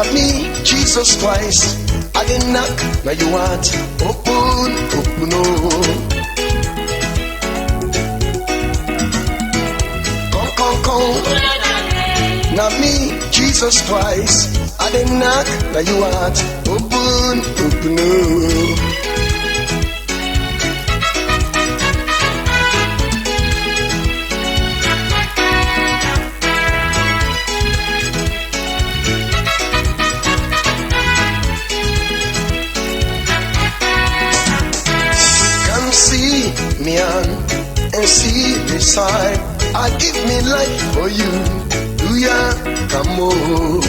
Not me, Jesus Christ. I didn't knock, now you want open, open, oh. Come. Not me, Jesus Christ. I didn't knock, now you want open, open, oh. Me on and see me side. I give me life for you. Do ya come on?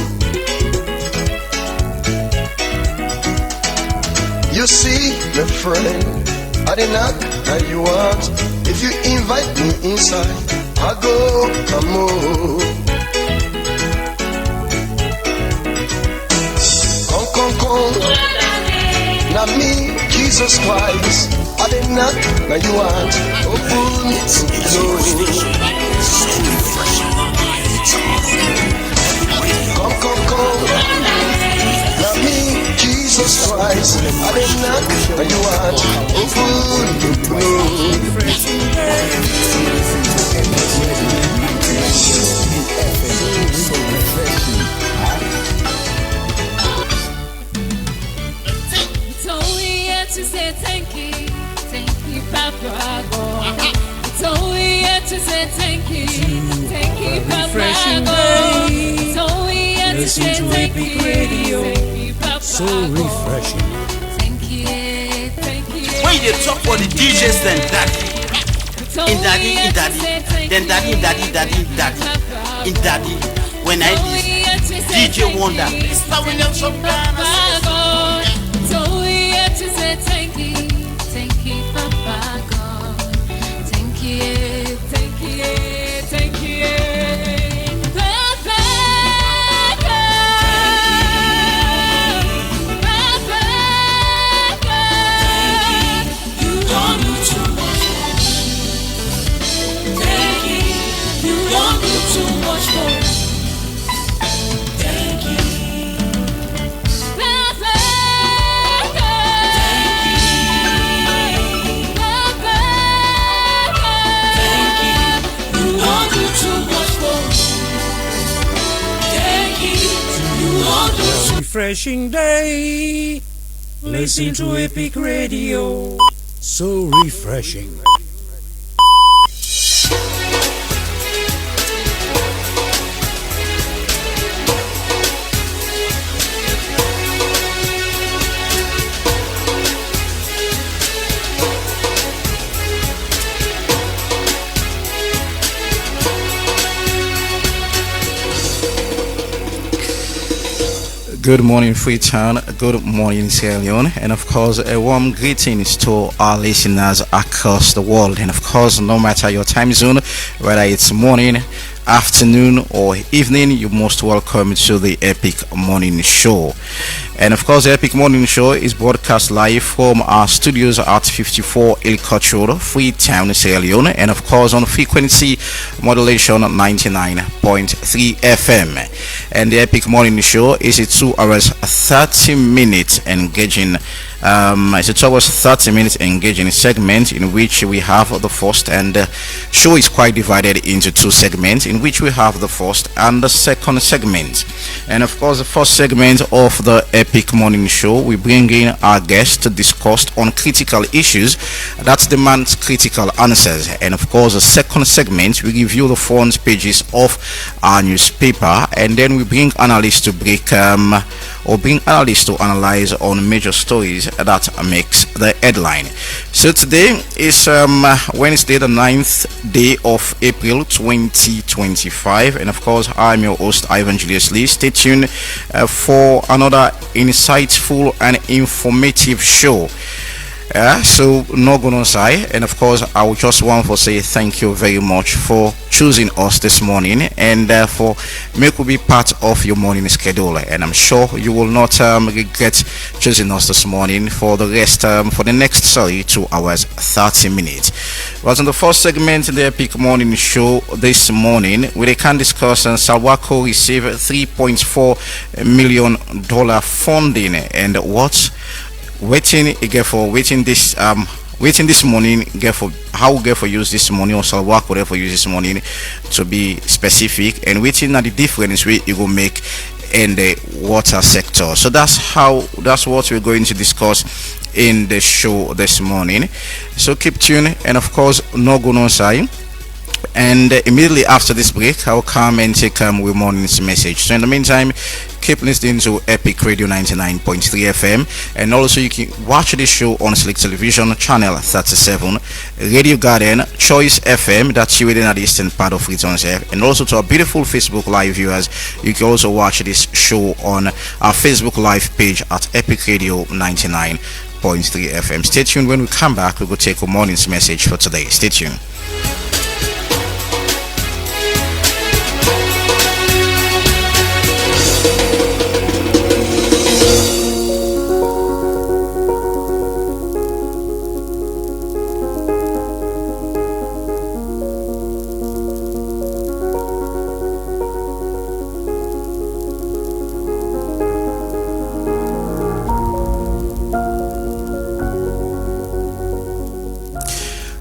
You see, my friend, I didn't knock, now you want. If you invite me inside, I go come on. Come. Not me, Jesus Christ. I didn't knock, now you want open, come. Now me, Jesus Christ. I didn't knock, now you want open, So we had to say thank you. Papa God. It's all we had to say thank you, Papa God. It's all we had to say thank you, Papa God. So refreshing. Thank you. When you talk for the DJs, then daddy, in daddy, then daddy, in daddy. When I listen, DJ Wonder, Mr. William Papa God. It's all we had to say thank you. Papa God, thank you, Papa God, Papa God, you don't do too much. Thank you, you don't do too much more. Thank you. Refreshing day. Listen to Epic Radio. So refreshing. Good morning, Freetown. Good morning, Sierra Leone. And of course, a warm greetings to our listeners across the world. And of course, no matter your time zone, whether it's morning, afternoon, or evening, you're most welcome to the Epic Morning Show. And of course, the Epic Morning Show is broadcast live from our studios at 54 Ellicott Road, Freetown, Sierra Leone, and of course on frequency modulation 99.3 FM. And the Epic Morning Show is a 2 hours 30 minutes engaging. It's a 2 hours 30 minutes engaging segment in which we have the first, and the show is quite divided into two segments, in which we have the first and the second segment. And of course, the first segment of the Epic Morning Show, we bring in our guests to discuss on critical issues that demand critical answers. And of course, the second segment, we review the front pages of our newspaper, and then we bring analysts to analyze on major stories that makes the headline. So today is Wednesday, the 9th day of April 2025, and of course I'm your host Ivan Julius Lee. Stay tuned for another insightful and informative show. So no good on side, and of course I would just want to say thank you very much for choosing us this morning and for make will be part of your morning schedule, and I'm sure you will not regret choosing us this morning for the rest for the next 2 hours 30 minutes. But in the first segment in the Epic Morning Show this morning, we can discuss Salwaco received $3.4 million funding, and what's waiting again for waiting this morning get for how we get for use this morning, or Salwaco whatever use this morning to be specific, and waiting at the difference way it will make in the water sector. So that's what we're going to discuss in the show this morning. So keep tuned, and of course no go no side. And immediately after this break, I'll come and take with morning's message. So in the meantime, keep listening to Epic Radio 99.3 FM, and also you can watch this show on Select Television channel 37, Radio Garden, Choice FM, that's you within the eastern part of Freeton's F, and also to our beautiful Facebook Live viewers, you can also watch this show on our Facebook Live page at Epic Radio 99.3 FM. Stay tuned. When we come back, we will take a morning's message for today. Stay tuned.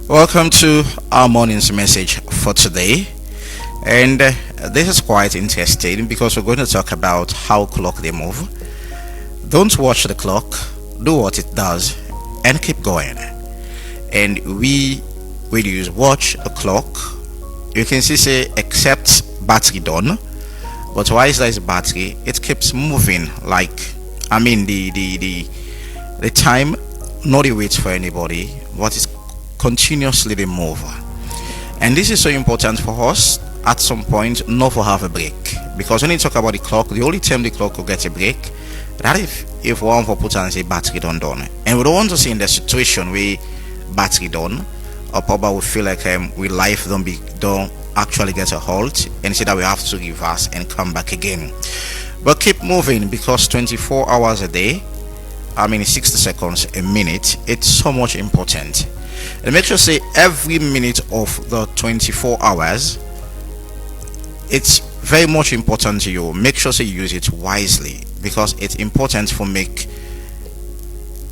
Welcome to our morning's message for today, and this is quite interesting because we're going to talk about how clock they move. Don't watch the clock, do what it does, and keep going. And we will use watch a clock. You can see say except battery done, but why is there battery? It keeps moving, like the time not waits for anybody, but it's continuously the move. And this is so important for us at some point not to have a break, because when you talk about the clock, the only time the clock will get a break that if one for put on say battery done, and we don't want to see in the situation where battery done or probably we feel like we life don't actually get a halt, and say that we have to reverse and come back again. But keep moving, because 24 hours a day, 60 seconds a minute, it's so much important. And make sure say every minute of the 24 hours, it's very much important to you. Make sure say you use it wisely, because it's important for make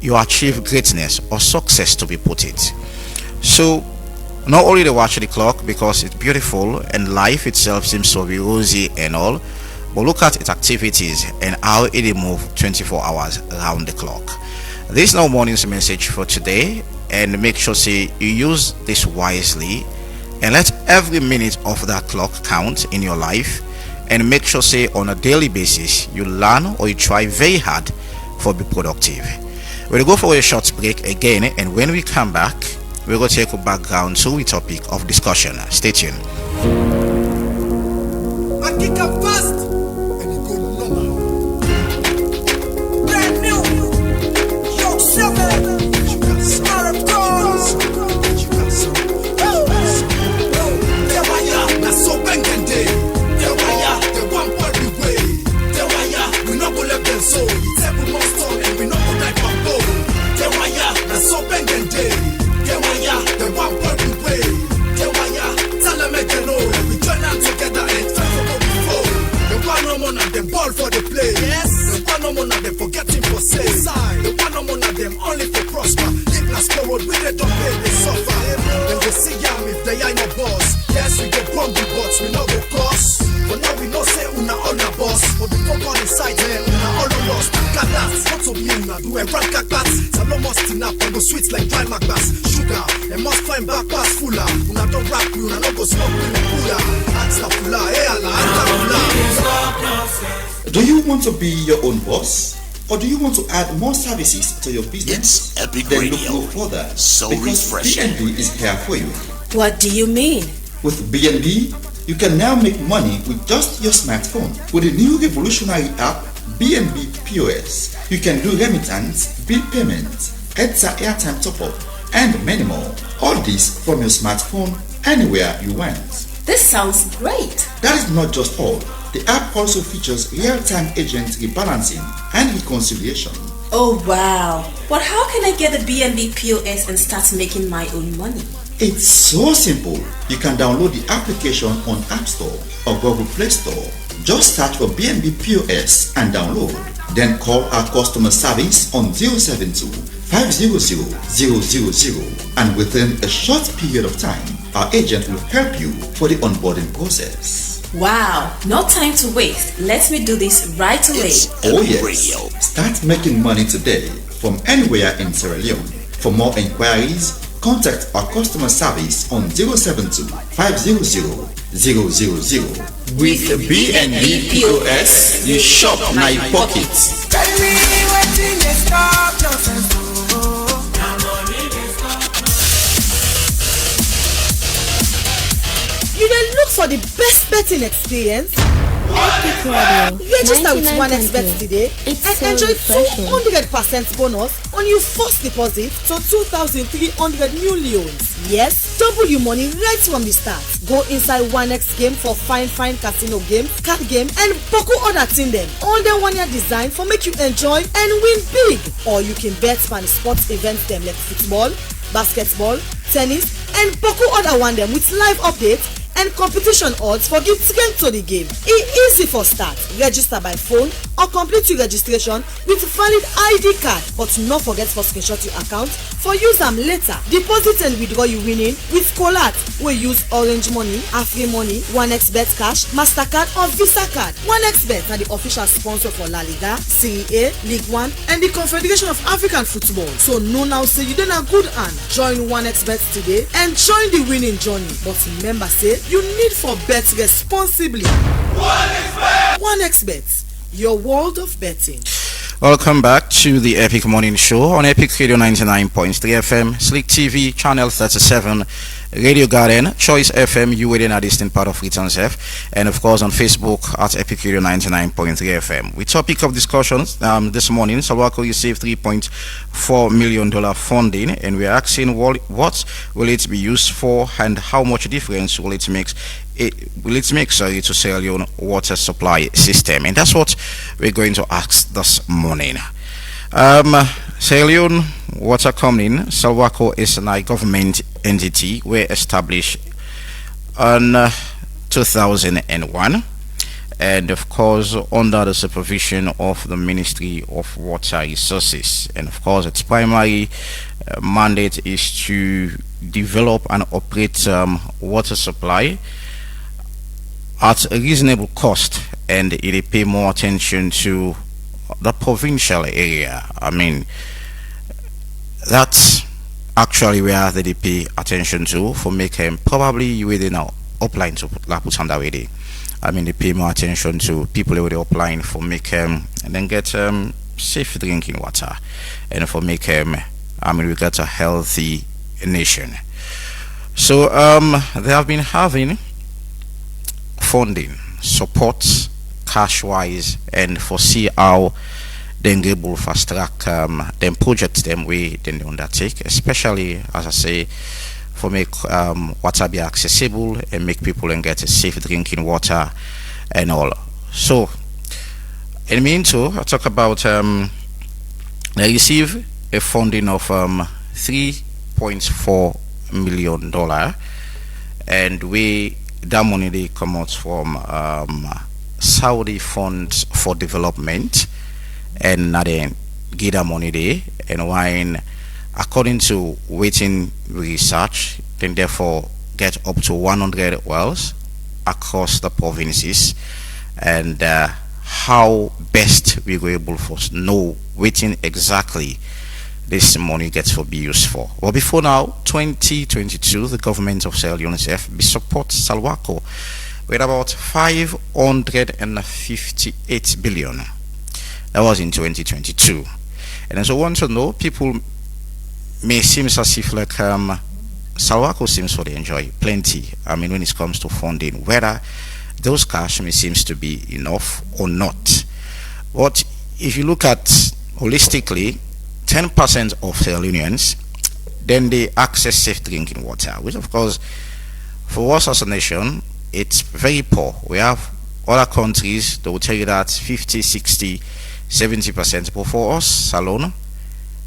you achieve greatness or success, to be put it. So not only to watch the clock because it's beautiful and life itself seems to be rosy and all, but look at its activities and how it move 24 hours around the clock. This is now morning's message for today, and make sure say you use this wisely and let every minute of that clock count in your life, and make sure say on a daily basis you learn or you try very hard for be productive. We'll go for a short break again, and when we come back we're going to take a background to the topic of discussion. Stay tuned. I kick up fast and it go normal. Brand new. Yo, 7. Smart cars. There wire, na so bangin' day. There wire, the one point we way. There wire, we not go let them so. It's every monster and we not go like bamboo. There wire, na so bangin' day. There wire, the one point we way. There wire, tell them make you know. We join hands together and fight for what we fall. The one no more and them ball for the play. Yes. The one no more and them forgetting for say. The one no more and them only for prosper. Live na score road with they don't pay, they suffer. Then they see yam if they ain't no boss. Yes, we get grumpy bots, we know go cost. But now we know say una all na boss. But the fuck on the side there, una all lost. Got that, what to be una do a rank like that. Some no must enough and go sweet like dry macbas. Sugar, and must find back pass fuller. Una don't rap, una no go smoke with the cooler. Ask the fuller, hey Allah, do you want to be your own boss? Or do you want to add more services to your business? It's Epic then Radio. Look no further, So because refreshing. BNB is here for you. What do you mean? With BNB, you can now make money with just your smartphone. With the new revolutionary app, BNB POS, you can do remittance, bill payments, EDSA airtime top-up, and many more. All this from your smartphone, anywhere you want. This sounds great. That is not just all. The app also features real-time agent rebalancing and reconciliation. Oh wow. But how can I get the BNB POS and start making my own money? It's so simple. You can download the application on App Store or Google Play Store. Just search for BNB POS and download. Then call our customer service on 072 500 000, and within a short period of time, our agent will help you for the onboarding process. Wow, no time to waste. Let me do this right away. Oh yes. Start making money today from anywhere in Sierra Leone. For more inquiries, contact our customer service on 072 500 000. With BNB POS, you shop my pockets. You dey look for the best betting experience? Epic Radio. Register with OneXBet today and so enjoy refreshing. 200% bonus on your first deposit to 2,300 new loans. Yes, double your money right from the start. Go inside OneX game for fine casino game, card game, and Poco other thing them. All them 1 year design for make you enjoy and win big. Or you can bet on sports events them like football, basketball, tennis, and Poco other one them with live updates and competition odds for get to the game. It's easy for start. Register by phone or complete your registration with valid ID card. But not forget for screenshot your account for use them later. Deposit and withdraw you winning with Colat. We use Orange Money, Afri Money, OneXBet Cash, MasterCard or Visa Card. OneXBet are the official sponsor for La Liga, Serie A, League One, and the Confederation of African Football. So no now say you done a good hand. Join OneXBet today and join the winning journey. But remember say you need for bet responsibly. OneXBet, your world of betting. Welcome back to the Epic Morning Show on Epic Radio 99.3 FM, Slick TV, Channel 37, Radio Garden, Choice FM, you within a distant part of Returns F, and of course on Facebook at Epic Radio 99.3 FM. With topic of discussions this morning, Salwako received $3.4 million funding, and we're asking what will it be used for and how much difference will it make to Sierra Leone water supply system, and that's what we're going to ask this morning. Sierra Leone Water Company, Salwako, is a government entity were established in 2001, and of course under the supervision of the Ministry of Water Resources, and of course its primary mandate is to develop and operate water supply at a reasonable cost, and it pay more attention to the provincial area. I mean, that's actually where they pay attention to for making probably within our upline to Laputanda already. I mean, they pay more attention to people with the upline for making and then get safe drinking water, and for making we get a healthy nation. So they have been having funding support cash wise, and foresee how they able fast track them projects them way then they undertake, especially as I say for make water be accessible and make people and get a safe drinking water and all. So in the meantime, I talk about they receive a funding of $3.4 million, and that money they come out from Saudi Funds for Development, and now they get that money there, and when according to waiting research, then therefore get up to 100 wells across the provinces, and how best we were able to know waiting exactly this money gets to be used for. Well, before now, 2022, the government of Sierra Leone supports Salwako with about 558 billion. That was in 2022. And so I want to know, people may seem as if like Salwako seems to enjoy plenty. I mean, when it comes to funding, whether those cash may seems to be enough or not. But if you look at holistically, 10% of Sierra Leoneans, then they access safe drinking water, which of course for us as a nation it's very poor. We have other countries that will tell you that 50, 60, 70%, but for us alone,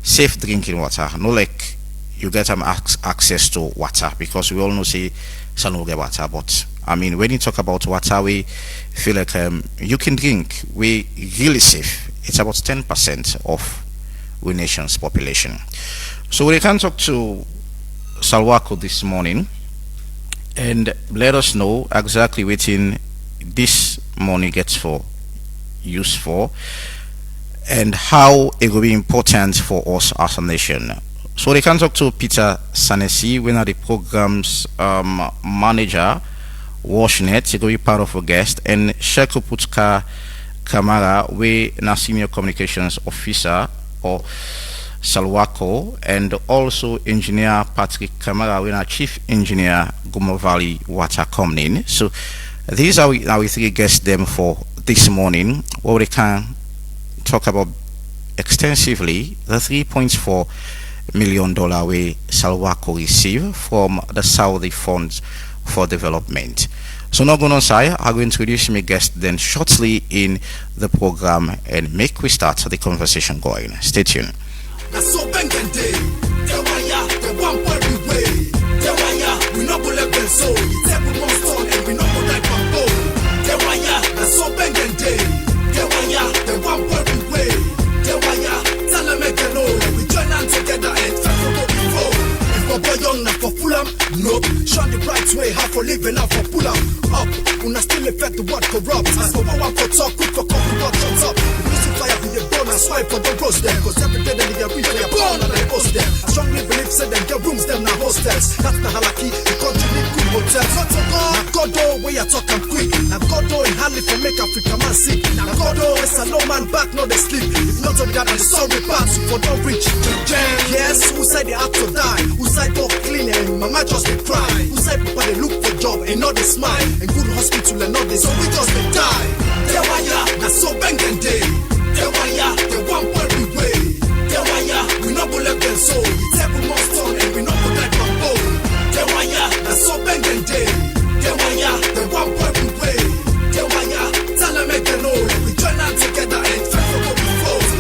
safe drinking water, no like you get access to water, because we all know say some get water, but I mean when you talk about water, we feel like you can drink, we really safe. It's about 10% of our nation's population. So we can talk to Salwako this morning and let us know exactly what in this money gets for use for, and how it will be important for us as a nation. So they can talk to Peter Sanesi, one of the program's manager, WashNet. He will be part of a guest, and Sheko Putka Kamara, we a senior communications officer or Salwako, and also engineer Patrick Kamara, we are chief engineer Gomo Valley Water Company. So these are our three guests them for this morning, where we can talk about extensively the $3.4 million we Salwako receive from the Saudi Funds for Development. So now going on side, I'm going to introduce my guest then shortly in the program and make we start the conversation going. Stay tuned. No, shine the bright way, half for living, half for pull up. Una still affect the word corrupt. As for one for talk, quick for coffee, what shuts up. Music fire be a bone and swipe for the roast them. Cause every day they get reach, they are born and they post them. I strongly believe, say them get rooms, them now hostels. That's the halaki, the country need good hotels. Not to God, now God oh, where you talk and quick. Now God oh, in hardly for make Africa man sick. Now God oh, it's a no man back, no they sleep. If not of that, and the sorry parts for don't reach. Yes, who said they have to die? Who said don't clean and mama just they cry? Who said people they look for job and not they smile? And good hospital and not they, so we just they die. They wire, that's so bang and day. They wire, they one point we way. They wire, we not go let them so. It's every month stone and we not go let them go. They wire, that's so bang and day. They wire, they one point we way. They wire, tell them make them know. We join out together and fight for what we fought.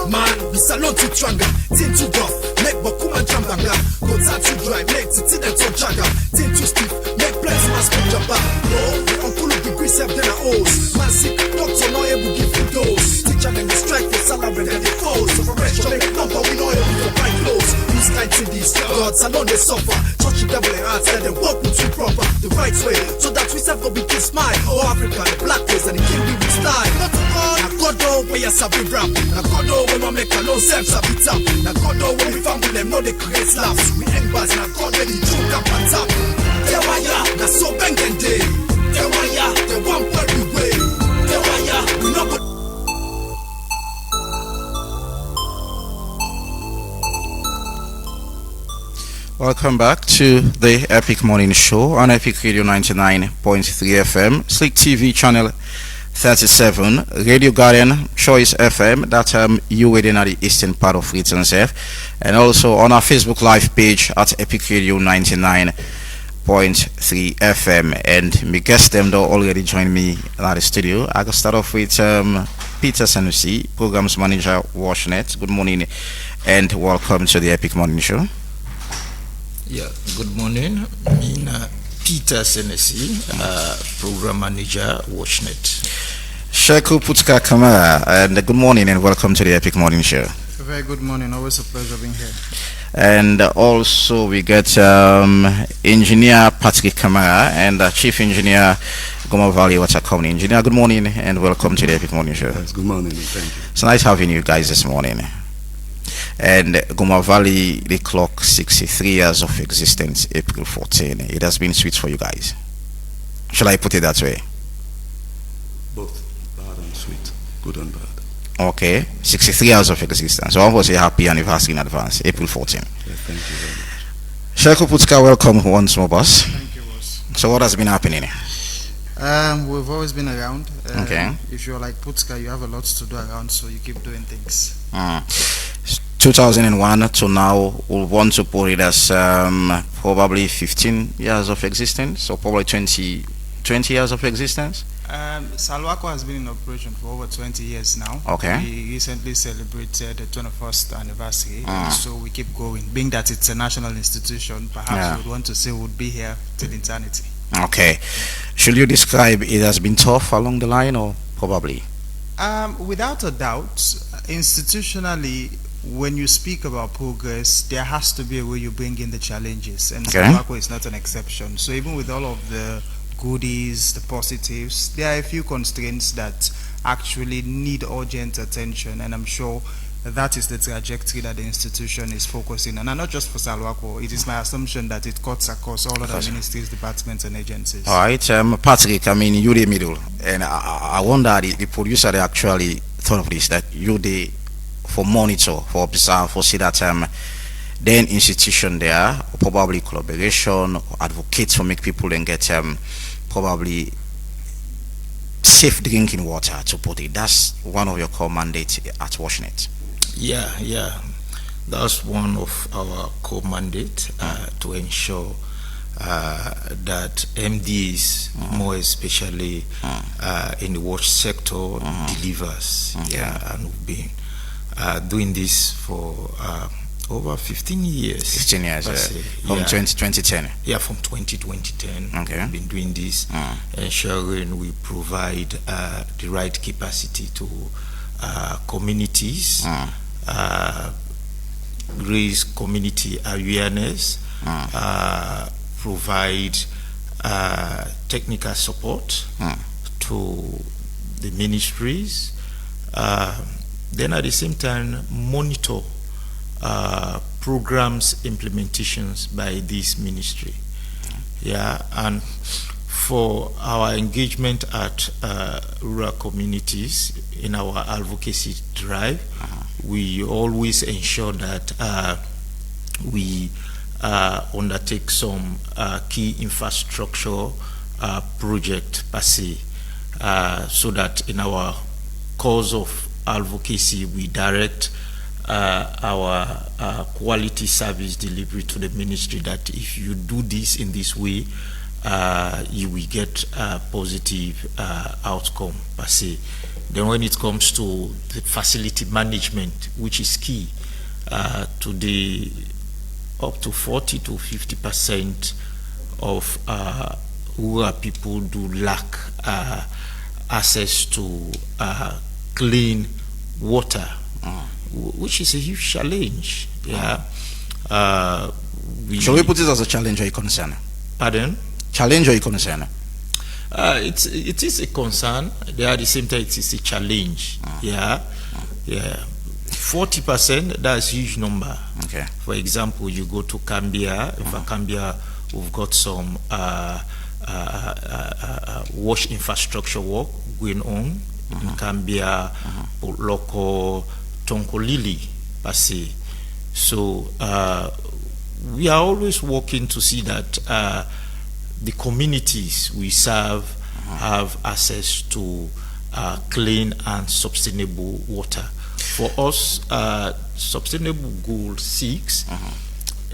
Man, we salon too stronger, team too rough. Make Bakuma Jambanga, go too dry, make Titi and Tom Chaga, team too stiff, make plenty mass come jumper. No, uncle of degree self then I owes. Man sick, doctor no able give you dose. Teacher then they strike for salary and they falls. So for rest, you make number, we know able to buy clothes. Who's kind to these gods, alone they suffer. Touch the devil and hearts and they walk with you proper. The right way, so that we self go be kiss smile. Oh Africa, the black face and the king we with style. Not to God, now God know where you sabi rap. Now God know when we make a low self sabi tap. Now God know when we family them know they create slaps. We end bars and God let the joke up and tap. They wire, that's so bang and day. They wire, they one point we way. They wire, we not go. Welcome back to the Epic Morning Show on Epic Radio 99.3 FM, Slick TV channel 37, Radio Guardian, Choice FM, that you within at the eastern part of Written F, and also on our Facebook live page at Epic Radio 99.3 FM. And my guests them though already joined me at the studio. I can start off with Peter Sanusi, Programs Manager, WashNet. Good morning and welcome to the Epic Morning Show. Yeah, good morning. Mina Peter Senesi, Program Manager, WashNet. Sheko Putka Kamara, and good morning and welcome to the Epic Morning Show. A very good morning, always a pleasure being here. And also we get Engineer Patrick Kamara and Chief Engineer Gomo Valley Water Company. Engineer, good morning and welcome to the Epic Morning Show. Yes, good morning, thank you. It's nice having you guys this morning. And Gomo Valley, they clock 63 years of existence, April 14. It has been sweet for you guys. Shall I put it that way? Both bad and sweet, good and bad. Okay, 63 years of existence. So I want to say happy anniversary in advance, April 14. Yes, thank you very much. Sheko Putka, welcome once more, boss. Thank you, boss. So what has been happening? We've always been around. Okay. If you're like Putka, you have a lot to do around, so you keep doing things. 2001 to now, we want to put it as probably 15 years of existence, or probably 20 years of existence. Salwako has been in operation for over 20 years now. Okay. We recently celebrated the 21st anniversary, and so we keep going. Being that it's a national institution, perhaps we would want to say we would be here till eternity. Okay. Should you describe it as been tough along the line, or probably? Without a doubt, institutionally, when you speak about progress, there has to be a way you bring in the challenges, and Salwako is not an exception. So even with all of the goodies, the positives, there are a few constraints that actually need urgent attention, and I'm sure that is the trajectory that the institution is focusing on, and not just for Salwako. It is my assumption that it cuts across all other ministries, departments, and agencies. All right, Patrick, I mean, you the middle, and I wonder the producer they actually thought of this, that you the for monitor, for observe, for see that then institution there, probably collaboration, advocates for make people then get probably safe drinking water, to put it. That's one of your core mandates at WashNet. Yeah, that's one of our core mandate to ensure that MDs, more especially in the watch sector, delivers. And we've been doing this for over 15 years. 15 years, from 2010. Yeah, from 2010. Okay. We've been doing this, ensuring we provide the right capacity to communities, raise community awareness, provide technical support to the ministries, then at the same time monitor programs implementations by this ministry. And for our engagement at rural communities in our advocacy drive, we always ensure that we undertake some key infrastructure project per se, so that in our cause of advocacy we direct our quality service delivery to the ministry, that if you do this in this way, you will get a positive outcome per se. Then when it comes to the facility management, which is key, to the up to 40 to 50% of rural people do lack access to clean water, which is a huge challenge. Shall we put it as a challenge or a concern? Pardon? Challenge or a concern? It is a concern. At the same time, it is a challenge. 40%, that's a huge number. Okay. For example, you go to Cambia. For Cambia, we've got some wash infrastructure work going on in Cambia, local Tonkolili, per se. So we are always working to see that the communities we serve have access to clean and sustainable water. For us, Sustainable Goal 6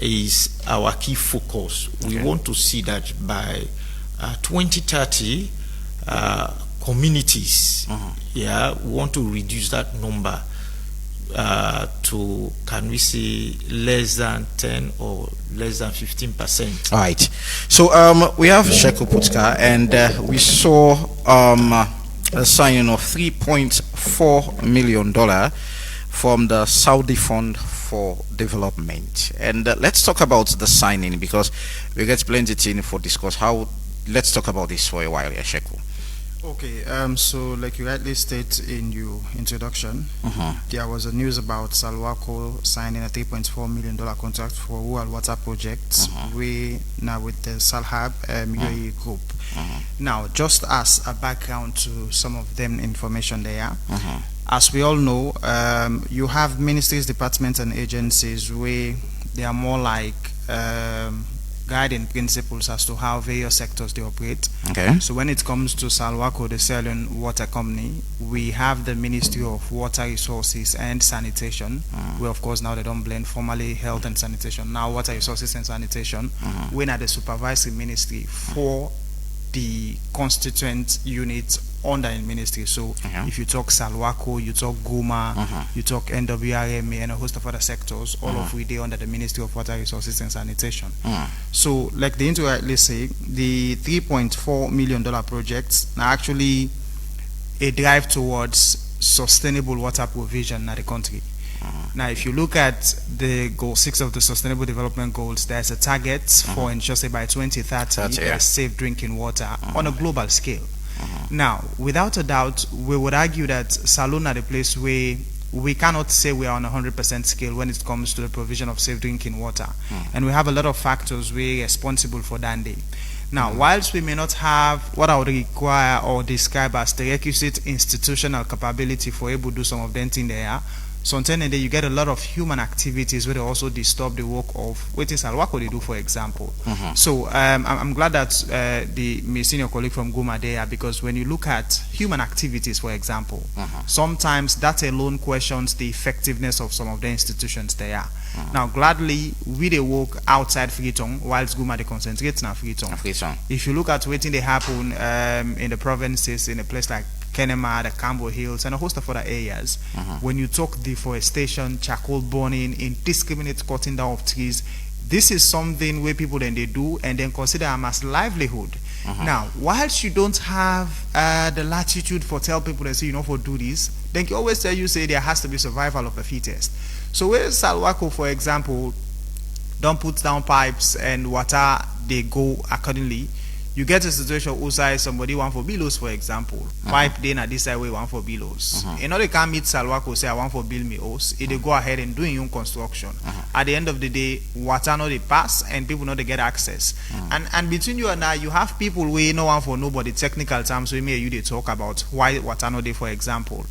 is our key focus. We want to see that by 2030, communities, we want to reduce that number to, can we say, less than 10 or less than 15%. All right. So we have Sheku Putka, and we saw a signing of $3.4 million from the Saudi Fund for Development. And let's talk about the signing, because we get plenty to for discuss. Let's talk about this for a while, Sheku. Okay, so like you rightly state in your introduction, there was a news about Salwako signing a $3.4 million contract for rural water projects. We now with the Salhab UAE group. Now, just as a background to some of them information there, as we all know, you have ministries, departments, and agencies where they are more like guiding principles as to how various sectors they operate. Okay. So when it comes to Salwako, the Sierra Water Company, we have the Ministry of Water Resources and Sanitation, where of course now they don't blend formerly health and sanitation, now water resources and sanitation. We're at the supervisory ministry for the constituent units under the ministry. So if you talk Salwako, you talk Guma, you talk NWRMA and a host of other sectors, all of which they under the Ministry of Water Resources and Sanitation. So like the intro rightly say, the $3.4 million projects are actually a drive towards sustainable water provision in the country. Now, if you look at the goal 6 of the Sustainable Development Goals, there's a target for ensure say by 2030 there's safe drinking water on a global scale. Now, without a doubt, we would argue that Salone are the place where we cannot say we are on a 100% scale when it comes to the provision of safe drinking water. And we have a lot of factors we're responsible for that day. Now, whilst we may not have what I would require or describe as the requisite institutional capability for able to do some of them things there, so on day you get a lot of human activities where they also disturb the work of what is Salwako they do, for example. So I'm glad that my senior colleague from Guma there, because when you look at human activities, for example, sometimes that alone questions the effectiveness of some of the institutions there. Now, gladly, we they work outside Freetown, whilst Guma they concentrate on Freetown. If you look at what they happen in the provinces, in a place like Kenema, the Cambo Hills, and a host of other areas, when you talk deforestation, charcoal burning, indiscriminate cutting down of trees, this is something where people then they do and then consider them as livelihood. Now, whilst you don't have the latitude for tell people and say you know for do this, then you always tell you say there has to be survival of the fittest. So where Salwako, for example, don't put down pipes and water they go accordingly, you get a situation where somebody want for billows, for example. Pipe then at this side way want for billows. You know they can't meet Salwako say I want for bill me house. If they go ahead and doing your construction. At the end of the day, water no they pass and people know they get access. And between you and I, you have people where no one for nobody technical terms we may you they talk about why water no they, for example.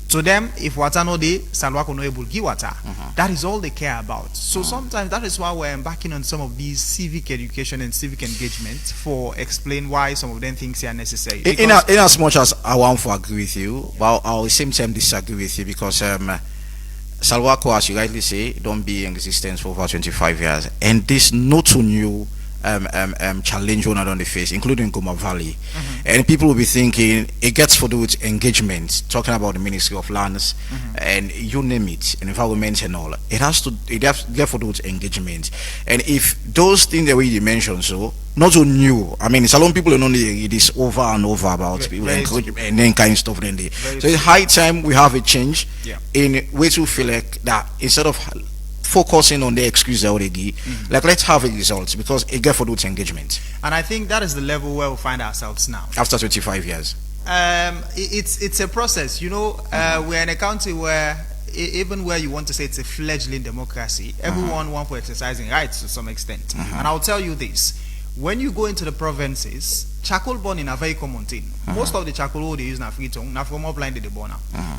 To them, if water no dey, Salwako no able to give water. That is all they care about. So sometimes that is why we're embarking on some of these civic education and civic engagement for explain why some of them things are necessary. In as much as I want to agree with you, but I'll at the same time disagree with you because Salwako, as you rightly say, don't be in existence for over 25 years, and this not too new challenge one on the face, including Goma Valley. And people will be thinking it gets for do with engagement, talking about the Ministry of Lands and you name it, and environment and all. It has for do with engagement. And if those things that we mentioned, so not so new. I mean, Salone people don't only read this over and over about people and then kind of stuff. So it's high time we have a change in ways to feel like that instead of focusing on the excuse they already give, like let's have a result because it get for those engagement. And I think that is the level where we find ourselves now. After 25 years. It's a process, you know. We're in a country where even where you want to say it's a fledgling democracy, everyone wants for exercising rights to some extent. And I'll tell you this, when you go into the provinces, charcoal burning are very common thing. Most of the charcoal they use in Freetown, now from upline they burn.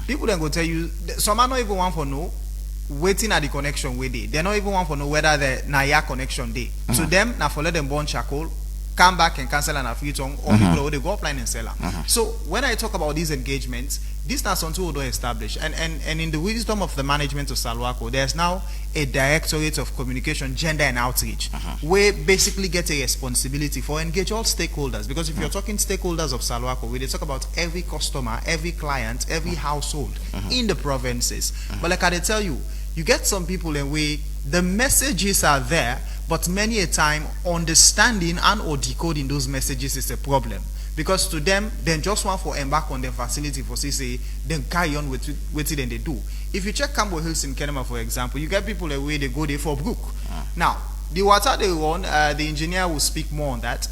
People then go tell you, some are not even want for know waiting at the connection where they not even want to know whether the Naya connection day. To them, now for let them burn charcoal, come back and cancel an Freetown, or people they go offline and sell them. So when I talk about these engagements, this is not something we don't establish. And in the wisdom of the management of Salwako, there's now a directorate of communication, gender and outreach, where basically get a responsibility for engage all stakeholders. Because if you're talking stakeholders of Salwako, where they talk about every customer, every client, every household in the provinces. But like I tell you, you get some people in way the messages are there, but many a time understanding and or decoding those messages is a problem. Because to them, they just want to embark on their facility for say then carry on with it and they do. If you check Cambo Hills in Kenema, for example, you get people away they go there for brook. Now, the water they run, the engineer will speak more on that.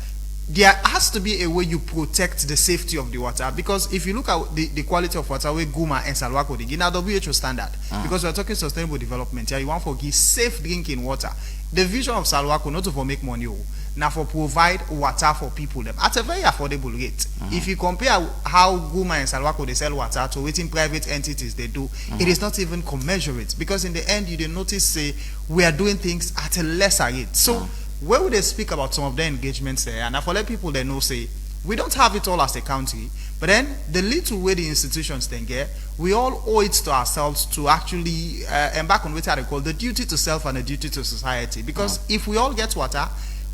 There has to be a way you protect the safety of the water, because if you look at the quality of water where Guma and Salwako they give now WHO standard, because we're talking sustainable development here, you want to give safe drinking water. The vision of Salwako not to for make money, now for provide water for people them at a very affordable rate. If you compare how Guma and Salwako they sell water to waiting private entities they do, it is not even commensurate, because in the end you did notice say we are doing things at a lesser rate. So where would they speak about some of their engagements there? And I for let people they know say we don't have it all as a country, but then the little way the institutions then get, we all owe it to ourselves to actually embark on what I call the duty to self and the duty to society. Because if we all get water,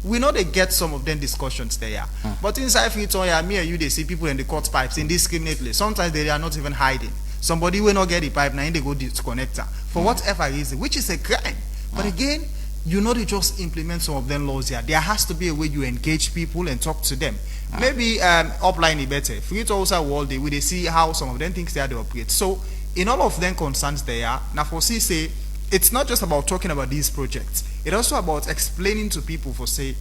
we know they get some of them discussions there. But inside Freetown, me and you, they see people in the cut pipes indiscriminately. Sometimes they are not even hiding. Somebody will not get the pipe, now they go disconnect her for whatever reason, which is a crime. But again, you know they just implement some of them laws here. There has to be a way you engage people and talk to them. Maybe upline it better. Freetown also world day, we they see how some of them things they operate. So in all of them concerns there, now for say it's not just about talking about these projects. It's also about explaining to people for say,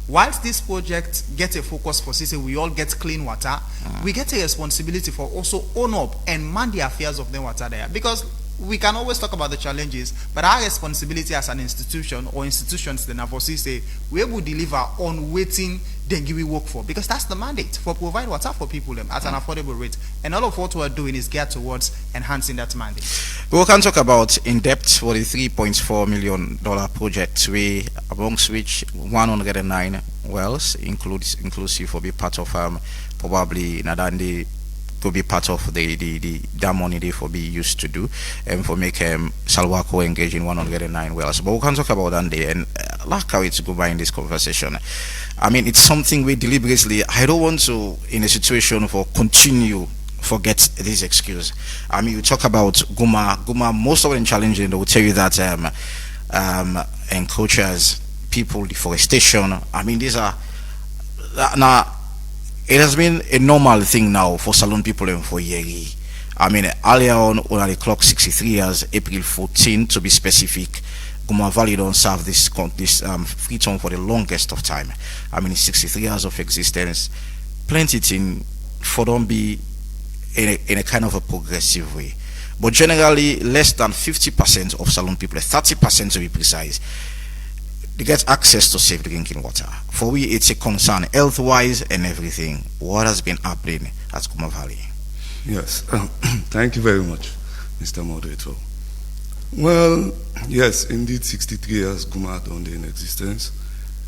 whilst this project gets a focus for say we all get clean water, we get a responsibility for also own up and man the affairs of the water there. Because we can always talk about the challenges, but our responsibility as an institution or institutions then for say we will deliver on waiting then give we work for, because that's the mandate for provide water for people at an affordable rate, and all of what we're doing is geared towards enhancing that mandate. We can talk about in depth for the $3.4 million project, amongst which 109 wells inclusive for be part of probably Nadandi to be part of that money they for be used to do and for make Salwako engage in 109 wells. But we can talk about that day and like how it's go by in this conversation. I mean, it's something we deliberately, I don't want to in a situation for continue forget this excuse. I mean, you talk about Guma, most of them challenging, they will tell you that encroachers, people, deforestation, I mean, these are now. It has been a normal thing now for Salon people and for Yeri. I mean, earlier on the clock 63 years, April 14 to be specific, Guma Valley don't serve this Freetown for the longest of time. I mean, 63 years of existence, plenty thing for don't be in a kind of a progressive way. But generally, less than 50% of Salon people, 30% to be precise, they get access to safe drinking water. For we, it's a concern, health-wise and everything. What has been happening at Guma Valley? Yes, thank you very much, Mr. Moderator. Well, yes, indeed, 63 years Guma had only in existence,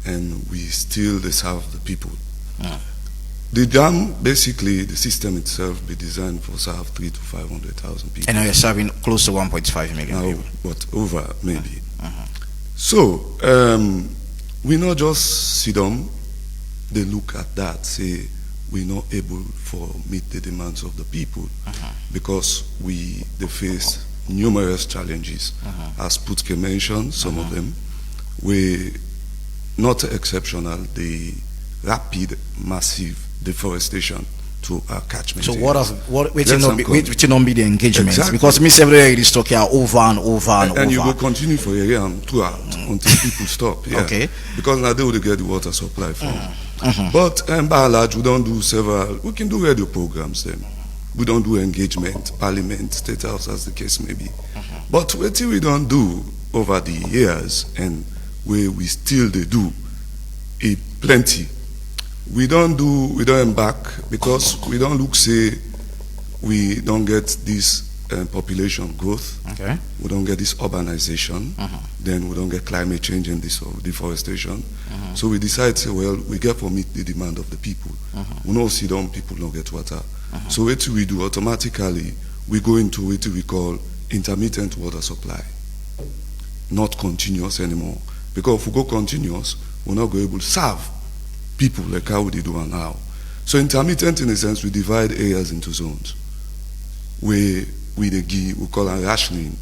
and we still serve the people. The dam, basically, the system itself, be designed for serve 300,000 to 500,000 people. And now you're serving close to 1.5 million now, people. But over, maybe. So, we not just sit down, they look at that, say, we're not able for meet the demands of the people because they face numerous challenges. As Putke mentioned, some of them were not exceptional, the rapid, massive deforestation to our catchment. So which not be the engagement? Exactly. Because Miss everywhere is talking over and over and over. And you will continue for a year throughout until people stop. Yeah. Okay. Because now they will get the water supply from. But by and large, we don't do we can do radio programs then. We don't do engagement, parliament, state house, as the case may be. But what we don't do over the years and where we still they do plenty. We don't embark because we don't look say we don't get this population growth. Okay. We don't get this urbanization. Then we don't get climate change and this deforestation. So we decide say, well, we get for meet the demand of the people. We don't see down people don't get water. So what we do automatically, we go into what we call intermittent water supply, not continuous anymore. Because if we go continuous, we're not going to be able to serve people like how they do now. So intermittent in a sense, we divide areas into zones where we call it rationing,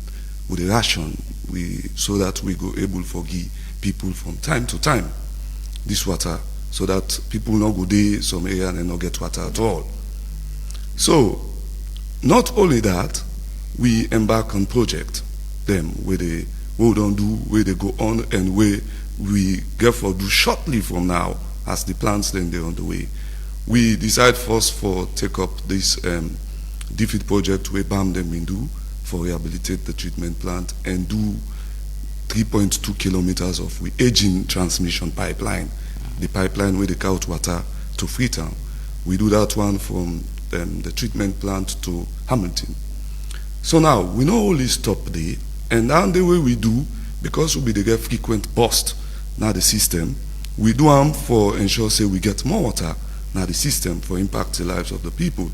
with a ration, so that we go able to give people from time to time this water, so that people not go there some area and not get water at all. So not only that, we embark on project them where they don't do, where they go on, and where we therefore do shortly from now as the plans then they're on the way. We decide first for take up this defeat project where BAM them in do for rehabilitate the treatment plant and do 3.2 kilometers of aging transmission pipeline, the pipeline where they count water to Freetown. We do that one from the treatment plant to Hamilton. So now we not only stop there, and now the way we do, because we get frequent burst now the system. We do them for ensure say we get more water now the system for impact the lives of the people.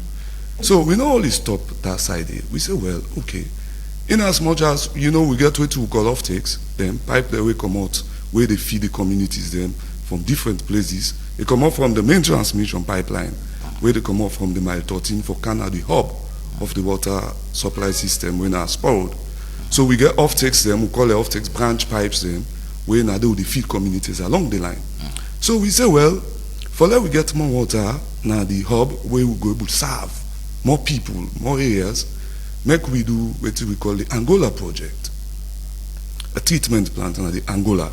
So we not only stop that side here. We say, well, okay, in as much as we get what we call off takes, then pipe the way come out where they feed the communities them from different places. They come out from the main transmission pipeline, where they come out from the mile 13 for Canada, the hub of the water supply system when are spoiled. So we get off takes them, we call it off takes branch pipes them, where now they will feed communities along the line. So we say, well, for let we get more water, now the hub where we go able to serve more people, more areas, make we do what we call the Angola project, a treatment plant in the Angola,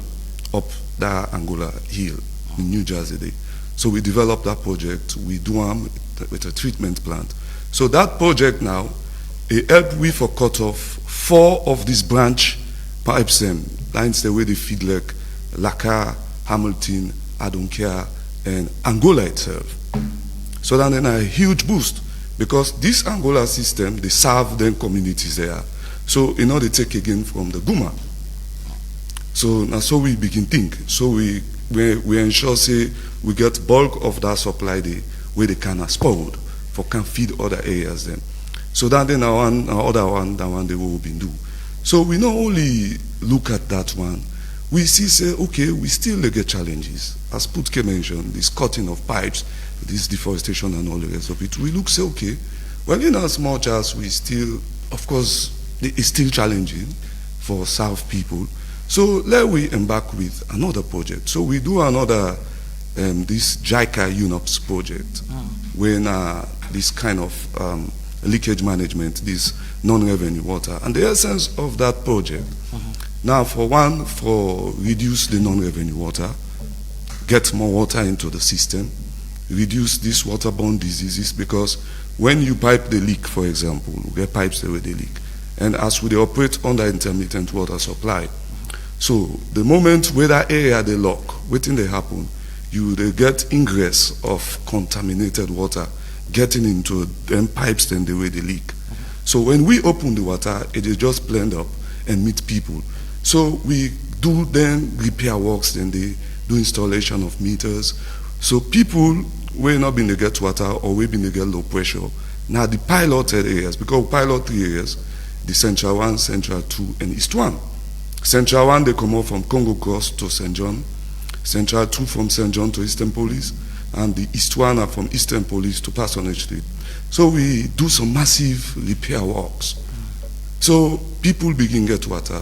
up that Angola hill in New Jersey there. So we developed that project, we do them with a treatment plant. So that project now, it helped we for cut off 4 of these branch pipes lines the way they feed like Laka, Hamilton, Adonkea, and Angola itself. So then a huge boost, because this Angola system, they serve them communities there. So they take again from the Guma. So now so we begin think. So we ensure say we get bulk of that supply there where they can spoiled for can feed other areas then. So that then that one they will be do. So we not only look at that one, we see say, okay, we still get challenges. As Putke mentioned, this cutting of pipes, this deforestation and all the rest of it. We look say, okay, well, in as much as we still, of course, it's still challenging for South people. So let we embark with another project. So we do another, this JICA UNOPS project, when this kind of leakage management, this non-revenue water. And the essence of that project, now for reduce the non-revenue water, get more water into the system, reduce these waterborne diseases, because when you pipe the leak, for example, we get pipes the way they leak, and as we operate under intermittent water supply, so the moment where that area they lock, waiting they happen, they get ingress of contaminated water getting into them pipes then the way they leak. So when we open the water, it is just blend up and meet people. So we do then repair works, then they do installation of meters. So people will not be to get water or will be to get low pressure. Now the piloted areas, because we pilot 3 areas, the Central 1, Central 2, and East 1. Central 1, they come out from Congo Cross to St. John. Central 2 from St. John to Eastern Police. And the East 1 are from Eastern Police to Parsonage Street. So we do some massive repair works. So people begin get water.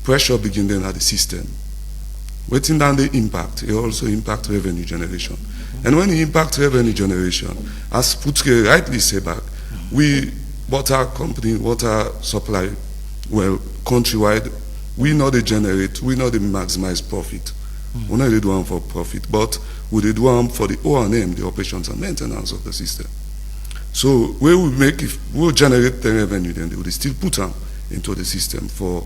Pressure begin then at the system. Waiting down the impact, it also impact revenue generation. And when you impact revenue generation, as Putke rightly say back, we, water company, water supply, well, countrywide, we know they generate, we know they maximize profit. We know they do them for profit, but we do them for the O&M, the operations and maintenance of the system. So where we make, if we generate the revenue, then they will still put them into the system for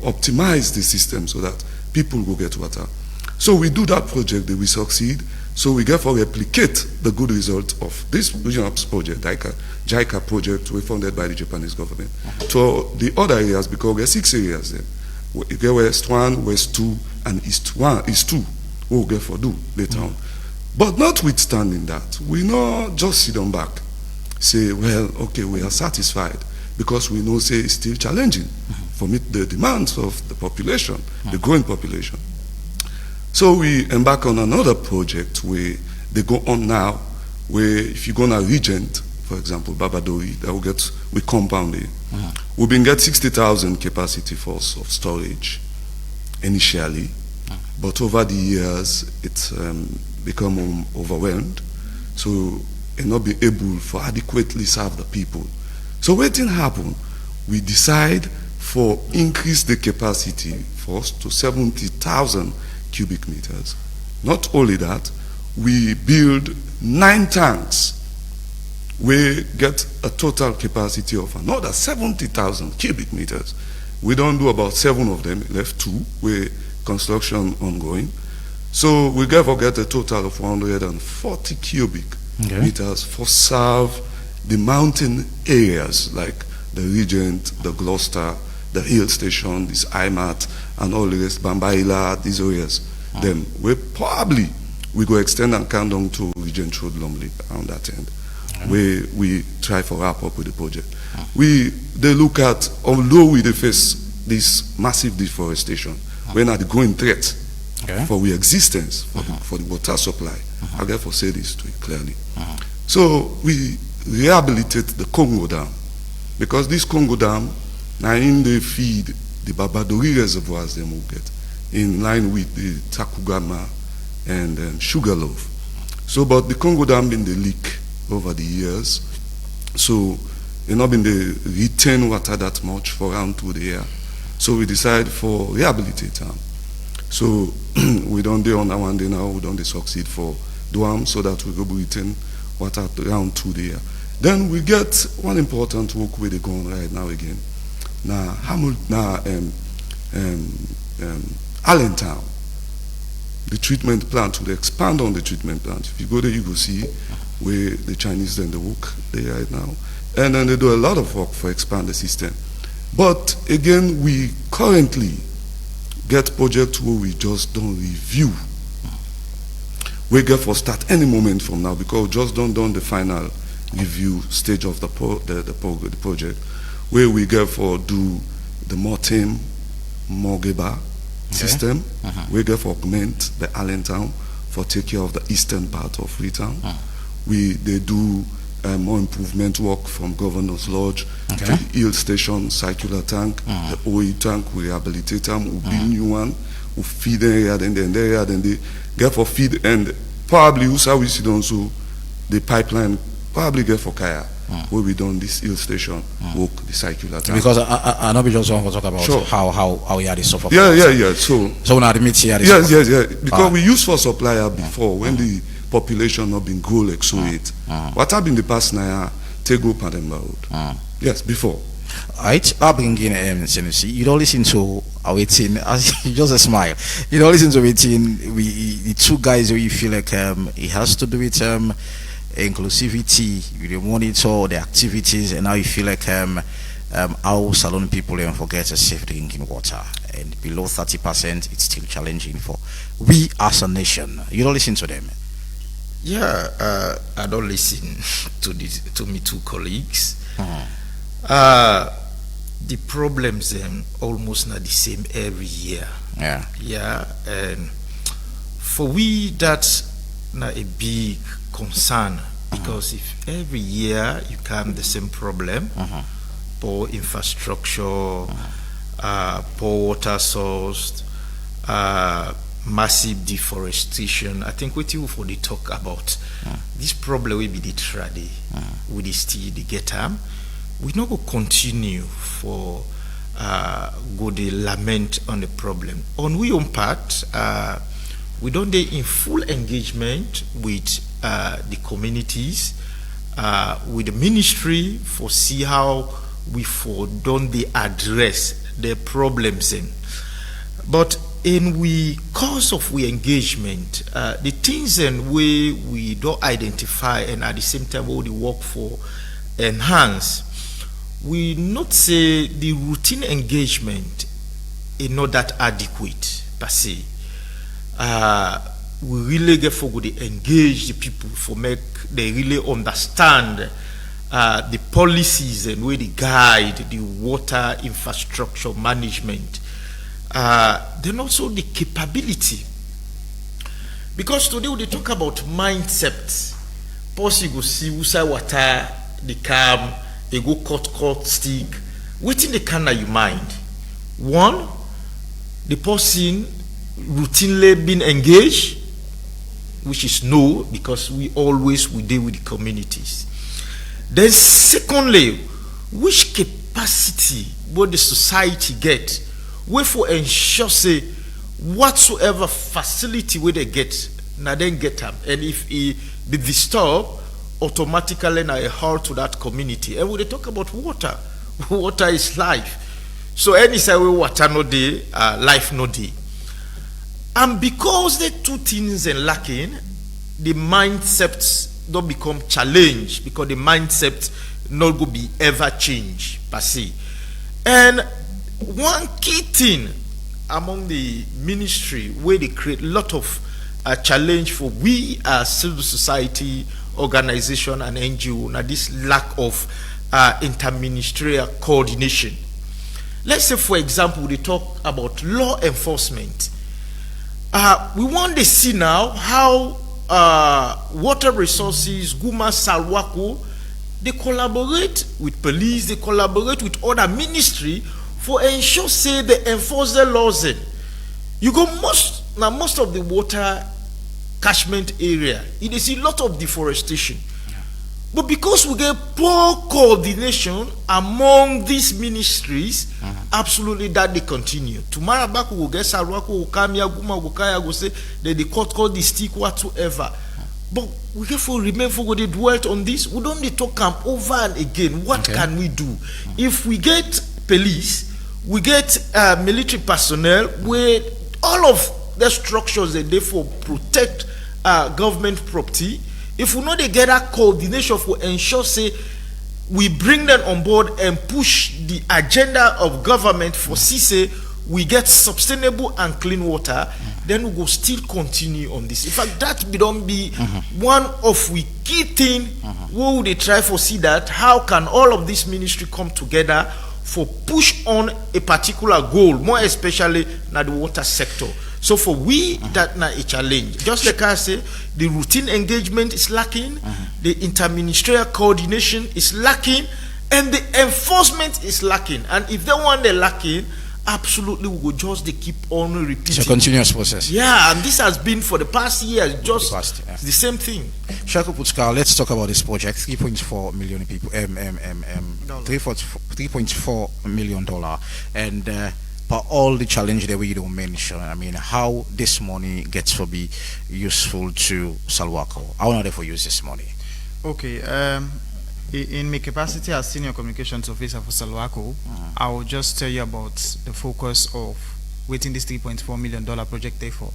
optimize the system so that people will get water. So we do that project, we succeed. So we therefore replicate the good result of this UNOPS project, JICA project, we funded by the Japanese government, to the other areas, because there are 6 areas there. There West 1, West 2, and East 2, we will therefore do later on. But notwithstanding that, we not just sit on back, say, well, okay, we are satisfied, because we know, say, it's still challenging for meet the demands of the population, the growing population. So we embark on another project where they go on now, where if you go on a Regent, for example, Babadori, that will get, we compound it. We've been get 60,000 capacity for of storage initially, but over the years, it's become overwhelmed. So it not be able for adequately serve the people. So what thing happen? We decide for increase the capacity for us to 70,000 cubic meters. Not only that, we build 9 tanks. We get a total capacity of another 70,000 cubic meters. We don't do about 7 of them, left 2, where construction ongoing. So we therefore get a total of 140 cubic meters for serve the mountain areas like the Regent, the Gloucester, the hill station, this IMAT, and all the rest, Bambaila, these areas. Then we go extend and come down to Region Road, Lumley, around that end, where we try for wrap up with the project. They look at, although we face this massive deforestation, we're not the growing threat for our existence, for the water supply. I therefore say this to you clearly. So we rehabilitate the Congo Dam, because this Congo Dam, now in the feed the Babadori reservoirs they will get, in line with the Takugama and Sugarloaf. So, but the Congo Dam been the leak over the years, so it not been the retain water that much for around 2 years. So we decide for rehabilitate them. So we don't do on that one day now, we don't succeed for Duam, so that we go retain water around 2 years. Then we get one important work where they go on right now again. Now, Allentown, the treatment plant, will expand on the treatment plant. If you go there, you will see where the Chinese then they work there right now. And then they do a lot of work for expand the system. But again, we currently get projects where we just don't review. We get for start any moment from now, because we just don't done the final review stage of the project, where we get for do the Mortem Morgeba system. We get for augment the Allentown for take care of the eastern part of Freetown. They do more improvement work from Governor's Lodge to the hill station, circular tank, the OE tank, we rehabilitate them, we build new one, we feed the area, then the area, then they get for feed, and probably we see also the pipeline probably get for Kaya, where we done this hill station work, the circular tank. Because I know we just want to talk about how you had this suffer. Yeah. So now admit here. Yes. Because we used for supplier before when the population not been grow like so it. What happened in the past now? Take up and road. Yes, before. Alright, I'll bring in CNC. You don't listen to our 18 as you just a smile. You don't listen to 18. The two guys where you feel like it has to do with inclusivity. You monitor the activities, and now you feel like how Salon people even forget a safe drinking water, and below 30% it's still challenging for we as a nation. You don't listen to them. Yeah, I don't listen to me two colleagues. The problems almost not the same every year. Yeah, and for we that's not a big concern, because if every year you come the same problem, poor infrastructure, poor water source, massive deforestation. I think what you for the talk about this problem will be the trade with the still the get we not go continue for go the lament on the problem. On we own part, we don't dey in full engagement with the communities, with the ministry for see how we for don't they address their problems in. But in we cause of we engagement, the things and we don't identify and at the same time all the work for enhance, we not say the routine engagement is not that adequate per se. We really get for good engage the people for make they really understand the policies and way they guide the water infrastructure management. Then also the capability, because today we talk about mindset. Pause you go see usa water the calm, they go cut stick. Within the kind of your mind, one, the person routinely being engaged, which is no, because we deal with the communities. Then secondly, which capacity would the society get wherefore ensure say whatsoever facility where they get now then get them, and if it be disturbed automatically now a halt to that community. And when they talk about water, water is life. So any say water no day, life no day. And because the two things are lacking, the mindsets don't become challenged, because the mindset not go be ever change per se. And one key thing among the ministry where they create a lot of challenge for we as civil society organization and NGO, now this lack of interministerial coordination. Let's say, for example, they talk about law enforcement. We want to see now how water resources, Guma, Salwako, they collaborate with police, they collaborate with other ministry for ensure say they enforce the laws in. You go most of the water catchment area, it is a lot of deforestation. But because we get poor coordination among these ministries, absolutely that they continue. Tomorrow back we will get Sarwako, will come here, Guma, will kaya, will say that the court called the stick whatsoever. But we have to remember what they dwelt on this. We don't need to talk them over and again. What can we do? If we get police, we get military personnel, where all of the structures that therefore protect government property. If we know they get that coordination for ensure say we bring them on board and push the agenda of government for say we get sustainable and clean water, then we will still continue on this. In fact, that don't be one of we key thing where they try for see that how can all of this ministry come together for push on a particular goal, more especially na the water sector. So for we, that na a challenge. Just like I say, the routine engagement is lacking, the interministerial coordination is lacking, and the enforcement is lacking. And if they want the lacking, absolutely we will just they keep on repeating. It's a continuous process. Yeah, and this has been for the past years, just the same thing. Shako Putzka, let's talk about this project. 3.4 million people, $3.4 million, and but all the challenge that we don't mention. I mean, how this money gets to be useful to Salwako? How not for use this money? Okay. In my capacity as senior communications officer for Salwako, I will just tell you about the focus of waiting this $3.4 million project there for.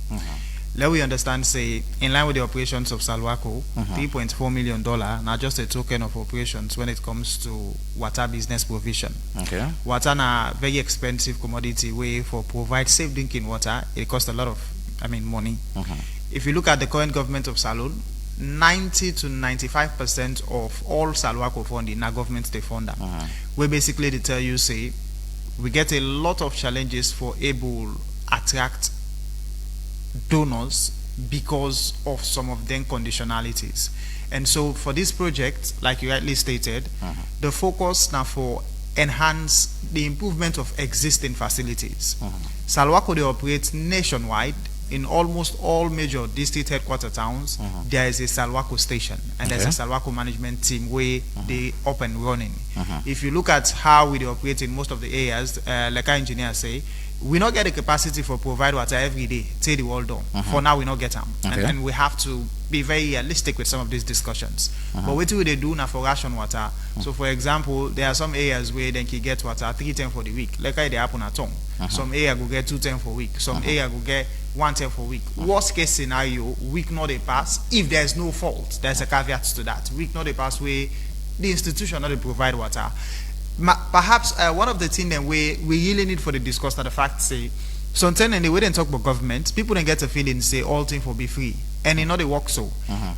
Let we understand, say, in line with the operations of Salwako, $3.4 million, not just a token of operations when it comes to water business provision. Okay. Water na very expensive commodity way for provide safe drinking water. It costs a lot of, money. If you look at the current government of Salon, 90 to 95% of all Salwako funding, na government they fund them. Where basically they tell you, say, we get a lot of challenges for able attract donors because of some of them conditionalities. And so for this project, like you rightly stated, the focus now for enhance the improvement of existing facilities. Salwako they operate nationwide. In almost all major district headquarter towns, there is a Salwako station, and there's a Salwako management team where they up and running. If you look at how we operate in most of the areas, like our engineers say, we not get the capacity for provide water every day till the world done. For now, we not get them, and we have to be very realistic with some of these discussions. But what do they do now for ration water? So, for example, there are some areas where they can get water 310 for the week, like they happen at home. Some area go get 210 for a week. Some area go get 110 for a week. Worst case scenario, week not a pass. If there's no fault, there's a caveat to that. Week not a pass where the institution not provide water. Perhaps one of the things that we really need for the discussion, the fact say, sometimes in the way they talk about government, people don't get a feeling say all things will be free, and it not they work so.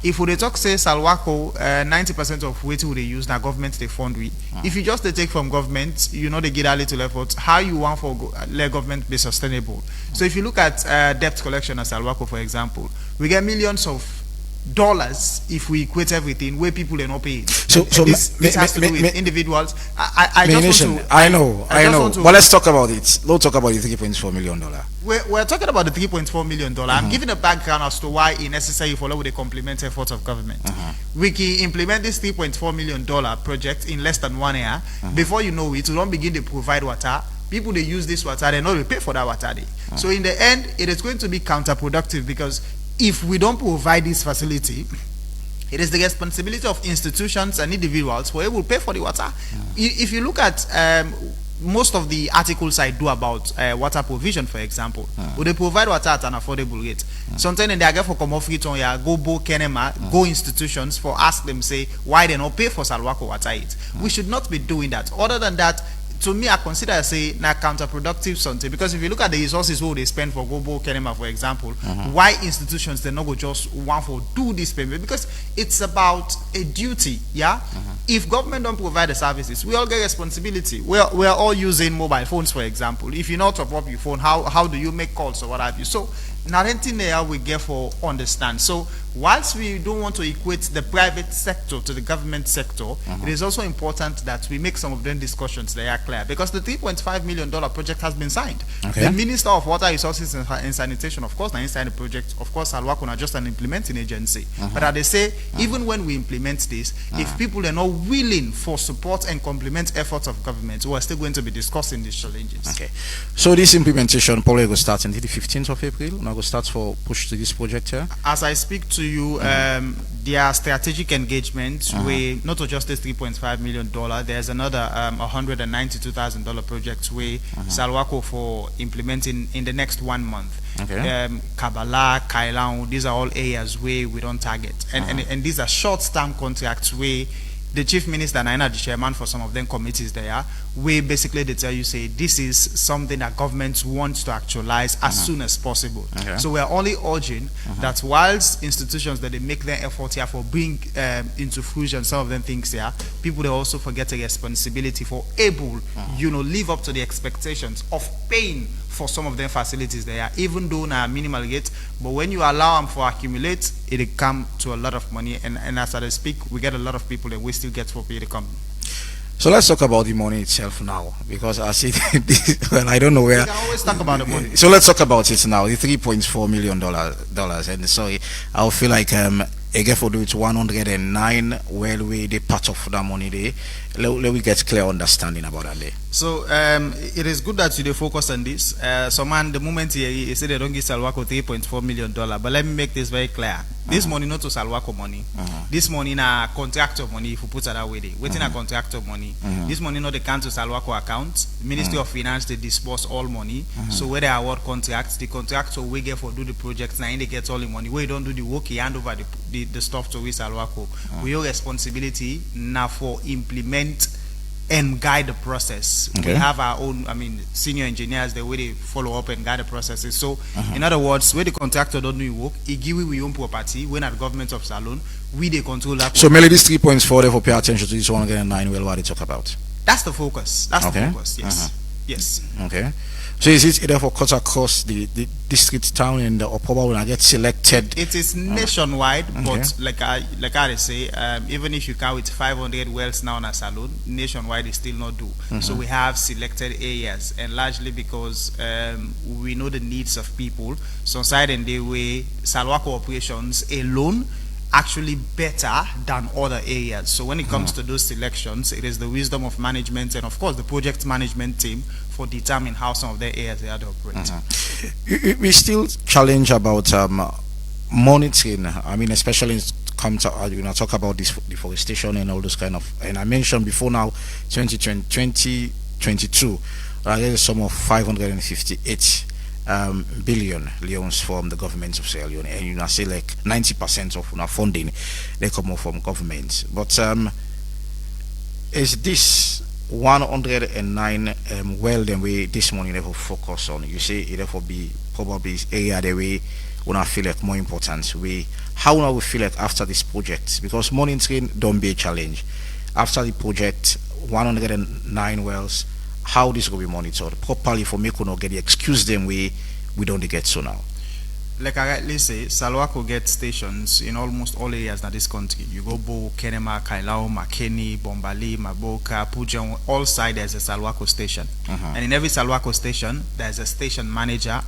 If we talk say Salwako, 90% of what they use now government they fund with. If you just they take from government, you know they get a little effort. How you want for let government be sustainable? So if you look at debt collection at Salwako, for example, we get millions of dollars if we equate everything where people are not paid. So this has to do with individuals. I know. But let's talk about it. Let's talk about the $3.4 million. We're talking about the $3.4 million. I'm giving a background as to why it's necessary for the complement efforts of government. We can implement this $3.4 million project in less than 1 year. Before you know it, we don't begin to provide water. People they use this water, they not pay for that water. So in the end, it is going to be counterproductive because if we don't provide this facility, it is the responsibility of institutions and individuals for able to pay for the water. If you look at most of the articles I do about water provision, for example, would they provide water at an affordable rate? Sometimes they get for come off it on ya go bo kenema, go institutions for ask them say why they not pay for Salwako water it. We should not be doing that. Other than that, to me, I consider say now counterproductive something, because if you look at the resources who they spend for Gobo Kenema, for example, why institutions they not go just want for do this payment? Because it's about a duty. Yeah, if government don't provide the services, we all get responsibility. We're all using mobile phones, for example. If you not top up your phone, how do you make calls or what have you? So now anything there we get for understand. So whilst we don't want to equate the private sector to the government sector, it is also important that we make some of them discussions they are clear, because the $3.5 million project has been signed. The Minister of Water Resources and Sanitation, of course, now inside the project, of course, Alwako are just an implementing agency. But as they say, even when we implement this, if people are not willing for support and complement efforts of government, we are still going to be discussing these challenges. Okay. So this implementation probably will start until the 15th of April. Now go start for push to this project here. As I speak to you, their strategic engagement with not just this $3.5 million, there's another $192,000 project with Salwako for implementing in the next 1 month. Kabbalah, Kailan, these are all areas where we don't target, and these are short-term contracts where the chief minister and I know the chairman for some of them committees there, where basically they tell you, say, this is something that government wants to actualize as soon as possible. So we are only urging that whilst institutions that they make their effort here for bring into fruition some of them things here, people they also forget a responsibility for able, live up to the expectations of paying for some of them facilities there, even though now minimal yet, but when you allow them for accumulate, it come to a lot of money, and as I speak, we get a lot of people that we still get for pay to come. So let's talk about the money itself now, because I see well, I don't know where. We can always talk about the money. So let's talk about it now. The $3.4 million, and sorry, I feel like again for do it 109. Well, we the part of that money there. Let we get clear understanding about that there. So it is good that you focus on this. So man, the moment he said they don't give Salwako $3.4 million, but let me make this very clear. This money not to Salwako money. This money na contractor money, if you put it that way. Waiting a contractor money. This money not the count to Salwako account. Ministry of Finance they disperse all money. So where they award contracts, the contractor we get for do the projects now they get all the money. Where you don't do the work, he hand over the stuff to we Salwako. We your responsibility now for implement and guide the process. We have our own, senior engineers, the way they follow up and guide the processes. So, in other words, where the contractor don't do work, he give we own property, when at government of Salon, we they control that. So, mainly this 3.4, therefore pay attention to this 109, well, what they talk about. That's the focus. That's the focus, yes. Yes. Okay. So is it therefore cut across the district town and or probably when I get selected? It is nationwide, but like I say, even if you count with 500 wells now in a salon, nationwide is still not do. So we have selected areas, and largely because we know the needs of people. So side and the way Salwako operations alone actually better than other areas. So when it comes to those selections, it is the wisdom of management and of course the project management team for determining how some of the areas they are to operate. We still challenge about monitoring. Especially come to talk about this deforestation and all those kind of. And I mentioned before now, 2022, there's a sum of 558 billion leons from the government of Sierra Leone, and say like 90% of funding they come from government. But is this 109 well then we this money never focus on? You say it therefore be probably area the way when I feel like more important way. How now we feel like after this project, because monitoring don't be a challenge. After the project, 109 wells, how this will be monitored properly for me could not get the excuse them we don't get so now. Like I rightly say, Salwako gets stations in almost all areas in this country. You go Bo, Kenema, Kailao, Makeni, Bombali, Maboka, Pujang, all sides there's a Salwako station. And in every Salwako station, there's a station manager.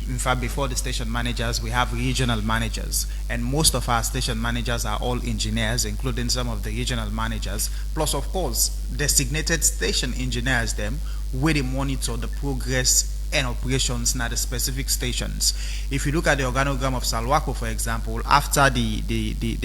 In fact, before the station managers, we have regional managers. And most of our station managers are all engineers, including some of the regional managers. Plus, of course, designated station engineers, them, where they monitor the progress and operations at the specific stations. If you look at the organogram of Salwako, for example, after the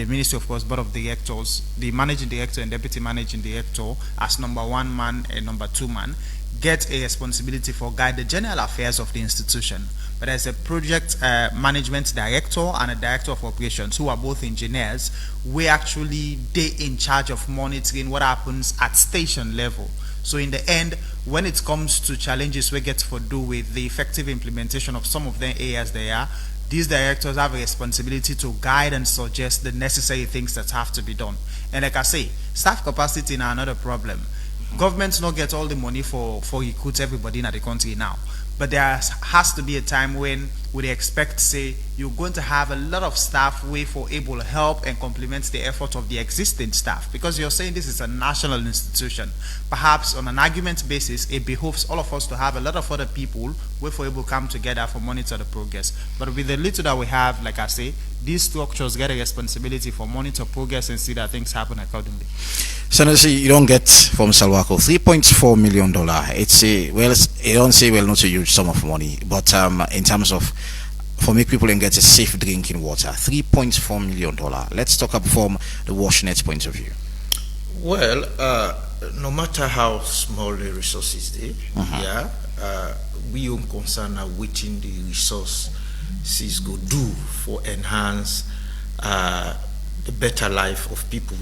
Ministry, of course, Board of Directors, the Managing Director and Deputy Managing Director as number 1 man and number 2 man, get a responsibility for guide the general affairs of the institution. But there's a project management director and a director of operations who are both engineers. We actually they in charge of monitoring what happens at station level. So in the end, when it comes to challenges we get to do with the effective implementation of some of the areas they are, these directors have a responsibility to guide and suggest the necessary things that have to be done. And like I say, staff capacity is another problem. Governments not get all the money for recruit everybody in the country now. But there has to be a time when we expect, say, you're going to have a lot of staff way for able to help and complement the effort of the existing staff. Because you're saying this is a national institution. Perhaps on an argument basis, it behoves all of us to have a lot of other people way for able to come together for monitor the progress. But with the little that we have, like I say, these structures get a responsibility for monitor progress and see that things happen accordingly. Senator, you don't get from Salwako $3.4 million. It's a, well, you don't say, well, not a huge sum of money, but in terms of for make people and get a safe drinking water, $3.4 million. Let's talk up from the WashNet point of view. Well, no matter how small the resources they, we are concerned are waiting the resources go do for enhance the better life of people.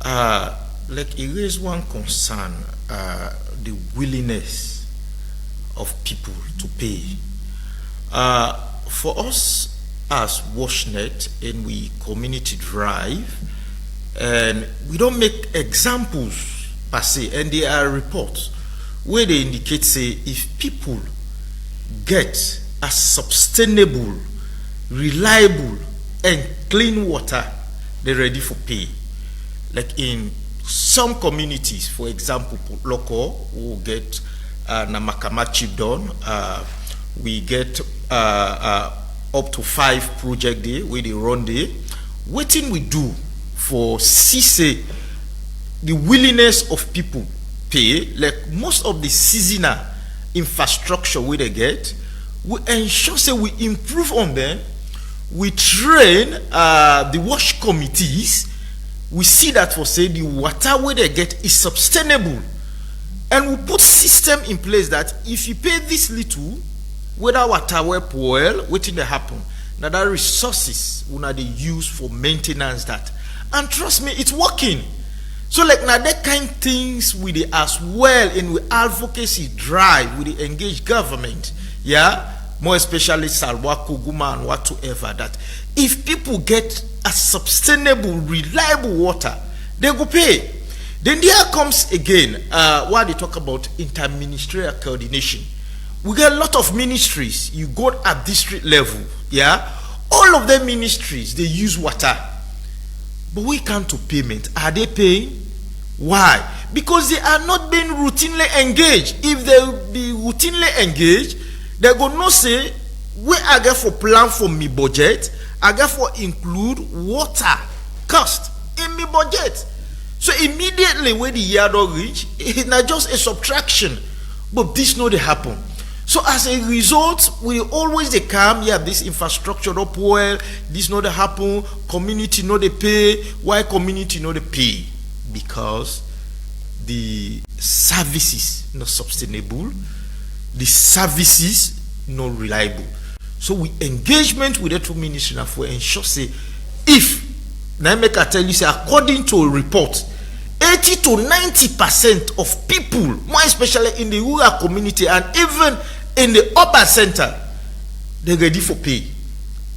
Like it is one concern, the willingness of people to pay. For us as WashNet, and we community drive, and we don't make examples per se, and there are reports where they indicate, say, if people get a sustainable, reliable, and clean water, they're ready for pay. Like in some communities, for example, local, we'll get Namakamachi done. We get up to 5 project day where they run there. What thing we do for CC, the willingness of people pay, like most of the seasonal infrastructure where they get, we ensure say we improve on them. We train the wash committees. We see that for say the water where they get is sustainable, and we put system in place that if you pay this little, whether water will spoil, waiting to happen. Now that resources will they use for maintenance that, and trust me, it's working. So like now that kind of things we the as well in we advocacy drive with the engaged government, yeah, more especially Salwa Kuguma and whatsoever, that if people get a sustainable, reliable water, they go pay. Then there comes again what they talk about interministerial coordination. We get a lot of ministries. You go at district level, yeah. All of them ministries they use water, but we come to payment. Are they paying? Why? Because they are not being routinely engaged. If they be routinely engaged, they go no say where I get for plan for me budget. I get for include water cost in me budget. So immediately when the year don't reach, it's not just a subtraction. But this no they happen. So as a result, we always they come, yeah, this infrastructure up well, this no they happen, community no they pay. Why community no they pay? Because the services not sustainable, the services not reliable. So we engagement with the two ministries now for ensure say if now make I tell you say according to a report, 80 to 90% of people, more especially in the rural community and even in the urban center, they're ready for pay,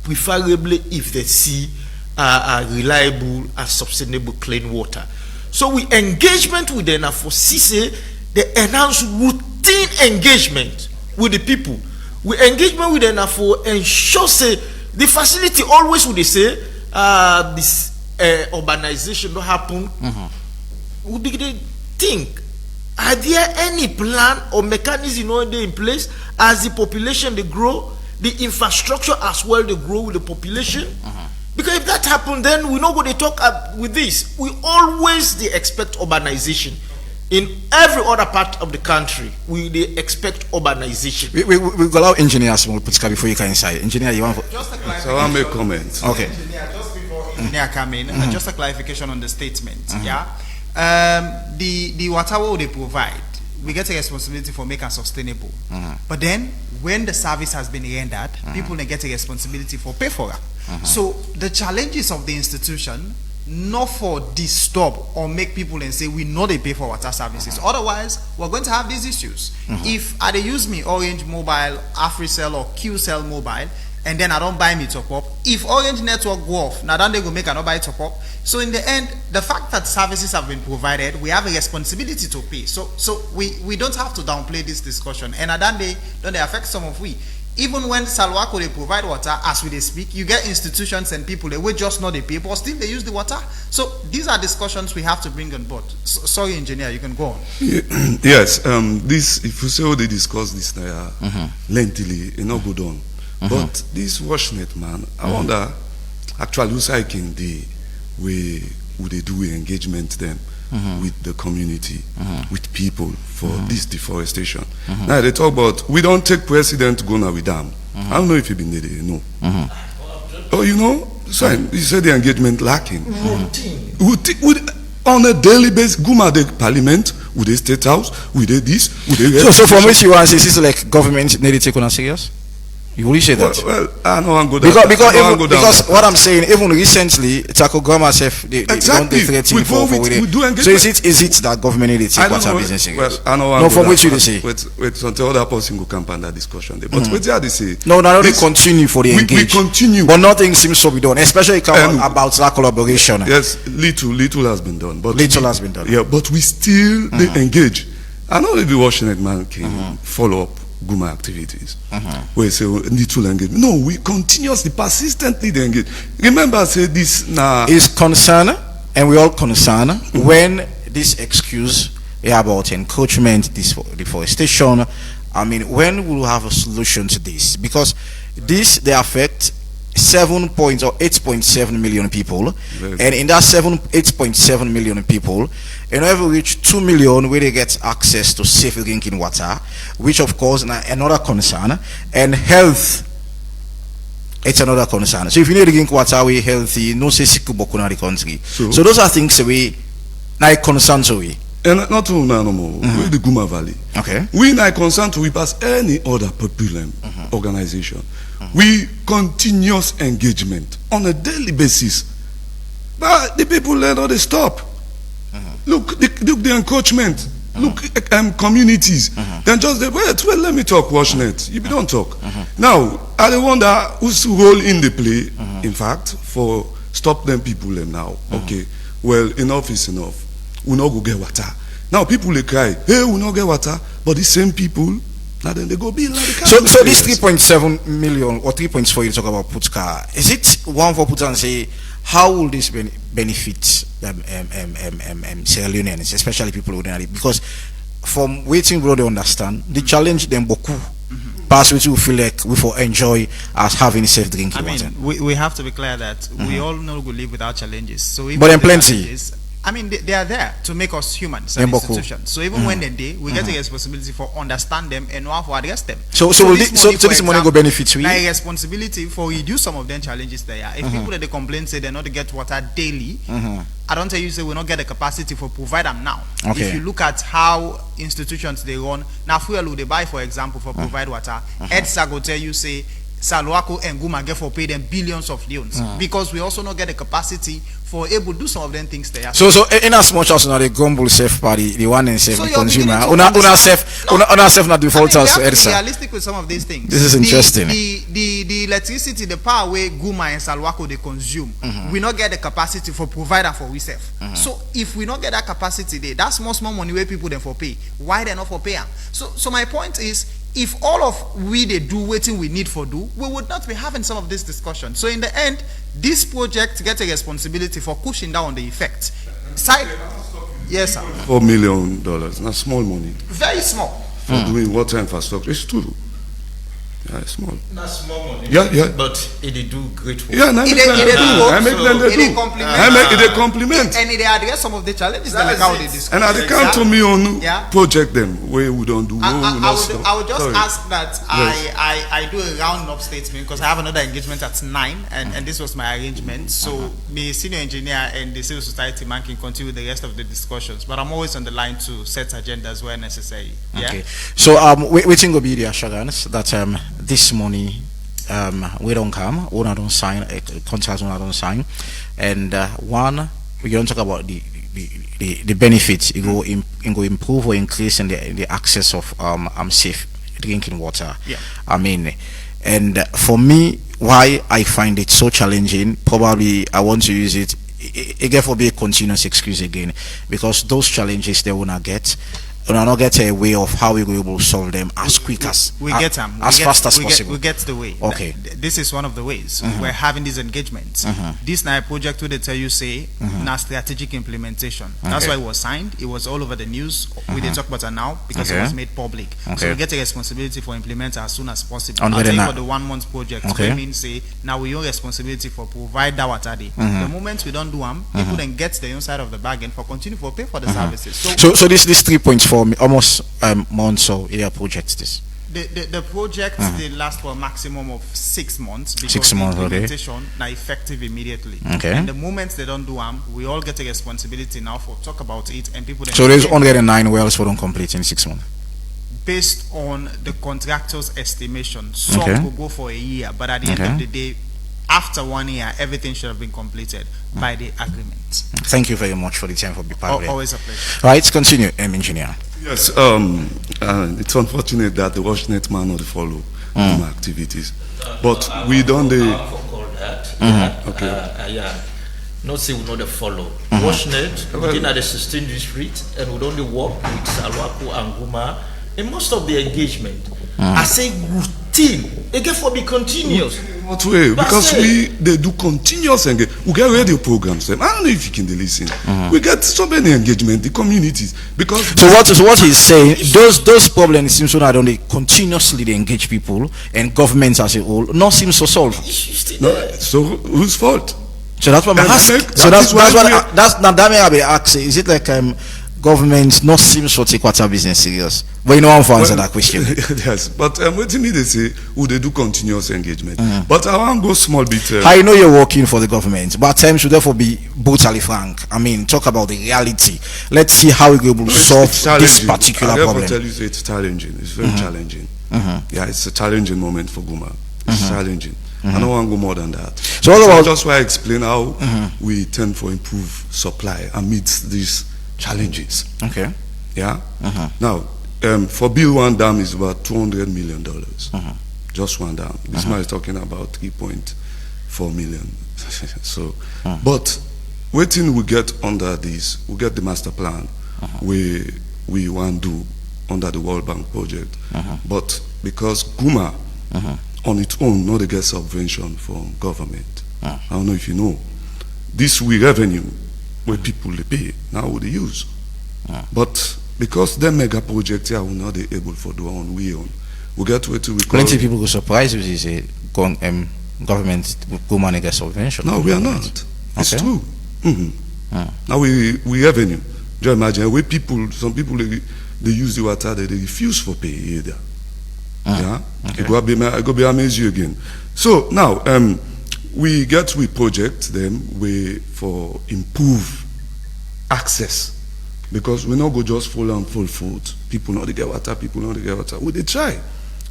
preferably if they see reliable and sustainable clean water. So we engagement with them for CC, they enhance routine engagement with the people. We engagement with them for ensure say the facility always would they say this urbanization don't happen. We begin to think, are there any plan or mechanism in place as the population they grow, the infrastructure as well they grow with the population? Because if that happens, then we know what they talk with this. We always they expect urbanization. In every other part of the country, they expect urbanization. We allow engineers to put before you can inside. Engineer, you want? So I'll make comments. Okay. Engineer, just before engineer come in, just a clarification on the statement. Yeah. The water they provide, we get a responsibility for making sustainable. But then when the service has been rendered, people then get a responsibility for pay for it. So the challenges of the institution not for disturb or make people and say we know they pay for water services. Otherwise, we're going to have these issues. If they use me Orange Mobile, AfriCell or QCell Mobile, and then I don't buy me top up, if Orange network go off, now then they go make another buy top up. So in the end, the fact that services have been provided, we have a responsibility to pay. So we don't have to downplay this discussion. And at that day, don't they affect some of we. Even when Salwako they provide water, as we they speak, you get institutions and people they will just know they pay, but still they use the water. So these are discussions we have to bring on board. Sorry, engineer, you can go on. Yes, this if you say they discuss this now lengthily, it not go on. But this WashNet man, I wonder actually who's hiking the way would they do engagement then with the community, with people for this deforestation. Now they talk about we don't take president go now with them. I don't know if you've been there, you know. Oh, you know, so you said the engagement lacking. Would on a daily basis, Guma the parliament, with the state house, with the this, with the so from which you want to say this is like government need to take on serious? You will say that? Well, I know I'm good. Because what I'm saying, even recently, Takogama said they don't threaten for it. So is it that government need to take water business serious? Well, I know. No, from which you say? Wait, until other person go camp on that discussion there. But what they say? No, they continue for the engage. We continue, but nothing seems to be done, especially about that collaboration. Yes, little has been done, but little has been done. Yeah, but we still they engage. I know if the WashNet man can follow up Guma activities. We say need to engage. No, we continuously, persistently engage. Remember, I say this now is concern, and we all concern when this excuse about encroachment, deforestation. I mean, when we will have a solution to this, because this they affect 8.7 million people, and in that 8.7 million people, in order reach 2 million where they get access to safe drinking water, which of course another concern, and health. It's another concern. So if you need to drink water, we healthy, no say sick boku na the country. So those are things we na concern to we. And not to no more. We the Guma Valley. Okay. We na concern to we pass any other popular organization. We continuous engagement on a daily basis. But the people let all they stop. Look the encroachment. Look communities. Then just wait, let me talk, WashNet. You don't talk. Now, I don't wonder whose role in the play, in fact, for stop them people now. Okay. Well, enough is enough. We not go get water. Now people they cry, hey, we not get water, but the same people. Now then they go be like so this 3.7 million or 3.4 you talk about Putka, is it one for Putka and say how will this benefit Sierra Leoneans, especially people ordinary? Because from waiting we don't understand the challenge them boku pass which we feel like we for enjoy as having safe drinking water. We have to be clear that we all know we live without challenges. So but then plenty. I mean, they are there to make us humans and institutions. So even when they do, we get a responsibility for understand them and know how to address them. So this money go benefit we? A responsibility for reduce some of them challenges there. If people that they complain say they not get water daily, I don't tell you say we not get the capacity for provide them now. Okay. If you look at how institutions they run, now fuel they buy for example for provide water, EDSA go tell you say Salwako and Guma get for pay them billions of loans because we also not get the capacity for able to do some of them things there. So in as much as the Gumble safe party, the one and safe consumer, una safe not default us to EDSA. Be realistic with some of these things. This is interesting. The electricity, the power where Guma and Salwako they consume, we not get the capacity for provider for we safe. So if we not get that capacity there, that's more money where people then for pay. Why they not for pay? So my point is, if all of we they do waiting we need for do, we would not be having some of this discussion. So in the end, this project gets a responsibility for pushing down the effect. Yes, sir. $4 million, not small money. Very small. For doing water infrastructure, it's true. Yeah, it's small. Not small money. Yeah. But it do great work. Yeah, it compliment. And they address some of the challenges that how they discuss. And they come to me on project them where we don't do. I would just ask that I do a round up statement because I have another engagement at 9 and this was my arrangement. So the senior engineer and the civil society man can continue the rest of the discussions. But I'm always on the line to set agendas where necessary. Yeah? Okay. So waiting will be the assurance that this money we don't come, we don't sign a contract, we don't sign. And one, we're going to talk about the benefits. It go improve or increase in the access of safe drinking water. Yeah. I mean, and for me, why I find it so challenging, probably I want to use it again for be a continuous excuse again, because those challenges they will not get. And I not get a way of how we will able to solve them as quick as get them as fast as possible. We get the way. Okay. This is one of the ways we're having these engagements. This now project where they tell you say now strategic implementation. That's why it was signed. It was all over the news. We didn't talk about it now because it was made public. So we get a responsibility for implement as soon as possible. I'll tell you for the 1 month project. We mean say now we own responsibility for provide that water day. The moment we don't do them, people then get the inside of the bargain for continue for pay for the services. So this 3.4 almost months or year project this. The project they last for a maximum of 6 months because 6 months, the implementation now effective immediately. And the moment they don't do them, we all get a responsibility now for talk about it and people. So there's 109 wells for don't complete in 6 months. Based on the contractor's estimation, some will go for a year, but at the end of the day, after 1 year, everything should have been completed by the agreement. Thank you very much for the time for being part of it. Always a pleasure. Right, continue, engineer. Yes, it's unfortunate that the WashNet man not follow my activities, but we don't. Not say we know the follow. WashNet, within at the 16th district, and we only work with Salwaku and Guma in most of the engagement. I say routine. Again, for be continuous. What way? Because they do continuous engagement. We get radio programs. I don't know if you can listen. We get so many engagement, the communities. Because so what he's saying, those problems seem so that only continuously they engage people and governments as a whole, not seems to solve. No, so whose fault? So that's what I'm asking. So that's not that may I be asking. Is it like government not seems to take water business serious? But you know how to answer that question. Yes, but what you mean they say, would they do continuous engagement? But I want to go small bit. I know you're working for the government, but times should therefore be brutally frank. I mean, talk about the reality. Let's see how we're able to solve this particular problem. I tell you, it's challenging. It's very challenging. Yeah, it's a challenging moment for Guma. It's challenging. I don't want to go more than that. So that's why I explain how we tend to improve supply amidst these challenges. Okay. Yeah. Now, for build one dam is about $200 million. Just one dam. This man is talking about 3.4 million. So, but waiting we get under this, we get the master plan. We want to do under the World Bank project. But because Guma on its own, not to get subvention from government. I don't know if you know. This revenue where people they pay now would they use. But because the mega project here will not be able for do on we own. We get where to plenty of people go surprised with this government go money get subvention. No, we are not. It's true. Now we revenue. Do you imagine where people some people they use the water they refuse for pay either. Yeah, it go be amaze you again. So now we get we project them we for improve access because we not go just full and full food. People not get water. People not get water. We they try.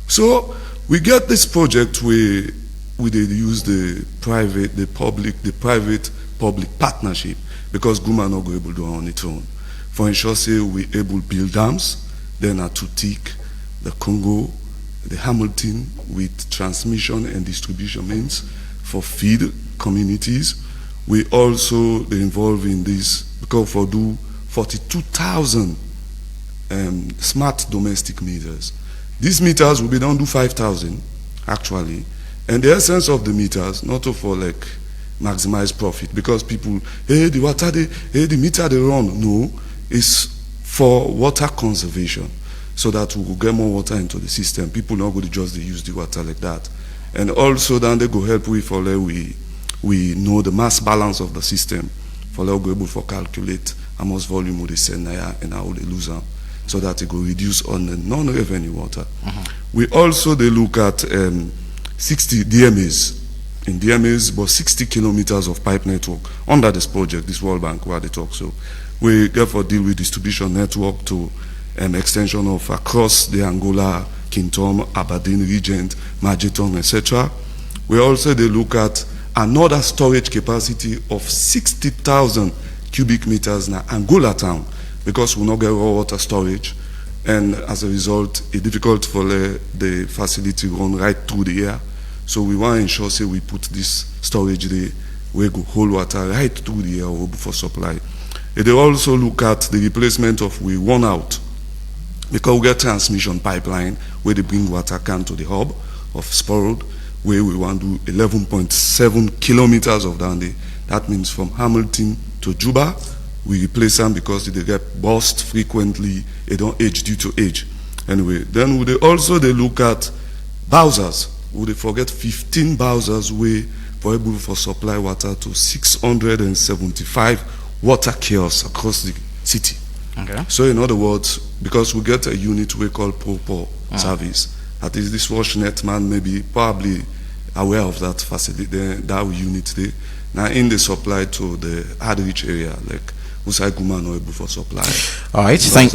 So we get this project we they use the private public partnership because Guma not go able to do it on its own. For ensure say we able build dams, then at Tutik, the Congo, the Hamilton with transmission and distribution means for feed communities. We also involve in this because for do 42,000 smart domestic meters. These meters will be down to 5,000 actually, and the essence of the meters not for like maximize profit because people the water the meter they run no is for water conservation. So that we will get more water into the system. People not going to just use the water like that. And also then they go help we for we know the mass balance of the system. For go able to calculate how much volume would they send there and how they lose them. So that it will reduce on the non-revenue water. We also they look at 60 DMAs. In DMAs, about 60 kilometers of pipe network under this project, this World Bank where they talk. So we therefore deal with distribution network to extension of across the Angola, Kingdom, Aberdeen region, Majeton, etc. We also they look at another storage capacity of 60,000 cubic meters in Angola town, because we not get raw water storage, and as a result, it's difficult for the facility run right through the air. So we want to ensure, say, we put this storage there, where go hold water right through the air for supply. They also look at the replacement of we run out, because we get transmission pipeline where they bring water can to the hub of Sporroad, where we want to do 11.7 kilometers of down there. That means from Hamilton to Juba, we replace them because they get burst frequently, they don't age due to age. Anyway, then they also look at Bowsers. Would they forget 15 Bowsers where for able for supply water to 675 water kiosks across the city. Okay. So in other words, because we get a unit we call Pro service, at least this WashNet man may be probably aware of that facility, that unit there. Now in the supply to the hard reach area, like Usai Guma no able for supply. All right, thank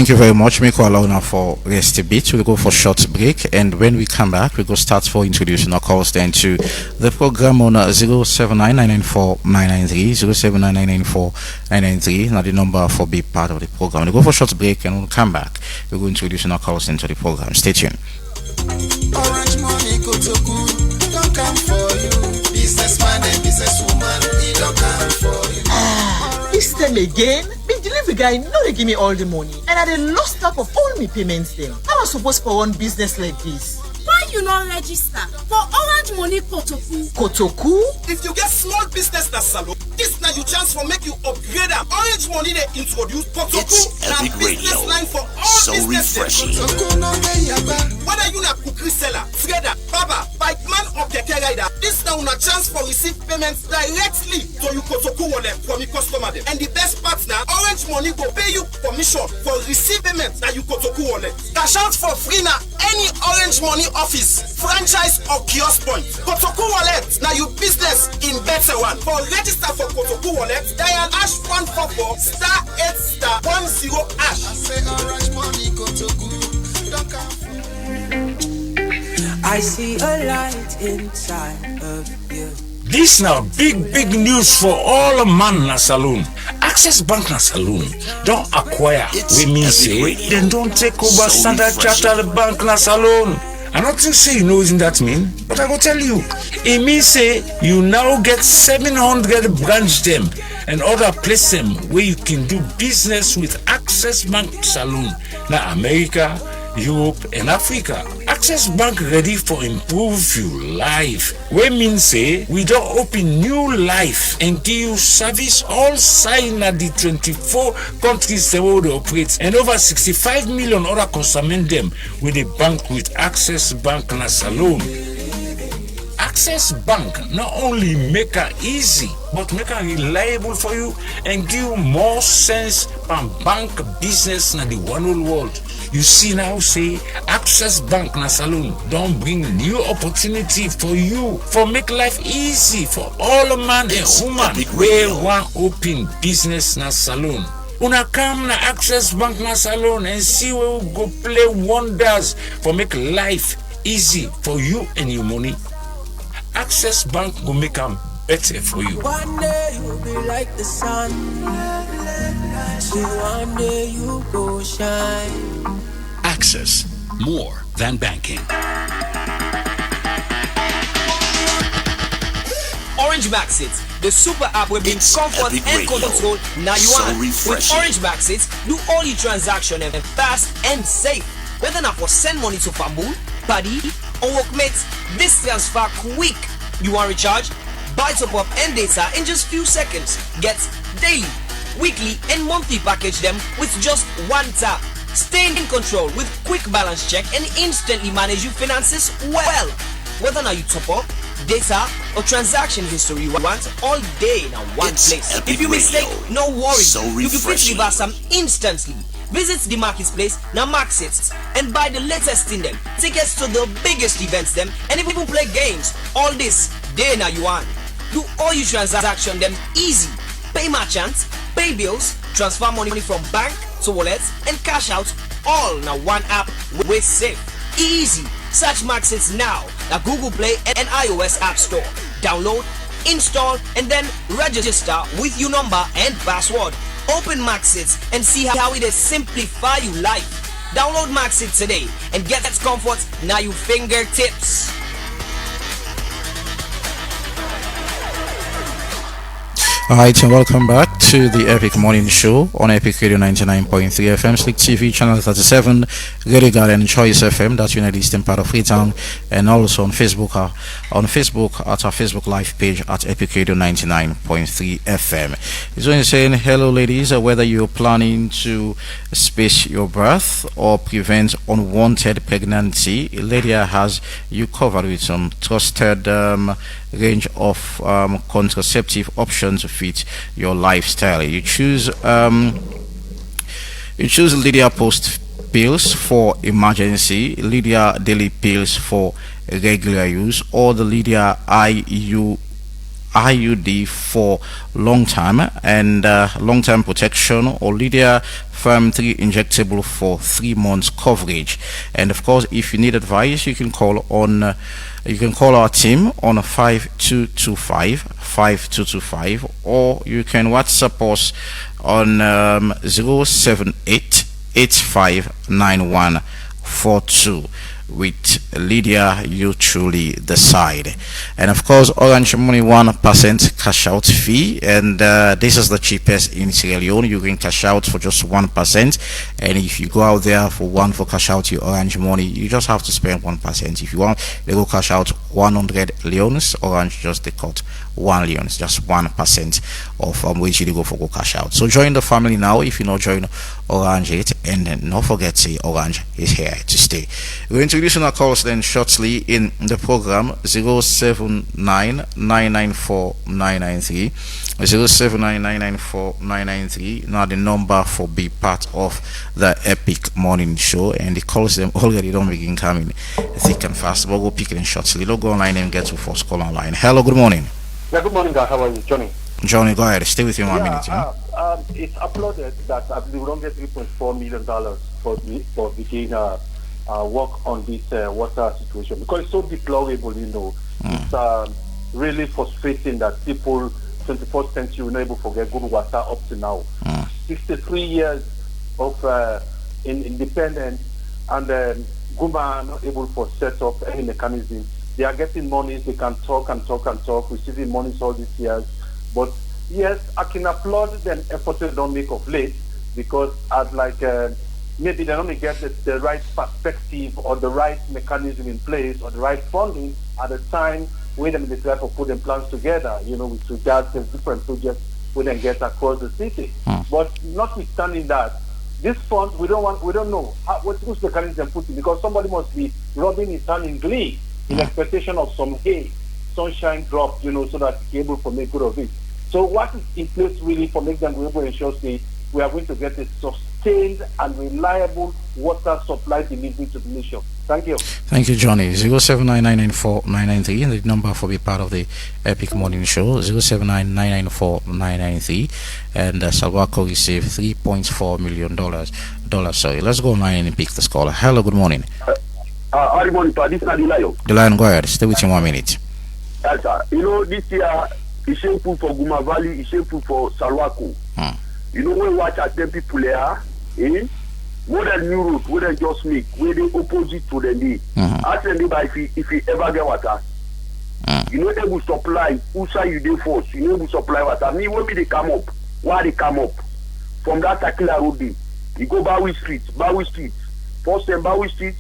you very much. Miko allow now for rest a bit. We'll go for short break, and when we come back, we go start for introducing our calls then to the program on 079994993, 079994993. Now the number for be part of the program. We'll go for short break, and we'll come back. We'll go introducing our calls into the program. Stay tuned. Orange money go to good, don't come for you. Businessman and businesswoman, he don't come for you. This time again, the delivery guy no dey give me all the money, and I dey lost track of all my payments them. How I supposed for one business like this? Why you not register for Orange Money Kotoku? Kotoku? If you get small business that salon, this now you chance for make you upgrade them. Orange Money they introduce Kotoku, now business line for all so business. Refreshing. Whether you na cookery seller, trader, barber, bike man or keke rider, this now una chance for receive payments directly to you Kotoku wallet from your customer them. And the best part now, Orange Money go pay you commission for receive payments that you Kotoku wallet. Cash out for free now any Orange Money office, franchise or kiosk point. Kotoku wallet now you business in better one. For register for Kotoku wallet, dial #144 *8*10#. I say Orange Money Kotoku, don't come. I see a light inside of you. This now big news for all man na saloon. Access Bank na saloon don't acquire. We mean say they don't take over Standard Chartered Bank na saloon. I don't think say you know isn't that mean, but I go tell you. It means say you now get 700 branch them and other place them where you can do business with Access Bank saloon. Now America, Europe and Africa. Access Bank ready for improve your life. We mean say we don't open new life and give you service all sign at the 24 countries the world operates and over 65 million other customers them with a bank with Access Bank na salon. Access Bank not only make it easy, but make it reliable for you and give you more sense from bank business in the one whole world. You see now say Access Bank na saloon don't bring new opportunity for you for make life easy for all man and woman where one open business na saloon. Una come na Access Bank na saloon and see where we go play wonders for make life easy for you and your money. Access Bank will make them better for you. One day you'll be like the sun. So one day you go shine. Access, more than banking. Orange Maxit, the super app where bring comfort and control. Now you so are refreshing. with Orange Maxit, do all your transaction and fast and safe. Whether not for send money to family, party, or workmates, this transfer quick. You want recharge? Buy top up and data in just few seconds. Get daily, weekly, and monthly package them with just one tap. Stay in control with quick balance check and instantly manage your finances well. Whether now you top up, data, or transaction history you want all day in one place. If you mistake, no worry. So you can reverse them instantly. Visit the marketplace now Maxit and buy the latest in them. Tickets to the biggest events them and even play games. All this day now you want. Do all your transaction them easy. Pay merchants, pay bills, transfer money from bank to wallets and cash out all now one app with safe. Easy. Search Maxit now at Google Play and iOS App Store. Download, install, and then register with your number and password. Open Maxit and see how it is simplify your life. Download Maxit today and get that comfort now your fingertips. Alright, and welcome back to the Epic Morning Show on Epic Radio 99.3 FM, Slick TV, Channel 37, Radio Garden, Choice FM, that's United Eastern part of Freetown, and also on Facebook, at our Facebook live page at Epic Radio 99.3 FM. It's only saying, hello ladies, whether you're planning to space your birth or prevent unwanted pregnancy, Lydia has you covered with some trusted range of contraceptive options to fit your lifestyle. You choose Lydia Post pills for emergency, Lydia Daily pills for regular use, or the Lydia IUD for long-term and long-term protection, or Lydia Firm 3 injectable for 3 months coverage. And of course, if you need advice, you can call our team on 5225, or you can WhatsApp us on 078859142. With Lydia, you truly decide. And of course, Orange Money 1% cash out fee, and this is the cheapest in Sierra Leone. You can cash out for just 1%, and if you go out there for cash out your Orange Money, you just have to spend 1%. If you want, they go cash out 100 leones. Orange just they cut 1 leones, just 1% of which you go for cash out. So join the family now if you not join Orange it, and then don't forget say Orange is here to stay. We're introducing our calls then shortly in the program. 079994993, 079994993. Now the number for be part of the Epic Morning Show, and the calls them already don't begin coming thick and fast, but we'll pick it in shortly. Go online and get to first call online. Hello, good morning. Yeah, good morning, guys. How are you, Johnny? Johnny, go ahead. Stay with you 1 minute. It's uploaded that I believe we don't get $3.4 million for begin work on this water situation, because it's so deplorable, you know. It's really frustrating that people 21st century will not able to get good water up to now. 63 years of independence, and Guma are not able to set up any mechanism. They are getting money, they can talk, receiving monies all these years. But yes, I can applaud them efforts they don't make of late, because as maybe they don't get the right perspective or the right mechanism in place or the right funding at the time when they try to put them plans together, you know, with regards to different projects we then get across the city. But notwithstanding that, this fund we don't know what's mechanism put in, because somebody must be rubbing his hand in glee in expectation of some sunshine drop, you know, so that he's able to make good of it. So what is in place really for make them able to ensure we are going to get a sustained and reliable water supply delivery to the nation? Thank you. Thank you, Johnny. 079994993, and the number for be part of the Epic Morning Show, 079994993, and Salwaco received $3.4 million. Sorry, let's go online and pick the caller. Hello, good morning. Good morning, this is Adilayo. The line, go ahead. Stay with you 1 minute. Yes, sir. You know, this year, it's shameful for Guma Valley, it's shameful for Salwaco. You know, when we watch at them people there, more than new route, more than just make, where they opposite to the need. Ask them if you ever get water. You know, they will supply, who say you do force, you know, will supply water. Me, when they come up, why they come up? From that Takila road, you go Bowie Street. First time Bowie Street,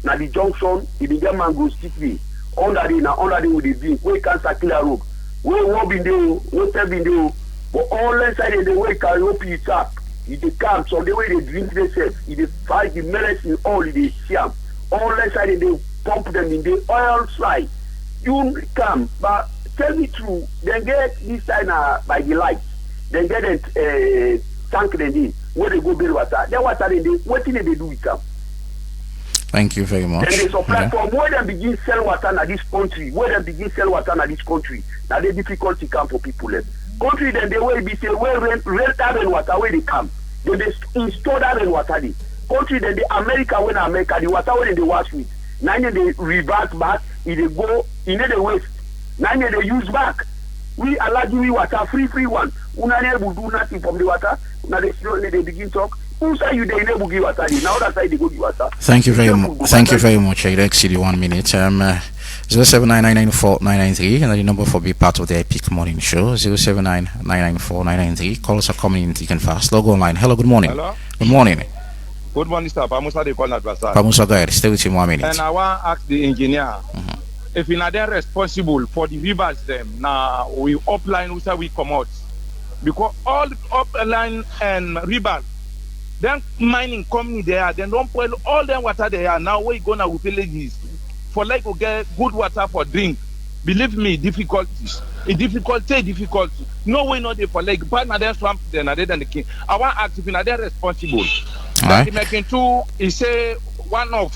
now the junction, it began Mango Street. Under the with the drink, where can Takila road? Where what been there, what have been there, but all inside the way can open it up. If they come, so the way they drink themselves, if they fight the medicine, all they sham. All inside they pump them in the oil side. You come, but tell me true, they get this time by the light. They get a tank them in, where they go build water. Then water what thing they do with them? Thank you very much. And they supply from where they begin sell water in this country. Now the difficulty come for people. Country then they will be say where rent that water where they come. Then they install that water. Country then the America the water when they wash with. Now they revert back, they go in the waste. Now they use back. We allow we water free one. Una able do nothing from the water. Now they slowly they begin talk. Who say you they enable give water? Now that side they go give water. Thank you very much. Thank you very much. I exceed 1 minute. 079994993 and the number for be part of the Epic Morning Show. 079994993. Calls are coming in thick and fast. Logo online. Hello. Good morning. Hello. Good morning. Good morning, sir. Pamusa de call adversary. Pamusa, go ahead. Stay with you 1 minute. And I want to ask the engineer if you are then responsible for the rivers them. Now we upline which we come out because all upline and rivers. Then mining company there, then don't put all them water there. Now we gonna with villages for like to get good water for drink. Believe me, difficulties. Difficult. No way not there for like but now then swamp then other than the king. I want to ask if you are then responsible. That the making two is say one of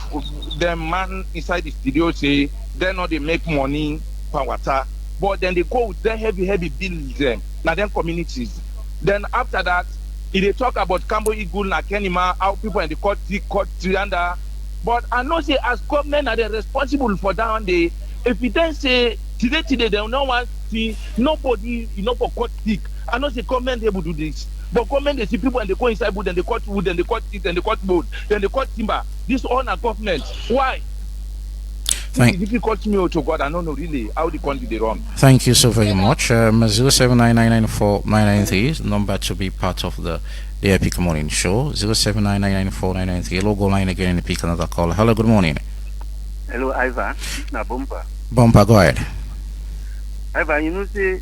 the man inside the studio say they know they make money for water, but then they go with the heavy bills them. Now them communities. Then after that, if they talk about Cambo Eagle and Kenima, how people in the court Trianda. But I know say as government are they responsible for that one day. If you then say today they don't want to see nobody, for court stick. I know say government able to do this. But government they see people and they go inside wood and they cut wood and they cut stick and they cut wood, then they cut timber. This all are government. Why? It's difficult to me to God. I don't know really how the country they run. Thank you so very much. 079994993 number to be part of the Epic Morning Show. 079994993. Logo line again and pick another call. Hello, good morning. Hello, Ivan. Na Bumper. Bumper, go ahead. Ivan, you know say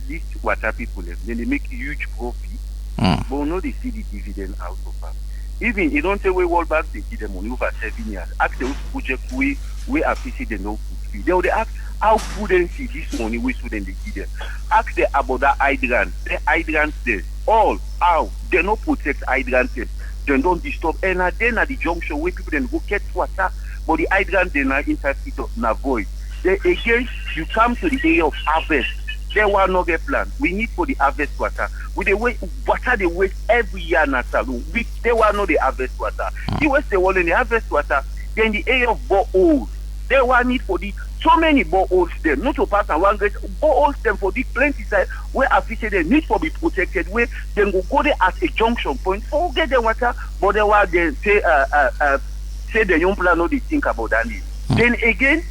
these water people then they make huge profit. But we know they see the dividend out of them. Even you don't say we World Bank they give them money over 7 years. Ask the project we appreciate the no food fee. They will ask how food they see this money we should then they give them. Ask them about that hydrant. The hydrants there. All how they no protect hydrants. They don't disturb. And then at the junction where people then go get water, but the hydrant they not interfere to avoid. Then again you come to the area of harvest. There were no get plan. We need for the harvest water. With the way water they waste every year in Salon. There were no the harvest water. The waste the wall in the harvest water. Then the area of boreholes. There were need for the so many boreholes there. Not to pass and one great boreholes them for the plenty side where officials they need to be protected. Where then go there at a junction point. Forget the water, but they were they say the young plan no they think about that. Then again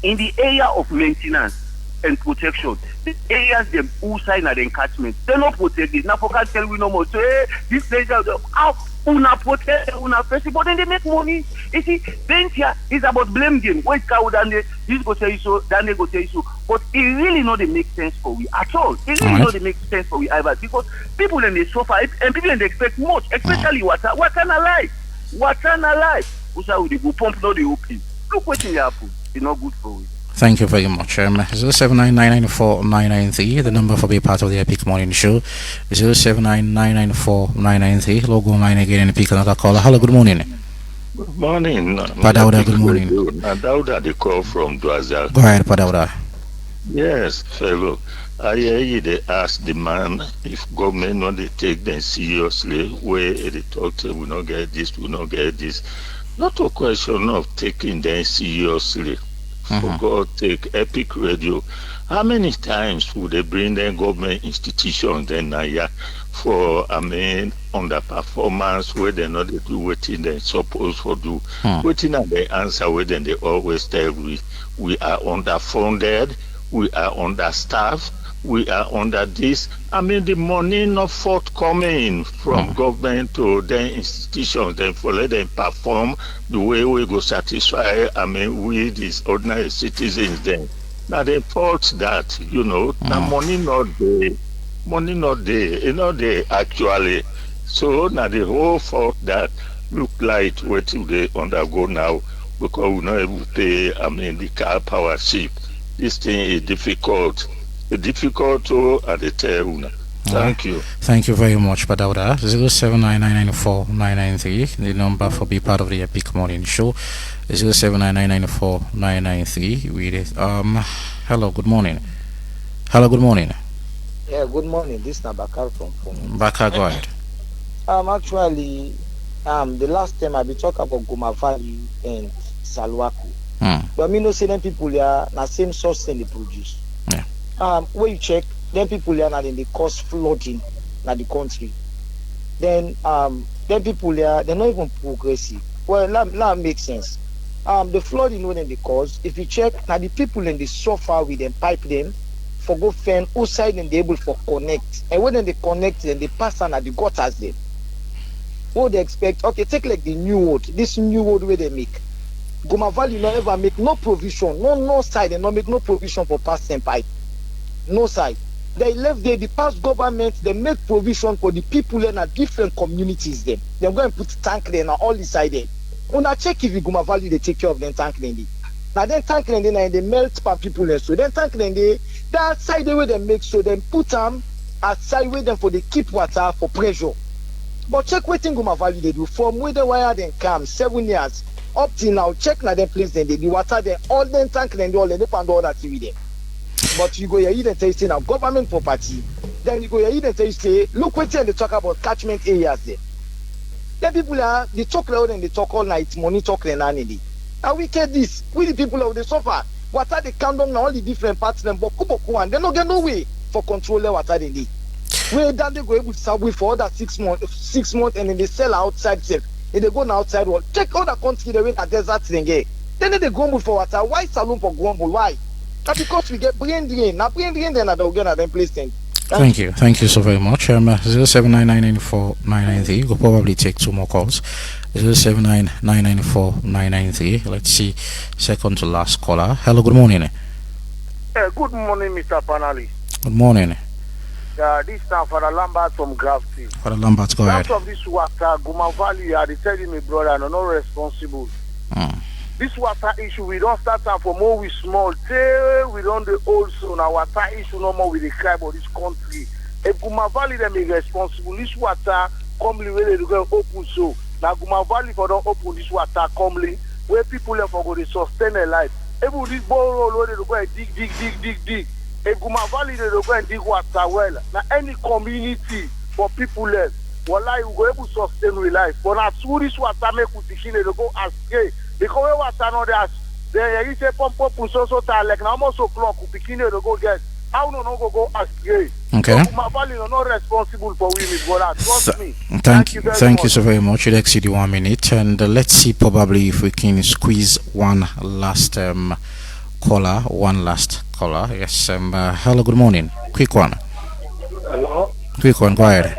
in the area of maintenance and protection, the areas them who sign at the encatchment, they not protect it. Now for can't tell we no more. So this place how una protect una first, but then they make money. You see, then here is about blame game. Wait, cow then this go tell you so, then they go tell you so. But it really not they make sense for we at all. It really not they make sense for we either because people then they suffer and people then they expect much, especially water. Water na life. Who's how they go pump no they open. Look what they happen. It's not good for we. Thank you very much. 079994993, the number for be part of the Epic Morning Show. 079994993. Logo line again and pick another caller. Hello, good morning. Good morning. Padauda, good morning. Padauda, the call from Dwazal. Go ahead, Padauda. Yes, fellow. I hear you they ask the man if government not they take them seriously, where they talk to we not get this, we not get this. Not a question of taking them seriously. For God take Epic Radio. How many times would they bring their government institutions then for underperformance where they not they do what they supposed to do? Waiting at the answer where then they always tell we are underfunded, we are understaffed, we are under this. The money not forthcoming from government to the institutions, then for let them perform the way we go satisfy, we these ordinary citizens then. Now they thought that, the money not there, they actually. So now the whole fault that look like what they undergo now because we're not able to pay, the car power ship. This thing is difficult. Difficult at the tell. Thank you. Thank you very much, Padauda. 079994993, the number for be part of the Epic Morning Show. 079994993. With it. Hello, good morning. Hello, good morning. Yeah, good morning. This is Bakar from Bakar, go ahead. Actually, the last time I be talk about Goma Valley and Salwaku. But me no see them people here na same source than they produce. When you check, them people here na they cause flooding na the country. Then them people here they're not even progressive. Well, that makes sense. The flooding when they cause, if you check now the people in the suffer with them pipe them for go fend outside and they able for connect. And when they connect then they pass on at the gutters them. What they expect? Okay, take like the new road, this new road where they make. Goma Valley not ever make no provision, no side and not make no provision for pass and pipe. No side. They left there, the past government, they make provision for the people in a different communities them. They're going to put tank there now all inside there. When I check if the Goma Valley they take care of them tank there. Now then tank there and they melt per people there. So then tank there, that side the way they make so then put them aside with them for they keep water for pressure. But check what thing Goma Valley they do from where the wire then come 7 years. Up till now, check na them place then the water then all them tank then all they find all that TV them. But you go here, you tell you say now government property. Then you go here, you tell you say look what they talk about catchment areas there. The people are they talk loud and they talk all night, money talk and anything. And we get this, we the people of the suffer. Water they count down all the different parts them, but and they don't get no way for control the water they need. Where that they go able to subway for other 6 months, and then they sell outside self. If they go now outside world, check all the country they win a desert thing. Then they grumble for water. Why saloon for grumble? Why? That's because we get brain drain. Now brain drain then they'll get them place then. Thank you so very much. 0799949993. You'll probably take 2 more calls. 0799949993. Let's see, second to last caller. Hello, good morning. Good morning, Mr. Panali. Good morning. This time Father Lambert from Grafton. Father Lambert, go ahead. Of this water, Goma Valley, they telling me, brother, no responsible. This water issue, we don't start out from more we small. Till we don't the old so now water issue no more with the cry about this country. If Goma Valley them is responsible, this water comely where they go open so. Now Goma Valley for don't open this water comely where people are for go to sustain their life. Every this borrow where they go and dig. If Goma Valley they go and dig water well. Now any community for people left, well I will go able to sustain with life. But as soon as water make with the king they go astray. Because water not there, they say pump so tired like now almost o'clock we begin to go get. How no go astray. Okay. So Goma Valley are not responsible for women, but trust me. Thank you so very much. It exceeded 1 minute, and let's see probably if we can squeeze one last caller. Yes. Hello. Good morning. Quick one. Hello. Quick one. Go ahead.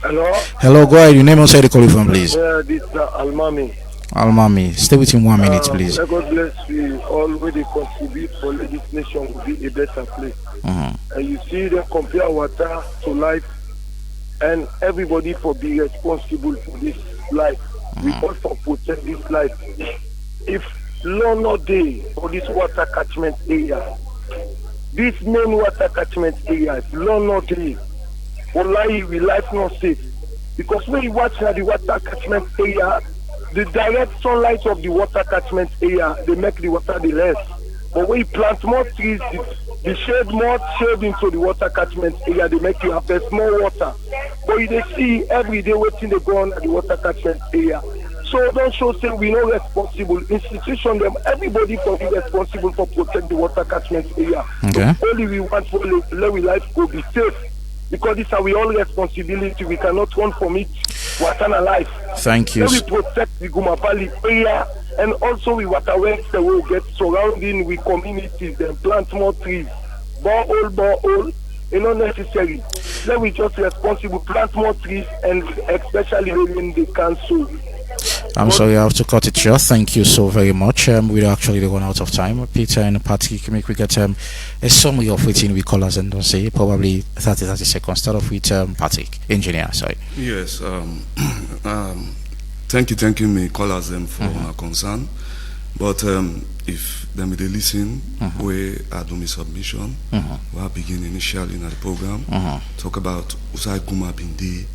Hello. Go ahead. Your name and say the call from, please. This Almami. Almami, stay within 1 minute, please. God bless you. All where they contribute for this nation will be a better place. And you see them compare water to life, and everybody for be responsible for this life. We all for protect this life. If law not day for this water catchment area, this main water catchment area, if law not day, wallahi we life not safe. Because when you watch the water catchment area, the direct sunlight of the water catchment area, they make the water the less. But when you plant more trees, the shade more shade into the water catchment area, they make you have more water. But you see every day waiting they go on at the water catchment area. So don't show say we no responsible. Institution them, everybody for be responsible for protect the water catchment area. Okay. So only we want for let we life go be safe. Because this is our all responsibility. We cannot run from it. Water and life. Thank you. So we protect the Goma Valley area, and also we waterways that will get surrounding with communities and plant more trees. Borehole, not necessary. Let we just responsible plant more trees, and especially when they cancel. I'm sorry, I have to cut it short. Thank you so very much. We're actually run out of time. Peter and Patrick, can we get a summary of waiting we call us and don't say probably 30 seconds. Start off with Patrick, engineer. Sorry. Yes. Thank you, me callers them for our concern. But if them they listen, we are doing submission. We are beginning initially in the program. Talk about Usai Guma Bindi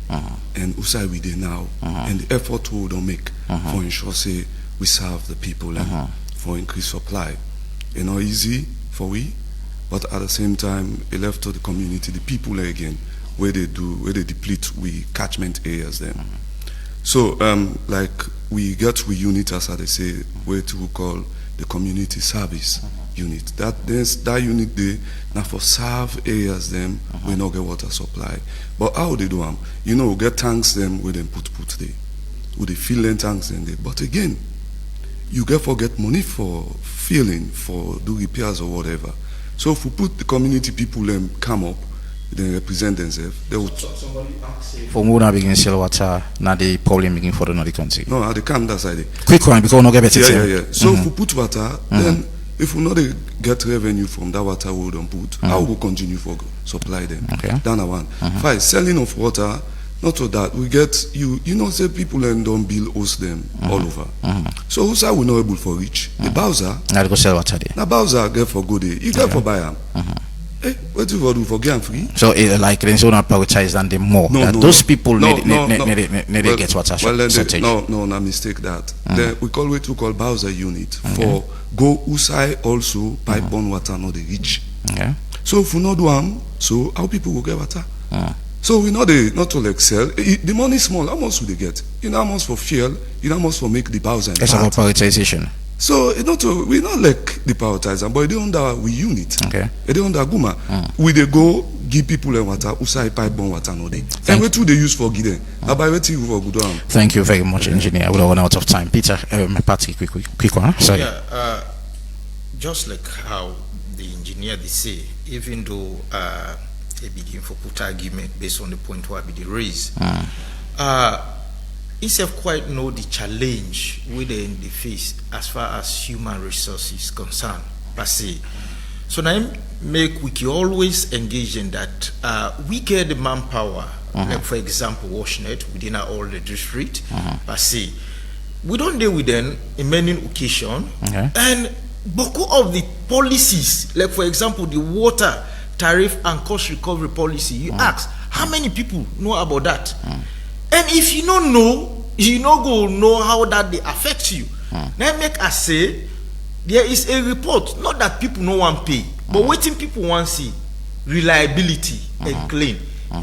and Usai we dey now and the effort we don't make for ensure say we serve the people and for increased supply. You know, easy for we, but at the same time, it left to the community, the people again, where they deplete we catchment areas then. So, like we get we unit, as I say, what we call the community service unit. That unit they now for serve areas them we not get water supply. But how they do them? You know, get tanks them with them put there. With the filling tanks in there. But again, you get forget money for filling, for do repairs or whatever. So if we put the community people them come up, they represent themselves, they would. For more than begin sell water, now the problem begin for another country. No, at the camp that side. Quick one because we not get better. Yeah. So if we put water, then if we not get revenue from that water we don't put, how we continue for supply them? Okay. Down one. Five, selling of water. Not so that we get you know say people and don't bill host them all over. So who's we not able for reach? The Bowser. Now go sell water there. Now Bowser get for good day. You get for buy them. Hey, what do you do for get free? So like they so not prioritize than them more. Those people need get water. No, mistake that. Then we call Bowser unit for go Usai also pipe-borne water not the reach. Okay. So if we not do them, so how people will get water? So we know they not to excel. The money is small. How much will they get? You know how much for fuel? You know how much for make the Bowser? It's about prioritization. So we not like the prioritizer, but they under we unit. Okay. They under Guma. We they go give people water, usai pipe bomb water no day. And what do they use for give them? About what you for good one. Thank you very much, engineer. We don't run out of time. Peter, Patrick, quick one. Sorry. Yeah, just like how the engineer they say, even though they begin for put argument based on the point where they raise. Itself quite know the challenge within the face as far as human resources concerned per se. So now make we can always engage in that. We get the manpower, like for example, WashNet within all the district per se. We don't deal with them in many occasions, and beaucoup of the policies, like for example, the water tariff and cost recovery policy. You ask how many people know about that, and if you don't know, you no go know how that they affect you. Now make us say there is a report, not that people no want pay, but waiting people want see reliability and clean.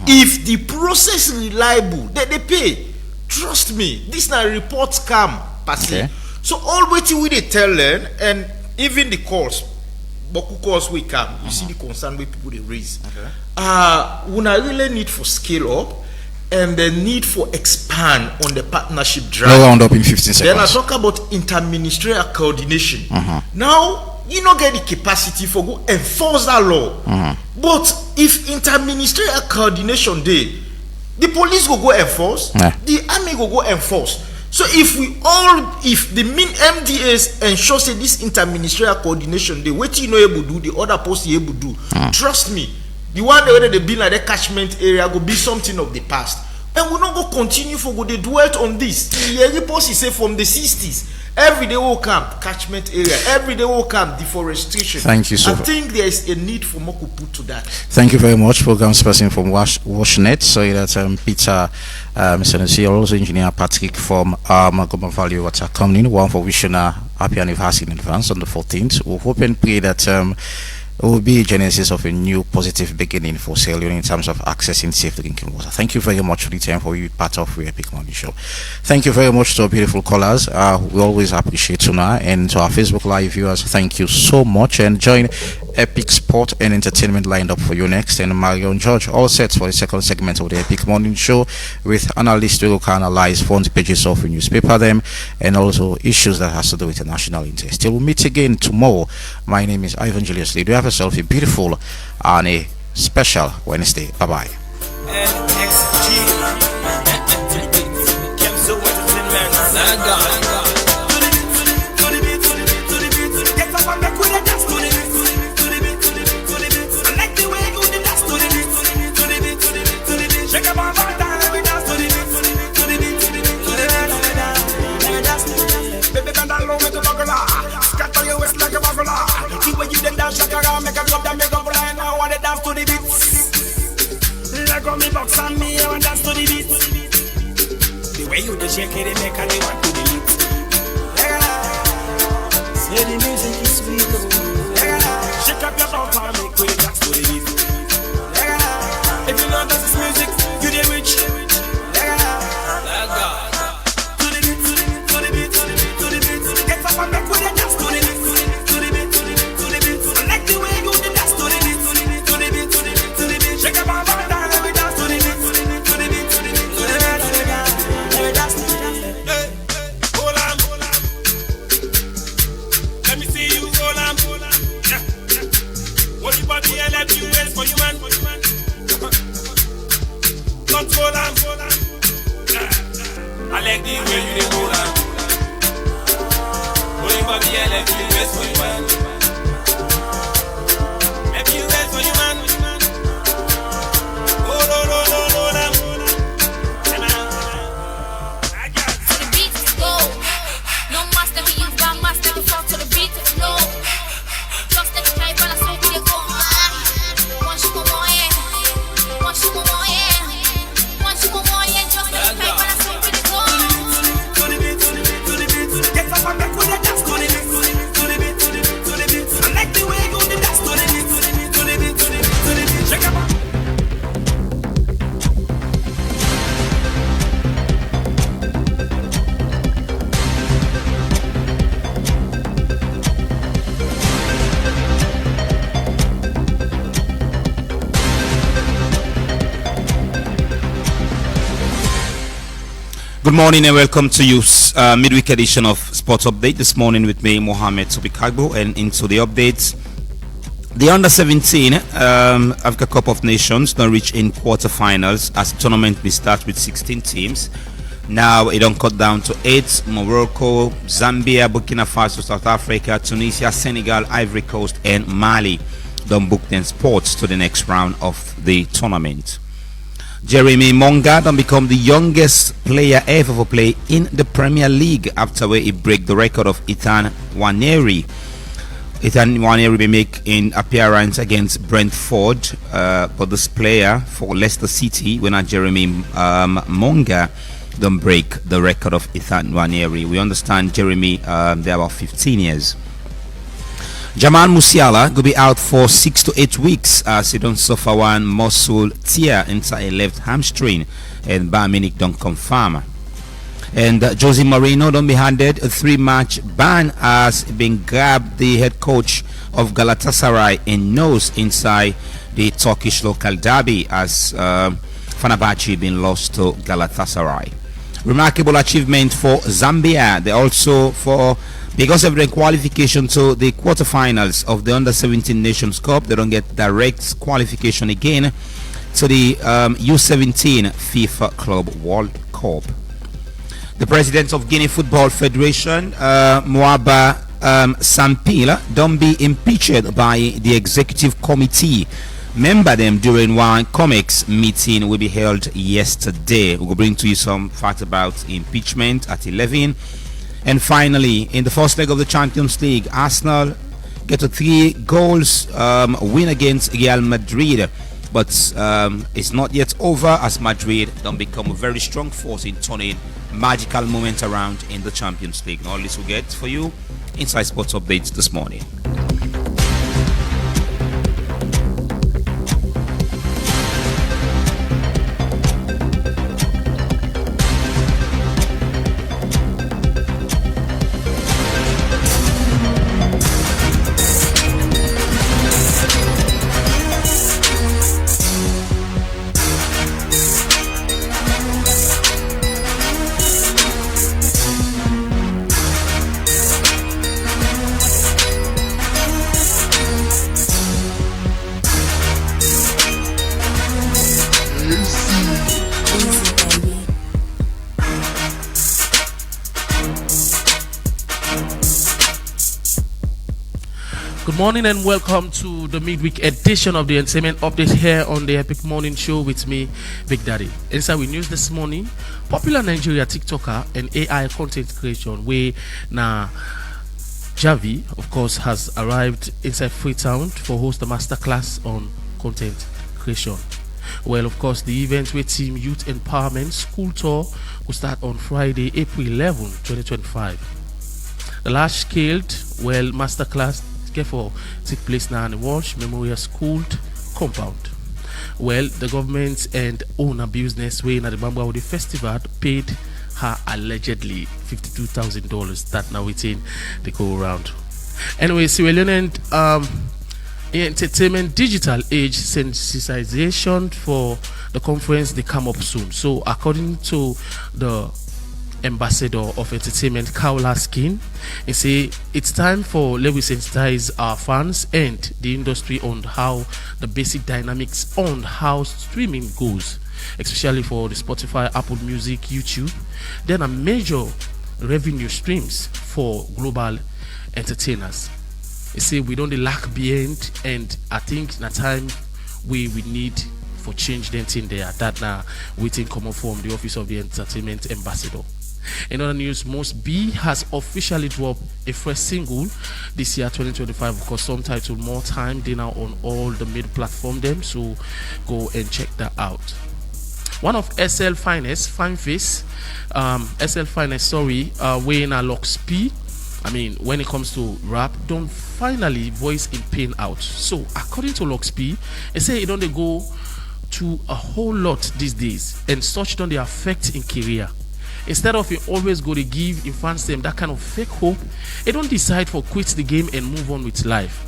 If the process reliable, they pay. Trust me, this now reports come per se. So all waiting we they tell them, and even the calls, but calls we come, you see the concern with people they raise. We really need for scale up. And the need for expand on the partnership drive. No round up in 15 seconds. Then I talk about interministerial coordination. Now, you don't get the capacity for go enforce that law. But if interministerial coordination day, the police go enforce, the army go enforce. So if the MDAs ensure say this interministerial coordination day, what you know able do, the other post you able do. Trust me. The one where they be like the catchment area go be something of the past. And we not go continue for go they dwell on this. The report is say from the 60s. Every day will come catchment area. Every day will come deforestation. Thank you so much. I think there is a need for more to put to that. Thank you very much, programs person from WashNet. So that's Peter, Mr. Nasi, also engineer Patrick from Goma Valley Water Company. One for wishing a happy anniversary in advance on the 14th. We hope and pray that it will be a genesis of a new positive beginning for Sierra Leone in terms of accessing safe drinking water. Thank you very much for the time for you part of the Epic Morning Show. Thank you very much to our beautiful callers. We always appreciate Tuna, and to our Facebook Live viewers, thank you so much. And join Epic Sport and Entertainment lined up for you next. And Mario and George all set for the second segment of the Epic Morning Show with analysts who can analyze front pages of the newspaper them and also issues that has to do with the national interest. Till we meet again tomorrow. My name is Ivan Julius Lee. Do you have yourself a beautiful and a special Wednesday. Bye bye. Make a club that make up line. I want to dance to the beats. Like on me box on me, I want to dance to the beats. The way you just shake it, make a they want to delete. Say the music is sweet. Shake up your bump and make way dance to the beat. If you know this music, you the rich. Let God. Good morning and welcome to you midweek edition of Sports Update this morning with me, Mohammed Tobikagbo, and into the updates. The under-17 Africa Cup of Nations don't reach in quarterfinals as the tournament will start with 16 teams. Now it don't cut down to 8. Morocco, Zambia, Burkina Faso, South Africa, Tunisia, Senegal, Ivory Coast, and Mali don't book their spots to the next round of the tournament. Jeremy Monga don't become the youngest player ever to play in the Premier League after where he break the record of Ethan Nwaneri. Ethan Nwaneri will make an appearance against Brentford, but this player for Leicester City, when Jeremy Monga don't break the record of Ethan Nwaneri. We understand Jeremy, they're about 15 years. Jamal Musiala will be out for 6 to 8 weeks as he don't suffer one muscle tear inside a left hamstring, and Bayern Munich don't confirm. And Jose Mourinho don't be handed a 3-match ban as being grabbed the head coach of Galatasaray in nose inside the Turkish local derby as Fenerbahce been lost to Galatasaray. Remarkable achievement for Zambia. They also because of the qualification to the quarterfinals of the Under-17 Nations Cup, they don't get direct qualification again to the U17 FIFA Club World Cup. The president of Guinea Football Federation, Moaba Sampila, don't be impeached by the executive committee. Member them during one comics meeting will be held yesterday. We will bring to you some facts about impeachment at 11. And finally, in the first leg of the Champions League, Arsenal get a 3 goals win against Real Madrid. But it's not yet over as Madrid don't become a very strong force in turning magical moments around in the Champions League. And all this we get for you inside Sports Updates this morning. Good morning and welcome to the midweek edition of the Entertainment Update here on the Epic Morning Show with me, Big Daddy. Inside with news this morning, popular Nigeria TikToker and AI content creation where now Javi, of course, has arrived inside Freetown for host a masterclass on content creation. Well, of course, the event with Team Youth Empowerment School Tour will start on Friday, April 11, 2025. The large-scaled, masterclass for take place now in the Walsh Memorial School compound. Well, the government and owner business way in the Bamba the festival paid her allegedly $52,000 that now within the go around. Anyway, Sierra Leone entertainment digital age sensitization for the conference they come up soon. So according to the ambassador of entertainment Kaola Skin, he say it's time for let we sensitize our fans and the industry on how the basic dynamics on how streaming goes, especially for the Spotify, Apple Music, YouTube. Then a major revenue streams for global entertainers. He say we don't lack behind, and I think in a time we need for change then thing there that now waiting common from the office of the entertainment ambassador. In other news, Mos B has officially dropped a fresh single this year 2025, of course, some titled More Time. They now on all the mid platform them, so go and check that out. One of SL Finest, Fine Face, SL Finest, weighing a Lux P. I mean, when it comes to rap, don't finally voice in pain out. So, according to Lux P, they say it don't go to a whole lot these days, and such don't they affect in career. Instead of it always go to give in fans them that kind of fake hope, they don't decide for quit the game and move on with life.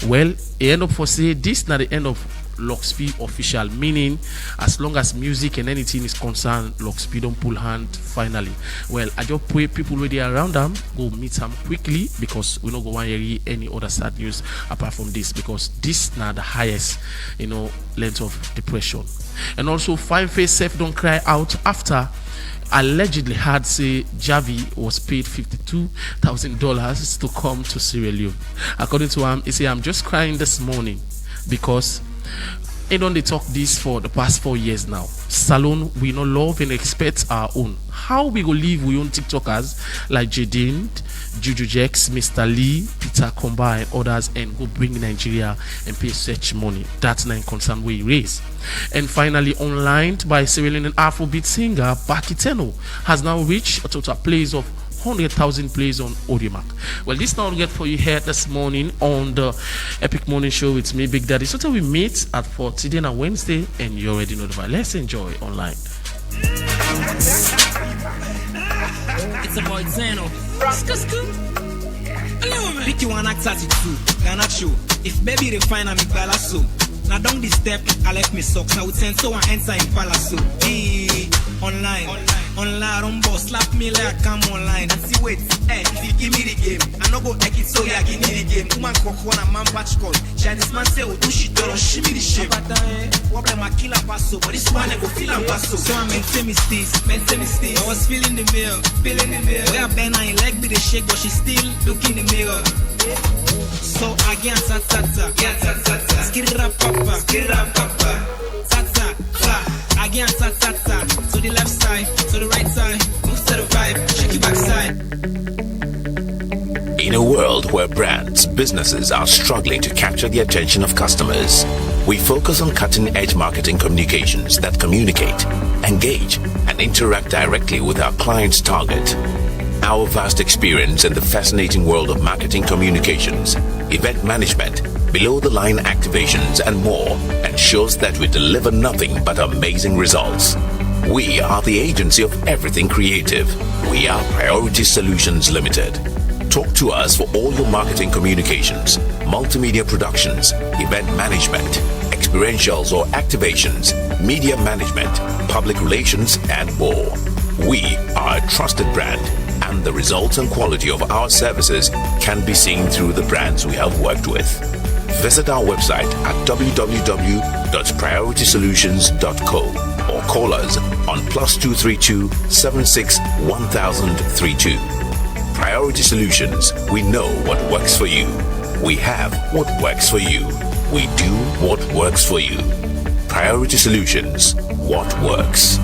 Well, it end up for say this not the end of Luxpy official, meaning as long as music and anything is concerned, Luxpy don't pull hand finally. Well, I just pray people really around them go meet them quickly, because we don't go want to hear any other sad news apart from this, because this now the highest, length of depression. And also Fine Face Self don't cry out after allegedly had say Javi was paid $52,000 to come to Sierra Leone. According to him, he say, I'm just crying this morning because they talk this for the past 4 years now. Salon, we no love and expect our own. How we go live we own TikTokers like Jadine, Juju Jex, Mr. Lee, Peter Komba and others, and go bring Nigeria and pay such money? That's not concern we raise. And finally, online by Sierra Leonean Afrobeat singer Bakiteno has now reached a total plays of 100,000 plays on Audiomack. Well, this now we get for you here this morning on the Epic Morning Show with me, Big Daddy. So till we meet at 4 today and Wednesday, and you already know the vibe. Let's enjoy online. It's a boy Zeno. Pick you one act attitude, Ghana show. If baby refine and make balasso. Now don't disturb, I left me socks. I would send so I enter in palace. Online, don't boss, slap me like I come online. And see, wait, if you give me the game, I no go take it, so yeah, give me the game. Woman cock one, a man batch call. This man say, oh, do shit, don't she me the shape. What am I kill a passo, but this one I go feel a passo. So I maintain me stays. I was feeling the mirror. Where Ben I like me the shake, but she still look in the mirror. So again, tata, skirra papa, tata, again, tata, to the left side, to the right side, move to the vibe, shake your backside. In a world where brands, businesses are struggling to capture the attention of customers, we focus on cutting-edge marketing communications that communicate, engage, and interact directly with our clients' target. Our vast experience in the fascinating world of marketing communications, event management, below-the-line activations, and more ensures that we deliver nothing but amazing results. We are the agency of everything creative. We are Priority Solutions Limited. Talk to us for all your marketing communications, multimedia productions, event management, experientials or activations, media management, public relations, and more. We are a trusted brand, and the results and quality of our services can be seen through the brands we have worked with. Visit our website at www.prioritysolutions.co or call us on +232 76 1032. Priority Solutions, we know what works for you. We have what works for you. We do what works for you. Priority Solutions, what works.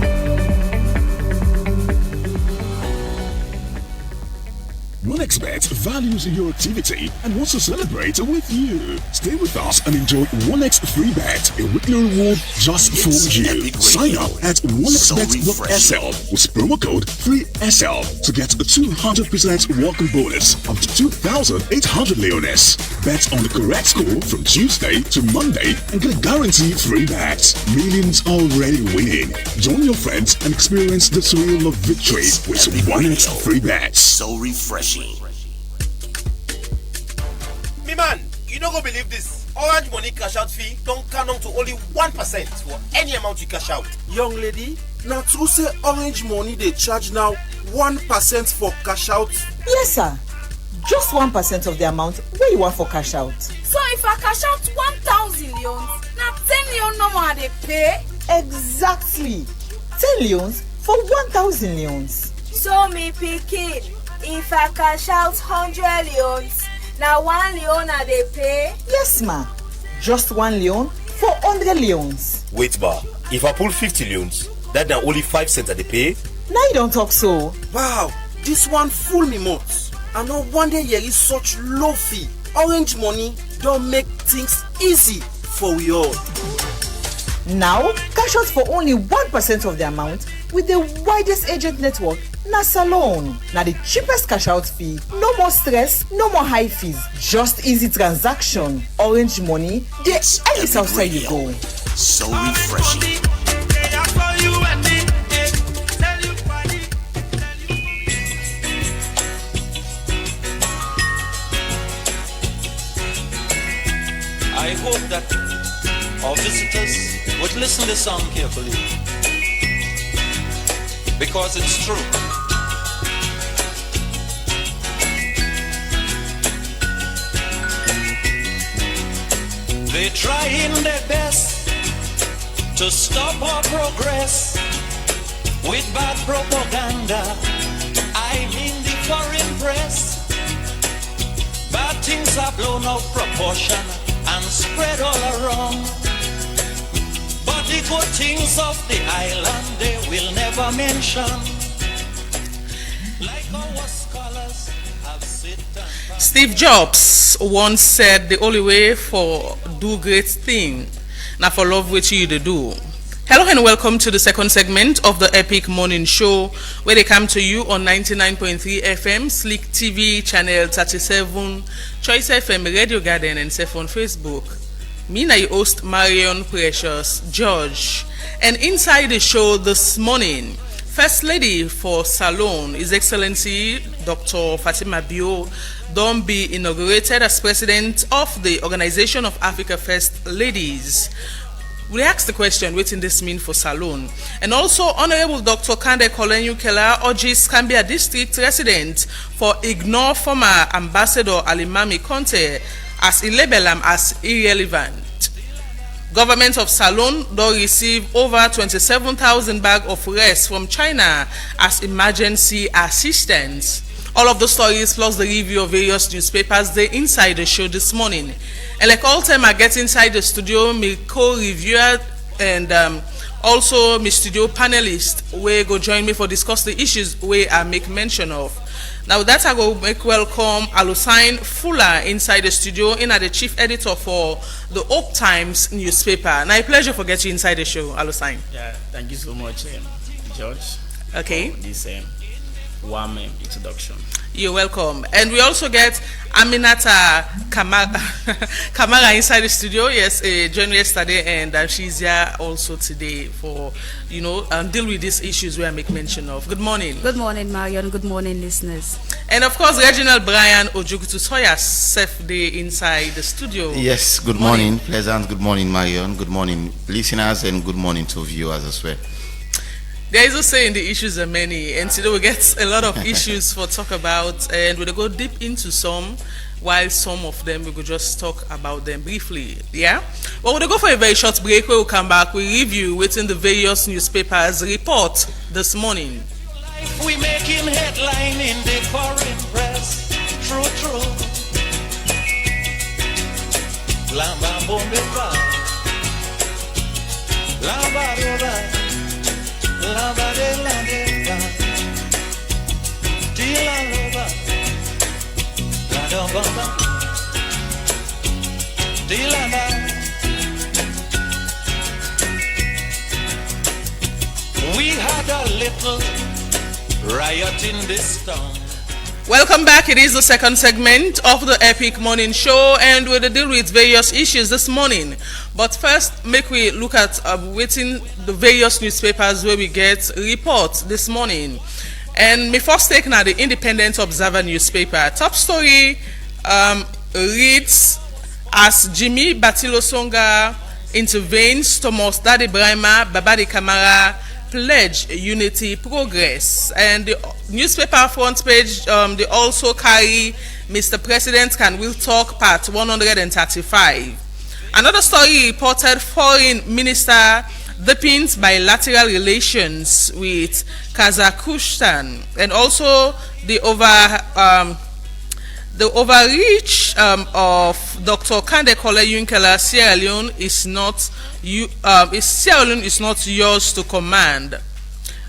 OneXBet values your activity and wants to celebrate with you. Stay with us and enjoy OneX Free Bet, a weekly reward just for you. Sign up at onexbet.sl with promo code FREESL to get a 200% welcome bonus up to 2,800 leones. Bet on the correct score from Tuesday to Monday and get a guaranteed free bet. Millions already winning. Join your friends and experience the thrill of victory with OneX Free Bet. So refreshing. Me man, you don't go believe this. Orange Money cash out fee don't count on to only 1% for any amount you cash out. Young lady, now true say Orange Money they charge now 1% for cash out? Yes sir, just 1% of the amount where you want for cash out. So if I cash out 1,000 leons, now 10 leons no more they pay? Exactly, 10 leons for 1,000 leons. So me picking, if I cash out 100 leons, now 1 leon are they pay? Yes ma, just 1 leon for 100 leons. Wait bar, if I pull 50 leons, that now only 5 cents that they pay? Now you don't talk so. Wow, this one fool me much. I know one day here is such low fee. Orange Money don't make things easy for we all. Now, cash out for only 1% of the amount with the widest agent network, na Salon. Now the cheapest cash out fee, no more stress, no more high fees, just easy transaction. Orange Money, the any outside you go. So refreshing. I hope that our visit presenters would listen to the song carefully, because it's true. They're trying their best to stop our progress with bad propaganda. I mean the foreign press. Bad things are blown out of proportion and spread all around. But the good things of the island they will never mention. Like our scholars have said. Steve Jobs once said the only way for do great thing now for love which you to do. Hello and welcome to the second segment of the Epic Morning Show, where they come to you on 99.3 FM, Slick TV, Channel 37, Choice FM, Radio Garden, and Safe on Facebook. Me na your host, Marion Precious George. And inside the show this morning, First Lady for Salon, His Excellency Dr. Fatima Bio, don't be inaugurated as President of the Organization of Africa First Ladies. We asked the question, what in this mean for Salon? And also, Honorable Dr. Kande Kolenyu Kela urges Cambia District resident for ignore former Ambassador Alimami Conte as he label him as irrelevant. Government of Salon do receive over 27,000 bags of rice from China as emergency assistance. All of the stories plus the review of various newspapers, they inside the show this morning. And like all time I get inside the studio, my co-reviewer and also my studio panelist will go join me for discuss the issues where I make mention of. Now that I go make welcome Alusain Fuller inside the studio, in at the chief editor for the Hope Times newspaper. Now a pleasure for getting inside the show, Alusain. Yeah, thank you so much, George. Okay. For this warm introduction. You're welcome. And we also get Aminata Kamara inside the studio. Yes, joined yesterday, and she's here also today for, deal with these issues where I make mention of. Good morning. Good morning, Marion. Good morning, listeners. And of course, Reginald Brian Ojukutu Soya, safe day inside the studio. Yes, good morning. Pleasant good morning, Marion. Good morning, listeners, and good morning to viewers as well. There is a saying the issues are many, and today we get a lot of issues for talk about, and we'll go deep into some, while some of them we could just talk about them briefly. Yeah? Well, we'll go for a very short break. We'll come back. We review within the various newspapers report this morning. We making headline in the foreign press. True. Lamba bombe pa. Lamba roba. Lamba de la de Tila loba. La do bamba. Tila na. We had a little riot in this town. Welcome back. It is the second segment of the Epic Morning Show, and we'll deal with various issues this morning. But first, make we look at within the various newspapers where we get reports this morning. And my first take now the Independent Observer newspaper. Top story reads as Jimmy Batilosonga intervenes, Thomas Dade Brahma, Babadi Kamara pledge unity progress. And the newspaper front page, they also carry Mr. President Can Will Talk part 135. Another story reported Foreign Minister deepens bilateral relations with Kazakhstan, and also the overreach of Dr. Kande Kolenyu Sierra Leone is not yours to command.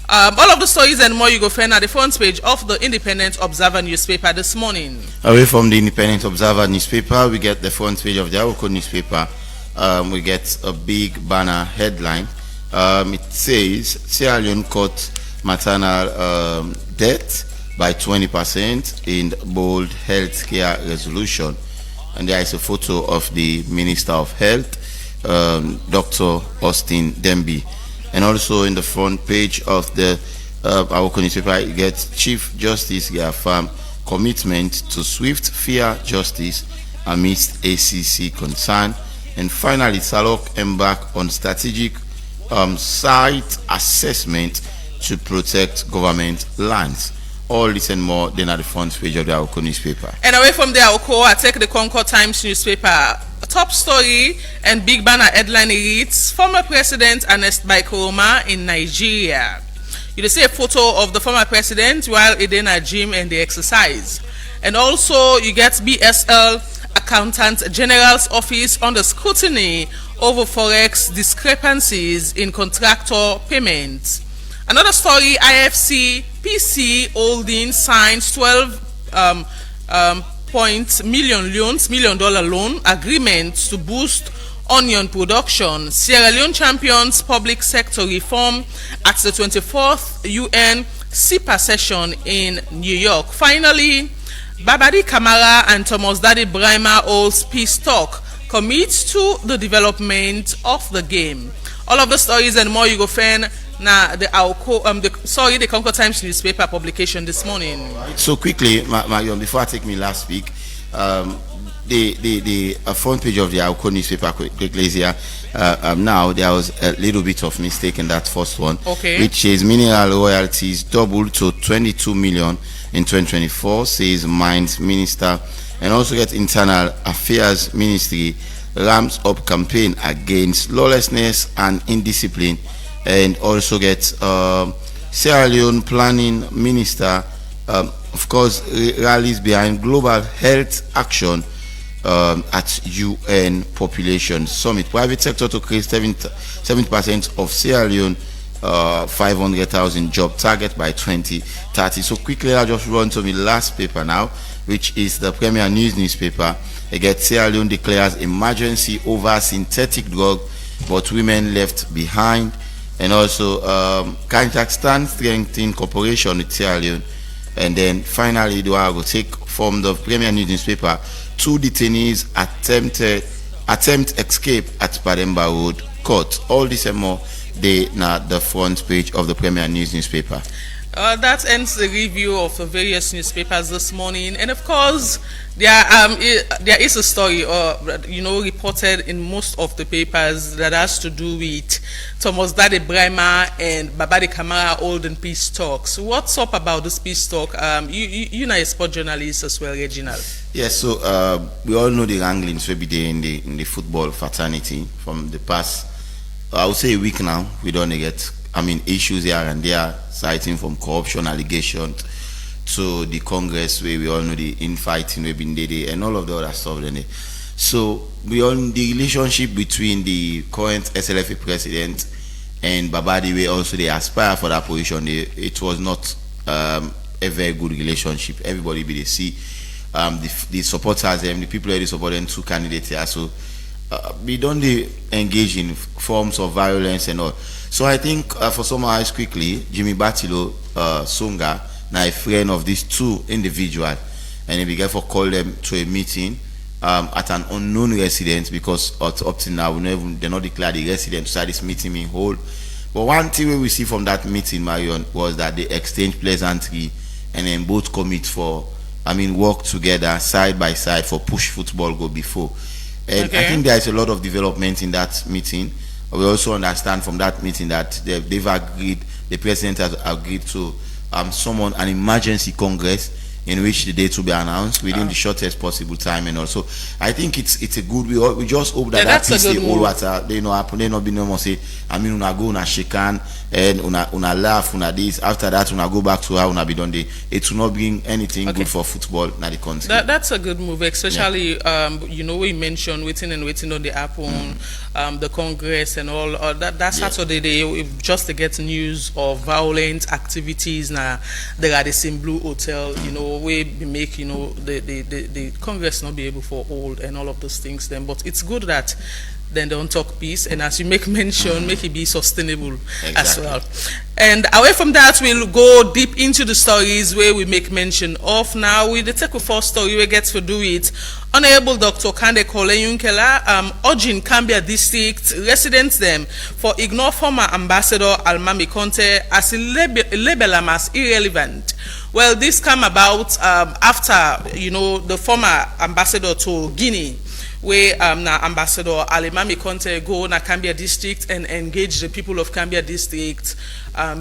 All of the stories and more you go find at the front page of the Independent Observer newspaper this morning. Away from the Independent Observer newspaper, we get the front page of the Awoko newspaper. We get a big banner headline. It says Sierra Leone cut maternal death by 20% in bold healthcare resolution. And there is a photo of the Minister of Health, Dr. Austin Demby. And also in the front page of the Awoko newspaper, you get Chief Justice Giafam commitment to swift, fair justice amidst ACC concern. And finally, Salok embarked on strategic site assessment to protect government lands. All this and more then at the front page of the Aoko newspaper. And away from the Aoko, I take the Concord Times newspaper. A top story and big banner headline reads, former President Ernest Bai Koroma in Nigeria. You see a photo of the former president while in a gym and they exercise. And also you get BSL Accountant General's Office under scrutiny over forex discrepancies in contractor payments. Another story, IFC PC Holding signs $12 million loan agreement to boost onion production. Sierra Leone champions public sector reform at the 24th UN CIPA session in New York. Finally, Babadi Kamara and Thomas Daddy Brahma holds peace talk, commits to the development of the game. All of the stories and more you go find now the Concord Times newspaper publication this morning. So quickly, Marion, before I take me last week, the front page of the Aoko newspaper quickly here. Now there was a little bit of mistake in that first one, which is mineral royalties doubled to 22 million in 2024, says Mines Minister, and also get Internal Affairs Ministry ramps up campaign against lawlessness and indiscipline, and also get Sierra Leone Planning Minister, of course, rallies behind global health action at UN Population Summit. Private sector to create 70% of Sierra Leone 500,000 job target by 2030. So quickly, I'll just run to my last paper now, which is the Premier News newspaper. Again, Sierra Leone declares emergency over synthetic drug, but women left behind. And also, Kazakhstan strengthening cooperation with Sierra Leone. And then finally, I will take from the Premier News newspaper, 2 detainees attempt escape at Pademba Road Court. All this and more, they now the front page of the Premier News newspaper. That ends the review of the various newspapers this morning, and of course, there is a story, reported in most of the papers that has to do with Thomas Dade Brahma and Babadi Kamara holding peace talks. What's up about this peace talk? You're a sport journalist as well, Reginald. Yes, so we all know the wranglings will be there in the football fraternity from the past. I would say a week now. We don't get issues here and there, citing from corruption allegations to the Congress, where we all know the infighting we've been there and all of the other stuff. So we all the relationship between the current SLFA president and Babadi, where also they aspire for that position. It was not a very good relationship. Everybody be they see the supporters, the people that support them, 2 candidates here. So we don't engage in forms of violence and all. So I think for summarize quickly, Jimmy Batilo Songa, now a friend of these 2 individuals, and he began to call them to a meeting at an unknown residence, because up to now they're not declared the resident, so this meeting being hold. But one thing we see from that meeting, Marion, was that they exchanged pleasantry and then both commit for work together side by side for push football go before. And I think there is a lot of development in that meeting. We also understand from that meeting that they've agreed, the president has agreed to summon an emergency congress in which the date will be announced within the shortest possible time, and also I think it's a good. We just hope that peace the whole water. They not be no more say. Una go una shake hand and una laugh una this. After that una go back to how una be done. It will not bring anything good for football in the country. That's a good move, especially we mentioned waiting on the happen, the Congress and all. That Saturday they just to get news of violent activities now. There at the St. Blue Hotel, we make the Congress not be able for hold and all of those things then, but it's good that then they don't talk peace, and as you make mention, make it be sustainable as well. And away from that, we'll go deep into the stories where we make mention of. Now with the take first story we get to do it. Honorable Dr. Kande Kole Yunkela urging Cambia District residents them for ignore former Ambassador Almami Conte as label him as irrelevant. Well, this came about after the former ambassador to Guinea where na Ambassador Alimami Conte go na Cambia District and engage the people of Cambia District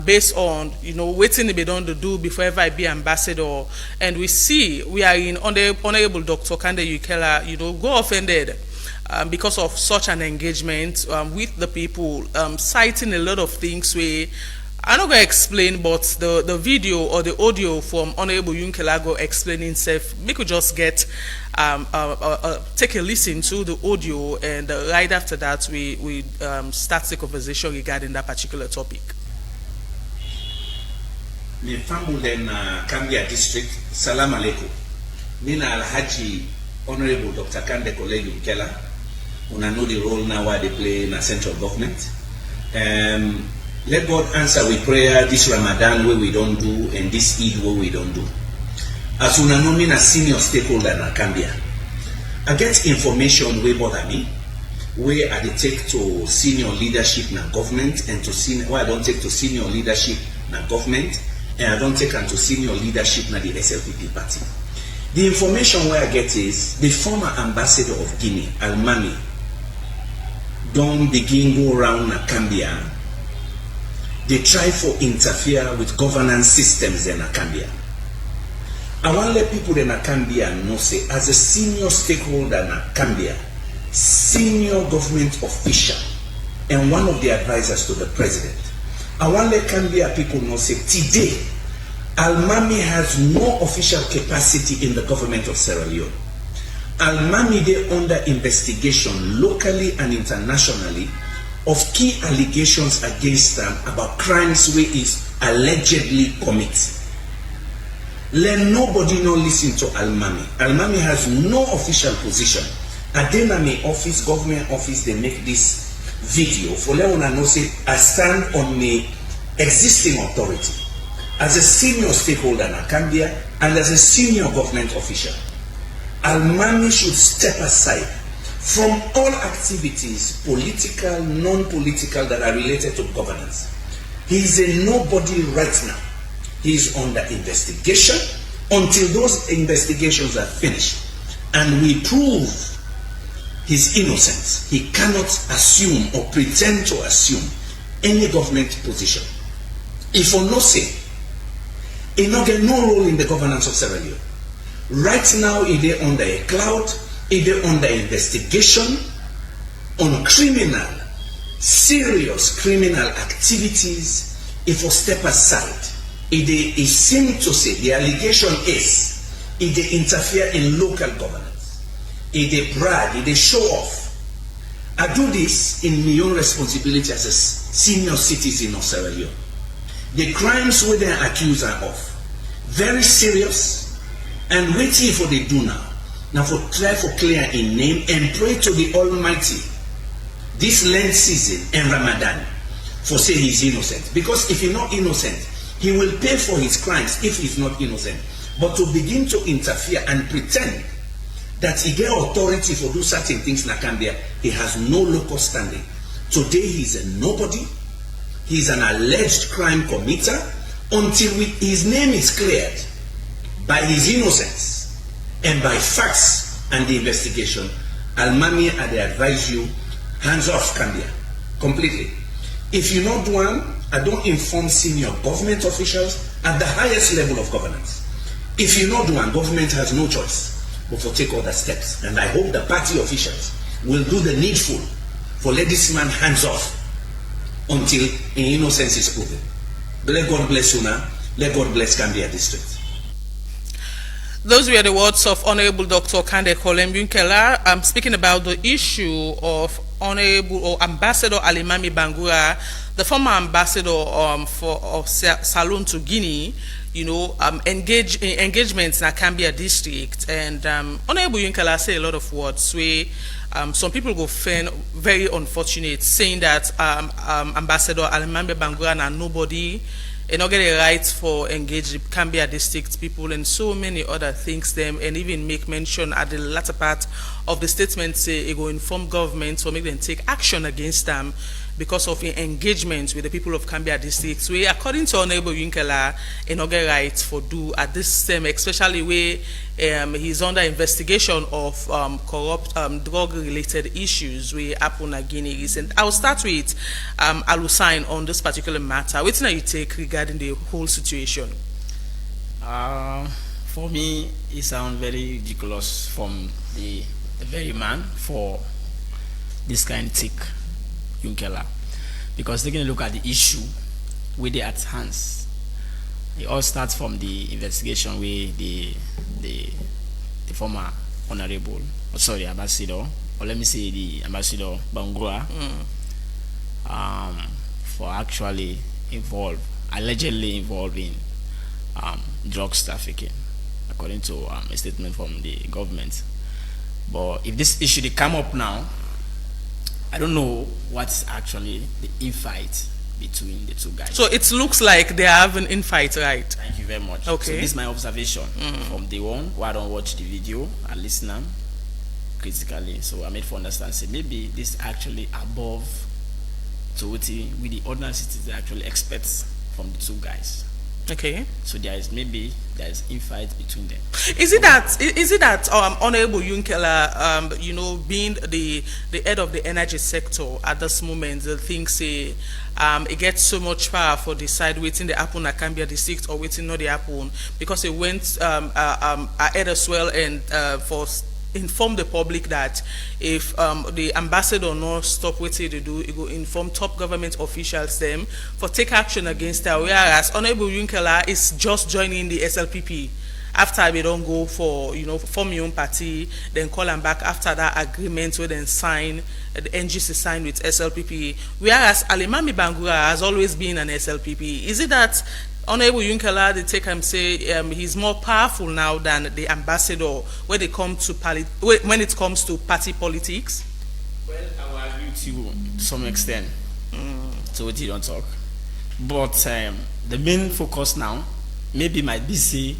based on, waiting they don't do before ever I be ambassador. And we see we are in Honorable Dr. Kande Yukela, go offended because of such an engagement with the people, citing a lot of things where I'm not going to explain, but the video or the audio from Honorable Yunkelago explaining self, we could just get take a listen to the audio, and right after that we start the conversation regarding that particular topic. Ni famule na Kambia District, salam alaikum. Nina Alhaji Honorable Dr. Kande Kolegi Yunkela. Una know the role now why they play in the central government. Let God answer with prayer this Ramadan where we don't do, and this Eid where we don't do. As una know me a senior stakeholder in Cambia, I get information where bother me, where I take to senior leadership in government, and to where I don't take to senior leadership in government, and I don't take to senior leadership in the SLPP party. The information where I get is the former ambassador of Guinea, Almami, don't begin go around Cambia. They try for interfere with governance systems in Cambia. I want to let people in Cambia know, say, as a senior stakeholder in Cambia, senior government official, and one of the advisors to the president, I want to let Cambia people know, say, today, Almami has no official capacity in the government of Sierra Leone. Almami they under investigation locally and internationally of key allegations against them about crimes where is allegedly committed. Let nobody no listen to Almami. Almami has no official position. Adenami office, government office, they make this video for let one know say I stand on the existing authority as a senior stakeholder in Cambia and as a senior government official. Almami should step aside from all activities, political, non-political, that are related to governance. He is a nobody right now. He is under investigation until those investigations are finished and we prove his innocence. He cannot assume or pretend to assume any government position. If for no say, he not get no role in the governance of Sierra Leone. Right now, he is under a cloud. He is under investigation on criminal, serious criminal activities. If we step aside, he seems to say the allegation is he interfere in local governance. He brag, he show off. I do this in my own responsibility as a senior citizen of Sierra Leone. The crimes where they are accused of very serious. And waiting for the do now for try for clear in name and pray to the Almighty this Lent season and Ramadan for say he's innocent. Because if he's not innocent, he will pay for his crimes if he's not innocent. But to begin to interfere and pretend that he get authority for do certain things in Cambia, he has no local standing. Today he's a nobody. He's an alleged crime committer until his name is cleared by his innocence and by facts and the investigation. Almami, I advise you, hands off Cambia completely. If you not do one, I don't inform senior government officials at the highest level of governance. If you not do one, government has no choice but to take other steps. And I hope the party officials will do the needful for let this man hands off until innocence is proven. Let God bless Una. Let God bless Cambia District. Those were the words of Honorable Dr. Kande Kolem-Yunkela. I'm speaking about the issue of Honorable or Ambassador Alimami Bangura, the former ambassador of Salon to Guinea, engagements in Cambia District. And Honorable Yunkela say a lot of words where some people go find very unfortunate, saying that Ambassador Alimami Bangura and nobody and not get a right for engage the Cambia District people and so many other things them, and even make mention at the latter part of the statement say it will inform government or make them take action against them. because of engagement with the people of Cambia district. We, according to Honorable Yunkela, inaugurate rights for do at this time, especially where he's under investigation of corrupt drug-related issues with Apuna Guinea recent. I'll start with Alusain on this particular matter. What do you take regarding the whole situation? For me, it sounds very ridiculous from the very man for this kind of take Yunkela, because taking a look at the issue with the at hands, it all starts from the investigation with the former honorable, ambassador, or let me say the ambassador Bangura, for actually allegedly involved in drugs trafficking, according to a statement from the government. But if this issue they come up now, I don't know what's actually the infight between the two guys. So it looks like they are having infight, right? Thank you very much. Okay. So this is my observation from day one, why I don't watch the video and listen them critically. So I made for understand, say maybe this is actually above to what the ordinary citizens actually expects from the two guys. Okay. So there is infight between them. Is it that Honorable Yunkela, being the head of the energy sector at this moment, the thing say it gets so much power for decide waiting the happen at Cambia district or waiting not the happen, because it went ahead as well and for inform the public that if the ambassador not stop what they do, it will inform top government officials them for take action against her. Whereas Honorable Yunkela is just joining the SLPP after we don't go for form your own party, then call them back after that agreement where then sign the NGC signed with SLPP. Whereas Alimami Bangura has always been an SLPP. Is it that Honorable Yunkela, they take him say he's more powerful now than the ambassador when it comes to party politics? Well, I will agree with you to some extent. So what you don't talk, but the main focus now maybe might be say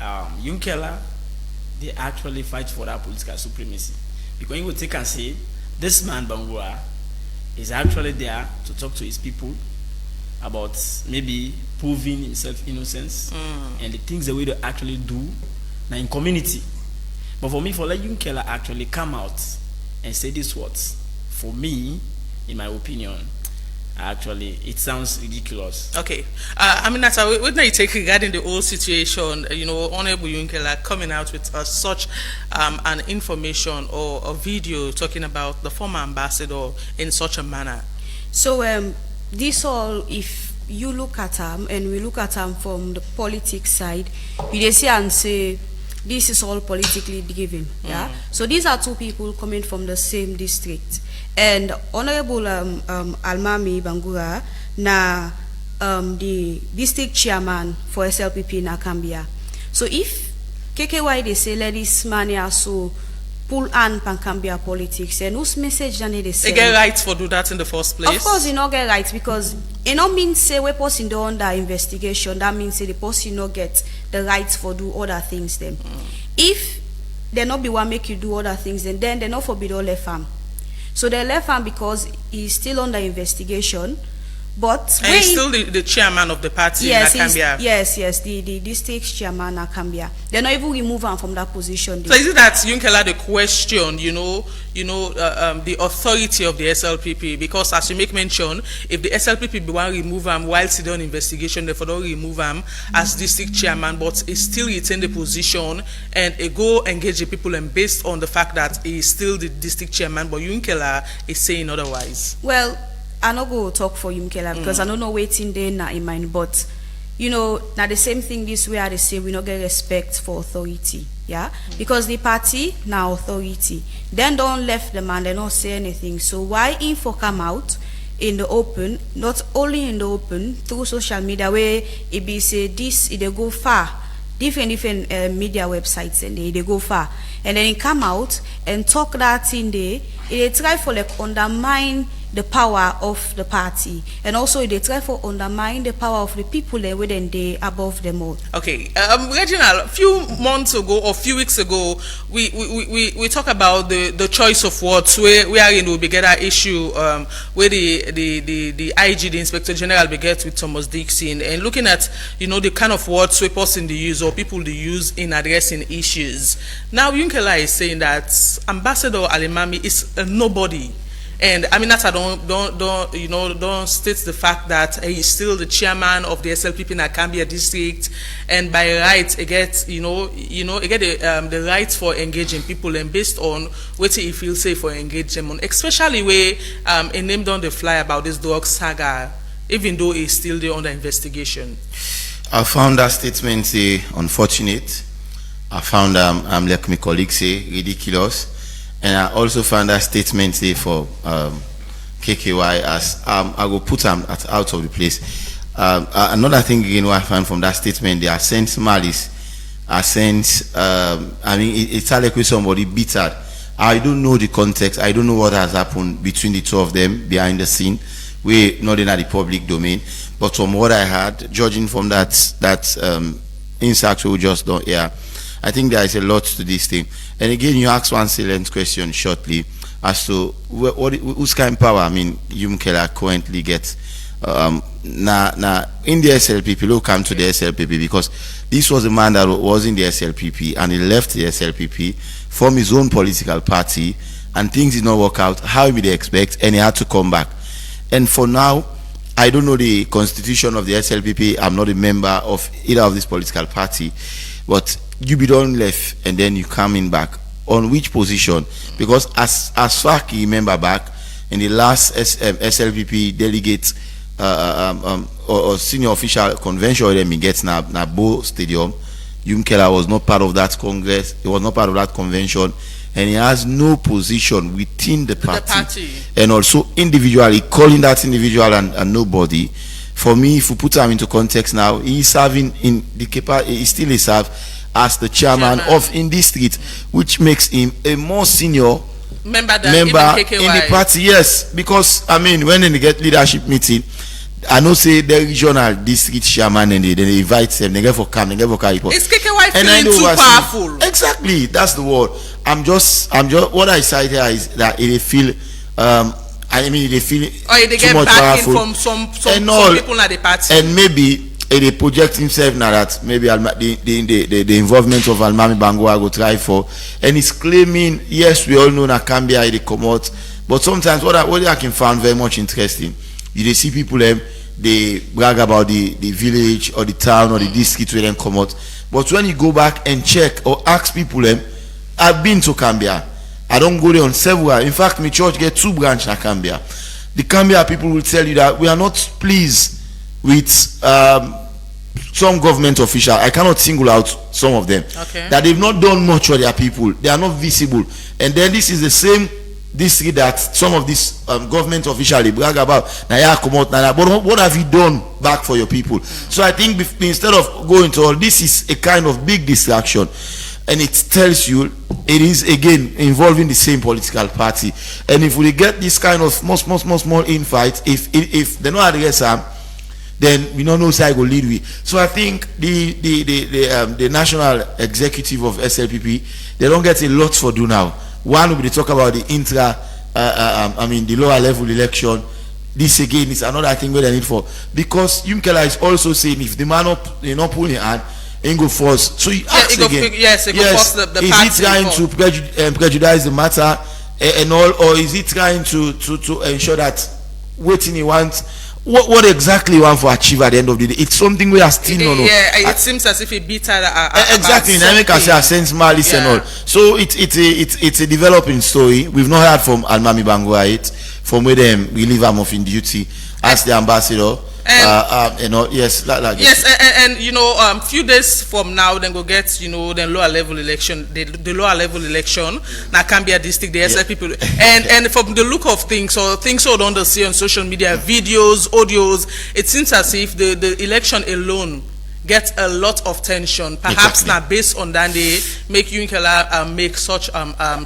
Yunkela, they actually fight for that political supremacy, because you will take and say this man Bangura is actually there to talk to his people about maybe proving himself innocence and the things that we do actually do now in community. But for me, for let Yunkela actually come out and say these words, for me, in my opinion, actually it sounds ridiculous. Okay. Aminata, what do you take regarding the whole situation? Honorable Yunkela coming out with such an information or a video talking about the former ambassador in such a manner? So this all, if you look at them and we look at them from the politics side, you see and say this is all politically given. Yeah. So these are two people coming from the same district, and Honorable Almami Bangura na the district chairman for SLPP na Cambia. So if KKY they say let this man also pull on Pancambia politics, and whose message then they say? They get rights for do that in the first place. Of course, you not get rights, because it not mean say we person do under investigation. That means say the person not get the rights for do other things. Then, if they not be one make you do other things, then they not forbid all left farm. So they left farm because he's still under investigation. But and he's still the chairman of the party in Cambia. Yes, the district chairman in Cambia. They not even remove him from that position. So is it that Yunkela the question, the authority of the SLPP? Because as you make mention, if the SLPP be one remove him while still on investigation, therefore don't remove him as district chairman, but he still retain the position and go engage the people, and based on the fact that he is still the district chairman, but Yunkela is saying otherwise. Well, I not go talk for Yunkela because I don't know waiting there now in mind, but now the same thing this way they say we not get respect for authority, yeah, because the party now authority then don't left the man, they don't say anything. So why info come out in the open, not only in the open through social media where it be say this they go far, different media websites, and they go far, and then it come out and talk that in there, it try for like undermine the power of the party, and also they try to undermine the power of the people within they above them all. Okay, Reginald, a few months ago or a few weeks ago, we talk about the choice of words wherein we beget an issue where the IG, the Inspector General, beget with Thomas Dixon, and looking at the kind of words we person they use or people they use in addressing issues. Now Yunkela is saying that Ambassador Alimami is a nobody. And I mean that I don't state the fact that he's still the chairman of the SLPP in Akambia district, and by right he gets the right for engaging people, and based on what he feels safe for engage them on, especially where a name down the fly about this drug saga, even though it's still there under investigation. I found that statement unfortunate. I found like my colleagues say ridiculous. And I also found that statement for KKY as I will put them out of the place. Another thing again what I found from that statement, they are sense malice, a sense. I mean, it's like with somebody bitter. I don't know the context. I don't know what has happened between the two of them behind the scene. We're not in the public domain, but from what I heard, judging from that insight we just don't hear. I think there is a lot to this thing. And again, you asked one salient question shortly as to whose kind of power, I mean, Yumkela currently gets. In the SLPP, look, come to the SLPP, because this was a man that was in the SLPP and he left the SLPP, formed his own political party, and things did not work out how he would expect, and he had to come back. And for now, I don't know the constitution of the SLPP. I'm not a member of either of this political party, but you be done left and then you coming back on which position? Because as far as you remember back in the last SLPP delegate or senior official convention where we get na Bo Stadium, Yumkela was not part of that congress. He was not part of that convention, and he has no position within the party. And also individually calling that individual and nobody. For me, if we put him into context now, he's serving in the he still is serve as the chairman of in district, which makes him a more senior member in the party. Yes, because I mean, when they get leadership meeting, I know say the regional district chairman and they invite them, they get for camp, they get for carry. Is KKY feeling too powerful? Exactly, that's the word. I'm just what I cite here is that they feel I mean they feel they get backing from some people at the party, and maybe they project himself now that maybe the involvement of Almami Bangwa go try for, and he's claiming, yes, we all know that Cambia they come out, but sometimes what I can find very much interesting, you see people they brag about the village or the town or the district where they come out, but when you go back and check or ask people I've been to Cambia, I don't go there on several. In fact, my church get 2 branches in Cambia. The Cambia people will tell you that we are not pleased with some government official. I cannot single out some of them. Okay. That they've not done much for their people. They are not visible. And then this is the same district that some of these government officials they brag about. But what have you done back for your people? So I think instead of going to all this, is a kind of big distraction. And it tells you it is again involving the same political party. And if we get this kind of small infight, if they don't address them, then we don't know how I go lead with. So I think the national executive of SLPP, they don't get a lot for do now. One, we talk about the the lower level election. This again is another thing where they need for, because Yumkela is also saying if the man not pulling hand, ain't go first. So you ask again. Yes, the party. Is he trying to prejudice the matter and all, or is he trying to ensure that waiting he wants? What exactly you want to achieve at the end of the day? It's something we are still not know. Yeah, it seems as if he beat her. Exactly, in America, say sense malice and all. So it's a developing story. We've not heard from Almami Bangwa yet, from where them relieve him of in duty as the ambassador. Yes, and few days from now, then go get the lower level election. The lower level election now can be a district. The SL people, and from the look of things, or things you don't see on social media, videos, audios, it seems as if the election alone get a lot of tension. Perhaps now based on that they make Yunkela make such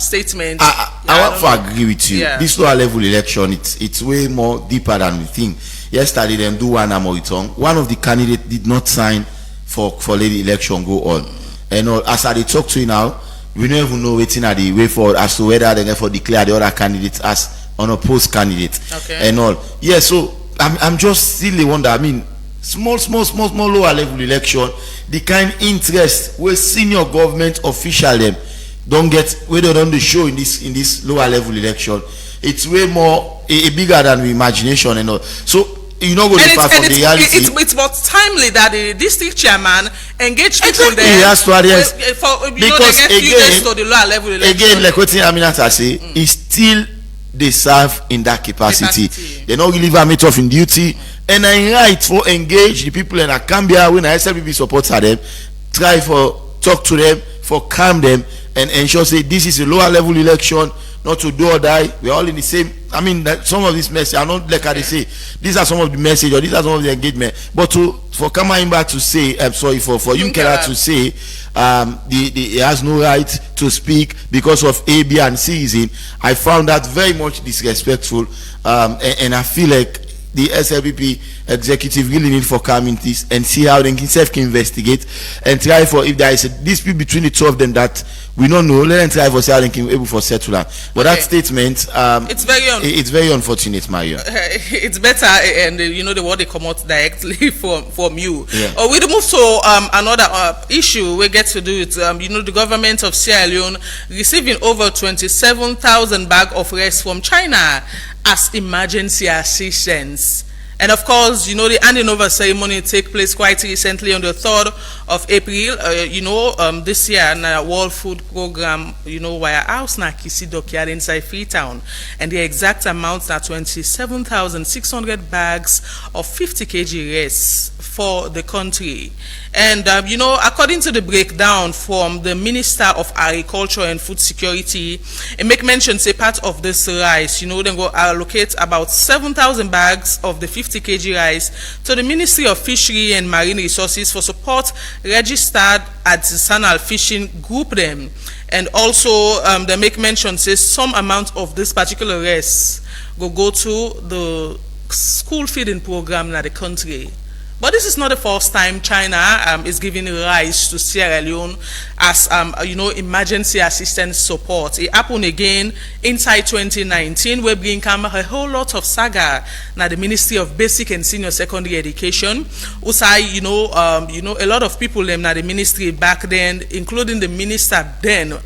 statements. I want to agree with you. Yeah. This lower level election, it's way more deeper than we think. Yesterday, them do one Amoriton. One of the candidates did not sign for the election go on. And as I talk to you now, we don't even know waiting at the way forward as to whether they therefore declare the other candidates as unopposed candidates. Okay. And all. Yeah, so I'm just still wonder. I mean, small lower level election, the kind interest where senior government official them don't get where they don't show in this lower level election. It's way more bigger than we imagination and all. So you know go far from the reality. It's more timely that the district chairman engage people there. He has to address because again, to the lower level election. Again, like what Aminata say, is still they serve in that capacity. They don't really meet off in duty. And I right for engage the people in Akambia when I SLPP supports them, try for talk to them, for calm them, and ensure say this is a lower level election, not to do or die. We're all in the same. I mean, that some of this message, I don't like how they say. These are some of the message or these are some of the engagement. But for Kamaimba to say, I'm sorry for Yunkela to say, he has no right to speak because of A, B, and C reason. I found that very much disrespectful, and I feel like the SLPP executive really need for calming this and see how they can self-investigate and try for if there is a dispute between the two of them that we don't know. Let them try for see how they can be able for settle that. But that statement, it's very unfortunate, Mario. It's better, and you know the word they come out directly from you. Yeah. We move to another issue we get to do with you know the government of Sierra Leone receiving over 27,000 bags of rice from China as emergency assistance. And of course, you know, the handing over ceremony take place quite recently on the 3rd of April. You know, this year, na World Food Program, you know, wire house na Kisi Dockyard inside Freetown. And the exact amount are 27,600 bags of 50 kg rice for the country. And, you know, according to the breakdown from the Minister of Agriculture and Food Security, it make mention, say, part of this rice, you know, then go allocate about 7,000 bags of the 50 kg rice to the Ministry of Fishery and Marine Resources for support registered artisanal fishing group them. And also, they make mention, say, some amount of this particular rice go to the school feeding program in the country. But this is not the first time China is giving rice to Sierra Leone as, you know, emergency assistance support. It happened again inside 2019, where bring come a whole lot of saga now the Ministry of Basic and Senior Secondary Education. Usai, you know, a lot of people them now the ministry back then, including the minister then,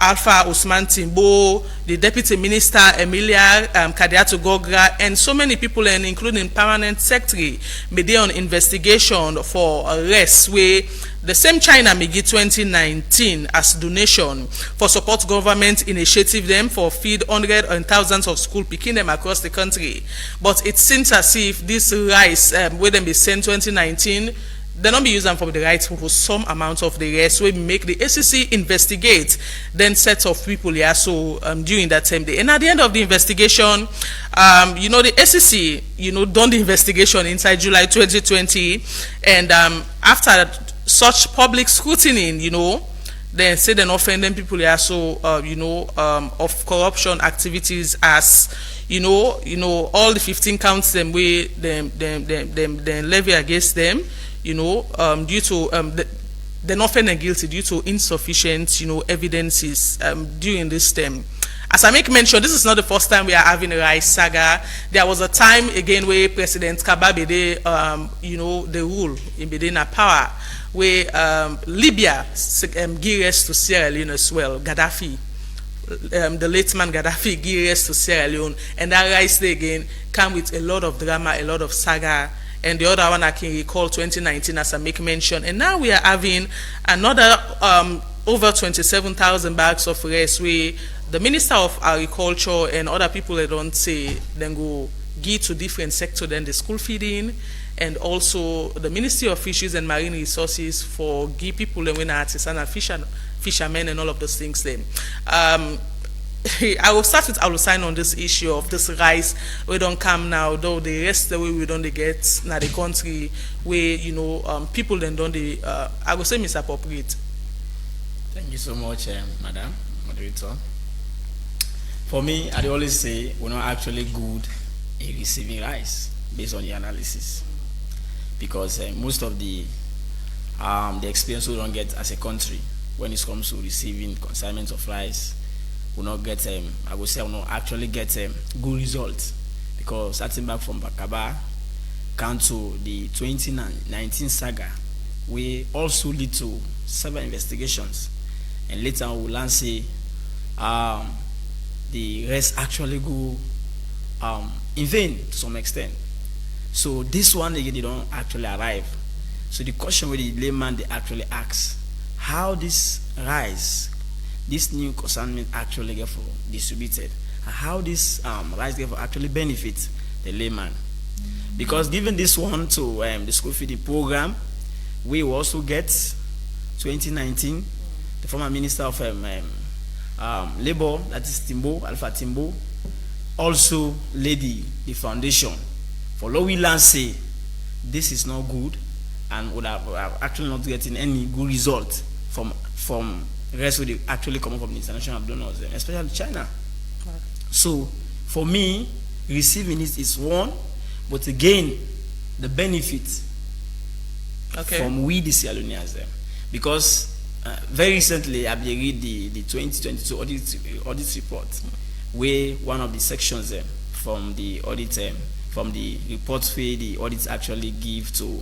Alpha Usman Timbo, the Deputy Minister Emilia Kadiatu Gogra, and so many people, and including Permanent Secretary, made their own investigation for arrests where the same China may give 2019 as donation for support government initiative them for feed hundreds and thousands of school picking them across the country. But it seems as if this rice where them be sent 2019, they don't be using for the right for some amount of the rest. We make the ACC investigate, then sets of people here. So during that time, and at the end of the investigation, you know, the ACC, you know, done the investigation inside July 2020, and after such public scrutiny, you know, then say they're offending people here. So you know, of corruption activities as you know, all the 15 counts them we them levy against them. You know, due to they're not found guilty due to insufficient, you know, evidences during this term. As I make mention, this is not the first time we are having a rice saga. There was a time again where President Kababede, you know, the rule in Bedena power, where Libya gave rest to Sierra Leone as well. Gaddafi, the late man Gaddafi gave rest to Sierra Leone, and that rice day again came with a lot of drama, a lot of saga. And the other one I can recall 2019 as I make mention. And now we are having another over 27,000 bags of rice where the Minister of Agriculture and other people they don't say then go give to different sectors than the school feeding, and also the Ministry of Fisheries and Marine Resources for give people when artisanal fishermen and all of those things then. I will start with Alusign on this issue of this rice we don't come now, though the rest the way we don't get now the country where people then don't they I will say misappropriate. Thank you so much, Madam Moderator. For me, I always say we're not actually good in receiving rice based on the analysis, because most of the experience we don't get as a country when it comes to receiving consignments of rice will not get I would say will not actually get good results, because starting back from Bakaba come to the 2019 saga, we also lead to several investigations, and later on we'll learn say the rest actually go in vain to some extent. So this one again, they don't actually arrive. So the question with the layman they actually ask, how this rice, this new consignment actually get for distributed, and how this rice get for actually benefit the layman. Because given this one to the school feeding program, we will also get 2019, the former minister of labor, that is Timbo, Alpha Timbo, also laid the foundation for Lowy Land say this is not good and would have actually not getting any good result from rest would actually come from the international donors, especially China. So for me, receiving it is one, but again, the benefit from we the Sierra Leoneans them, because very recently I read the 2022 audit report, where one of the sections from the audit from the reports where the audits actually give to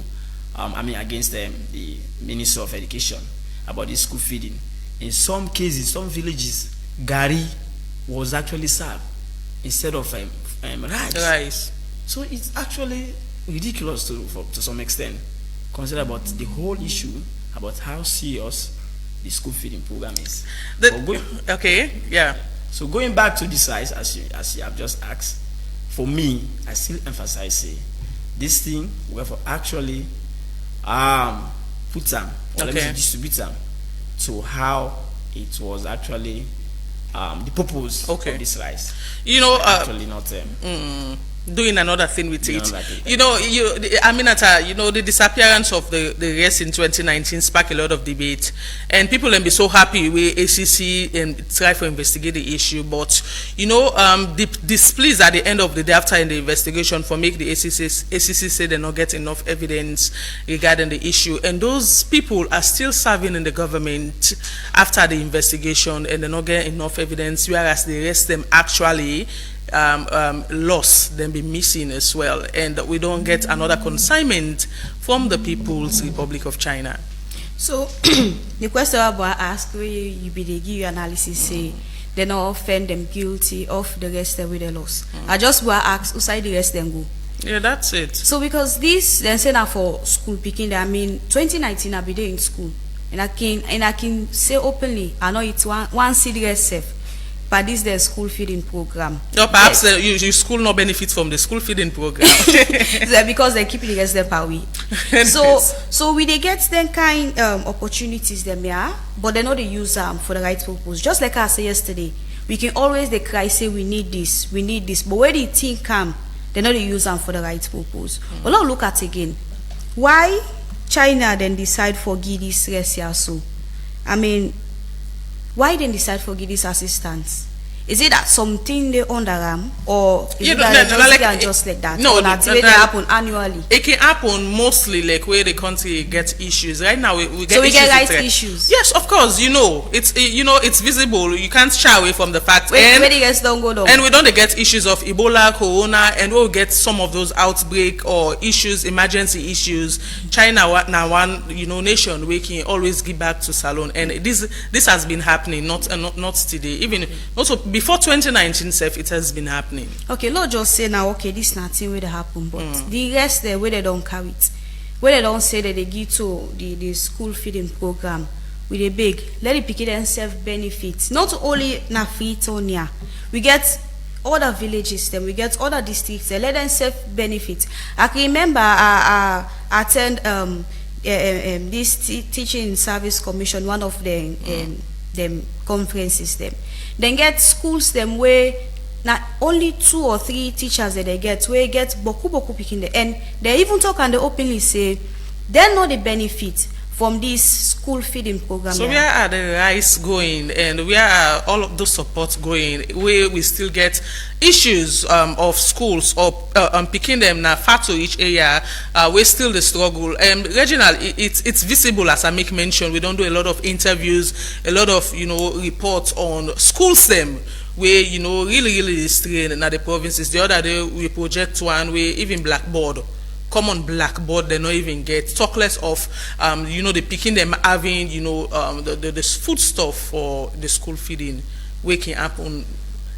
against the Minister of Education about the school feeding. In some cases, some villages, gari was actually served instead of rice. So it's actually ridiculous to some extent. Consider about the whole issue about how serious the school feeding program is. So going back to the size, as you have just asked, for me, I still emphasize say this thing we have actually put them or let me distribute them to how it was actually the purpose of this rice. Actually not doing another thing with it. The disappearance of the race in 2019 sparked a lot of debate, and people can be so happy with ACC and try to investigate the issue, but displeased at the end of the day after in the investigation for make the ACC say they not get enough evidence regarding the issue, and those people are still serving in the government after the investigation and they not get enough evidence, whereas the rest them actually lost, then be missing as well, and we don't get another consignment from the People's Republic of China. So the question about ask where you be they give you analysis say they not offend them guilty of the rest that we they lost. I just want to ask who side the rest then go. Yeah, that's it. So because this then say now for school picking, 2019 I be there in school, and I can say openly I know it's one serious safe. But this is the school feeding program. No, perhaps your school no benefits from the school feeding program. Because they keep the rest them per week. So we they get them kind opportunities them but they know they use for the right purpose. Just like I said yesterday, we can always they cry say we need this, but where the thing come, they know they use them for the right purpose. Well, now look at again. Why China then decide for give this rest here so? Why then decide for give this assistance? Is it that something they under or is it that just like that? No, that happen annually. It can happen mostly like where the country get issues. Right now we get issues. Yes, of course. It's visible. You can't shy away from the fact. Where the guys don't go down. And we don't get issues of Ebola, Corona, and we'll get some of those outbreak or issues, emergency issues. China now one nation we can always give back to Salon, and this has been happening not today, even also. Before 2019, it has been happening. Okay, Lord just say now, okay, this nothing will happen, but the rest there where they don't carry it, where they don't say that they give to the school feeding program with a big, let it pick it and self benefits. Not only na Fritonia, we get other villages, then we get other districts, let them self benefit. I can remember I attend this teaching service commission, one of the them conferences them. Then get schools them where not only 2 or 3 teachers that they get, where get boku picking the and they even talk and they openly say they know the benefit from this school feeding program. So where are the rice going, and where are all of those supports going, where we still get issues of schools or picking them now far to each area, we're still the struggle. And Reginald, it's visible, as I make mention. We don't do a lot of interviews, a lot of reports on schools them where really strain in the provinces. The other day we project one where even blackboard, common blackboard, they not even get. Talk less of the picking them having the food stuff for the school feeding waking up on,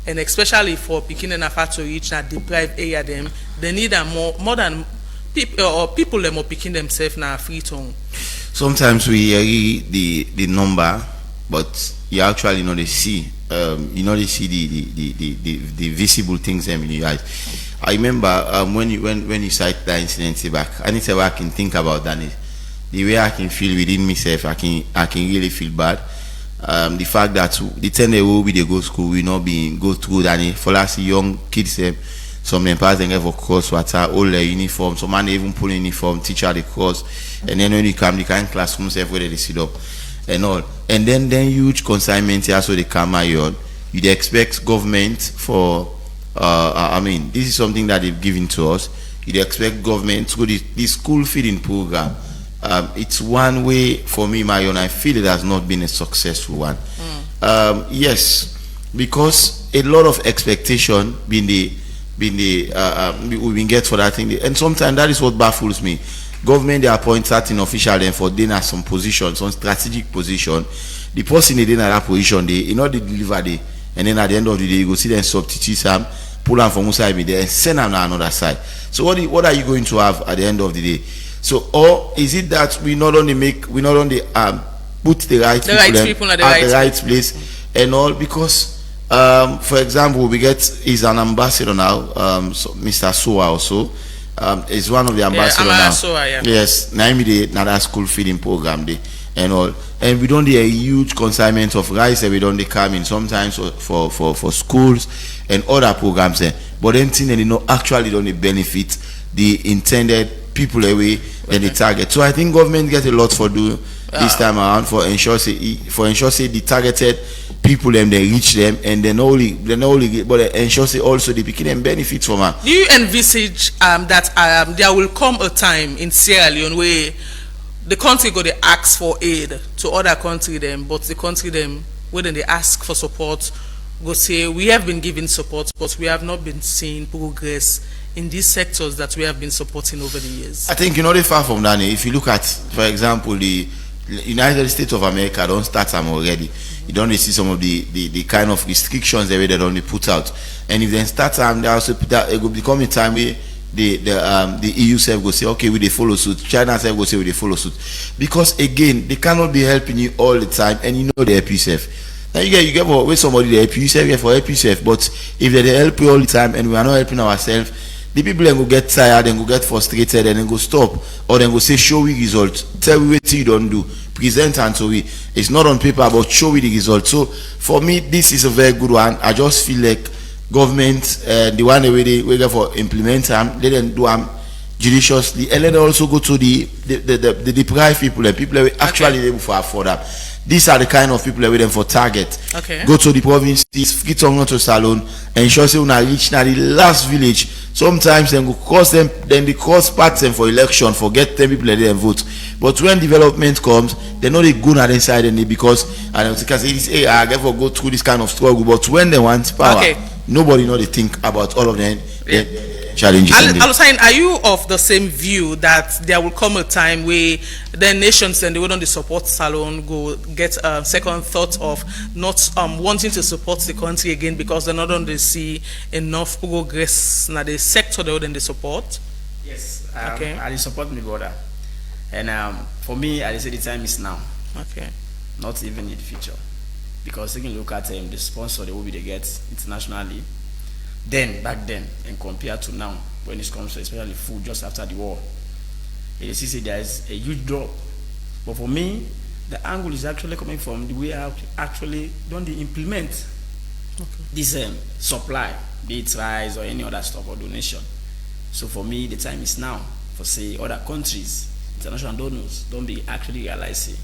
and especially for picking and after to reach that deprived area them, they need a more than people or people them are picking themselves now free tongue. Sometimes we hear the number, but you actually know they see they see the visible things in your eyes. I remember when you cite that incident back, I need to I can think about that. The way I can feel within myself, I can really feel bad. The fact that the 10 day old we they go school, we not being go through that. For last young kids, some them pass them have a course, water, all their uniform, some man even pull uniform, teacher the course, and then when you come, the kind of classroom self where they sit up and all, and then huge consignment here, so they come out. You'd expect government for. This is something that they've given to us. You'd expect government to the school feeding program. It's one way for me, Marion. I feel it has not been a successful one. Yes, because a lot of expectation we've been get for that thing, and sometimes that is what baffles me. Government they appoint certain official then for dinner some position, some strategic position. The person in that position, they deliver the. And then at the end of the day, you go see them substitute some, pull them from one side there, and send them to another side. So what are you going to have at the end of the day? So, or is it that we not only put the right people at the right place and all? Because, for example, we get is an ambassador now, Mr. Soa also. Is one of the ambassadors now. Soa, yeah. Yes, another school feeding program day and all. And we don't do a huge consignment of rice that we don't come in sometimes for schools and other programs there. But then they actually don't benefit the intended people away than the target. So I think government get a lot for do this time around for ensure the targeted people them they reach them, and then only but ensure also the picking them benefits from them. Do you envisage that there will come a time in Sierra Leone where the country go to ask for aid to other country them, but the country them when they ask for support go say we have been giving support, but we have not been seeing progress in these sectors that we have been supporting over the years? I think they're far from that. If you look at, for example, the United States of America don't start them already. You don't see some of the kind of restrictions they don't put out, and if they start them, they also put that it will become a time where the EU self will say, okay, we they follow suit. China self will say we they follow suit, because again they cannot be helping you all the time, and they help yourself. Now you get where somebody they help you, say for help yourself, but if they help you all the time and we are not helping ourselves, the people then go get tired and go get frustrated and then go stop, or then go say show we results, tell me what you don't do, present and so we. It's not on paper, but show me the results. So for me, this is a very good one. I just feel like government, the one way they go for implement them, let them do them judiciously, and then also go to the deprived people and people that actually able to afford them. These are the kind of people that we them for target. Okay. Go to the provinces, get on to salon, ensure say when I reach now the last village. Sometimes then go cost them, then the cost parts them for election, forget them people that they vote. But when development comes, they know they go on inside and because and they say this, hey, I never go through this kind of struggle. But when they want power, nobody know they think about all of them. Challenges. Are you of the same view that there will come a time where the nations and the way on the support salon go get a second thought of not wanting to support the country again because they're not on the see enough progress in the sector they would support? Yes. Okay. I support my brother, and for me, I say the time is now. Okay. Not even in the future, because you can look at the sponsor they will be they get internationally. Back then, and compared to now, when it comes to especially food just after the war, you see there is a huge drop. But for me, the angle is actually coming from the way I actually don't implement this supply, be it rice or any other stuff or donation. So for me, the time is now for say other countries, international donors, don't be actually realizing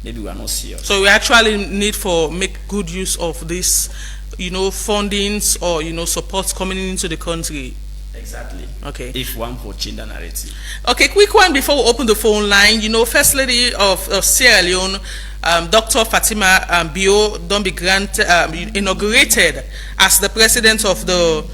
maybe we are not serious. So we actually need for make good use of this, fundings or supports coming into the country. Exactly. Okay. If one could change the narrative. Okay, quick one before we open the phone line. First Lady of Sierra Leone, Dr. Fatima Bio, don't be granted, inaugurated as the president of the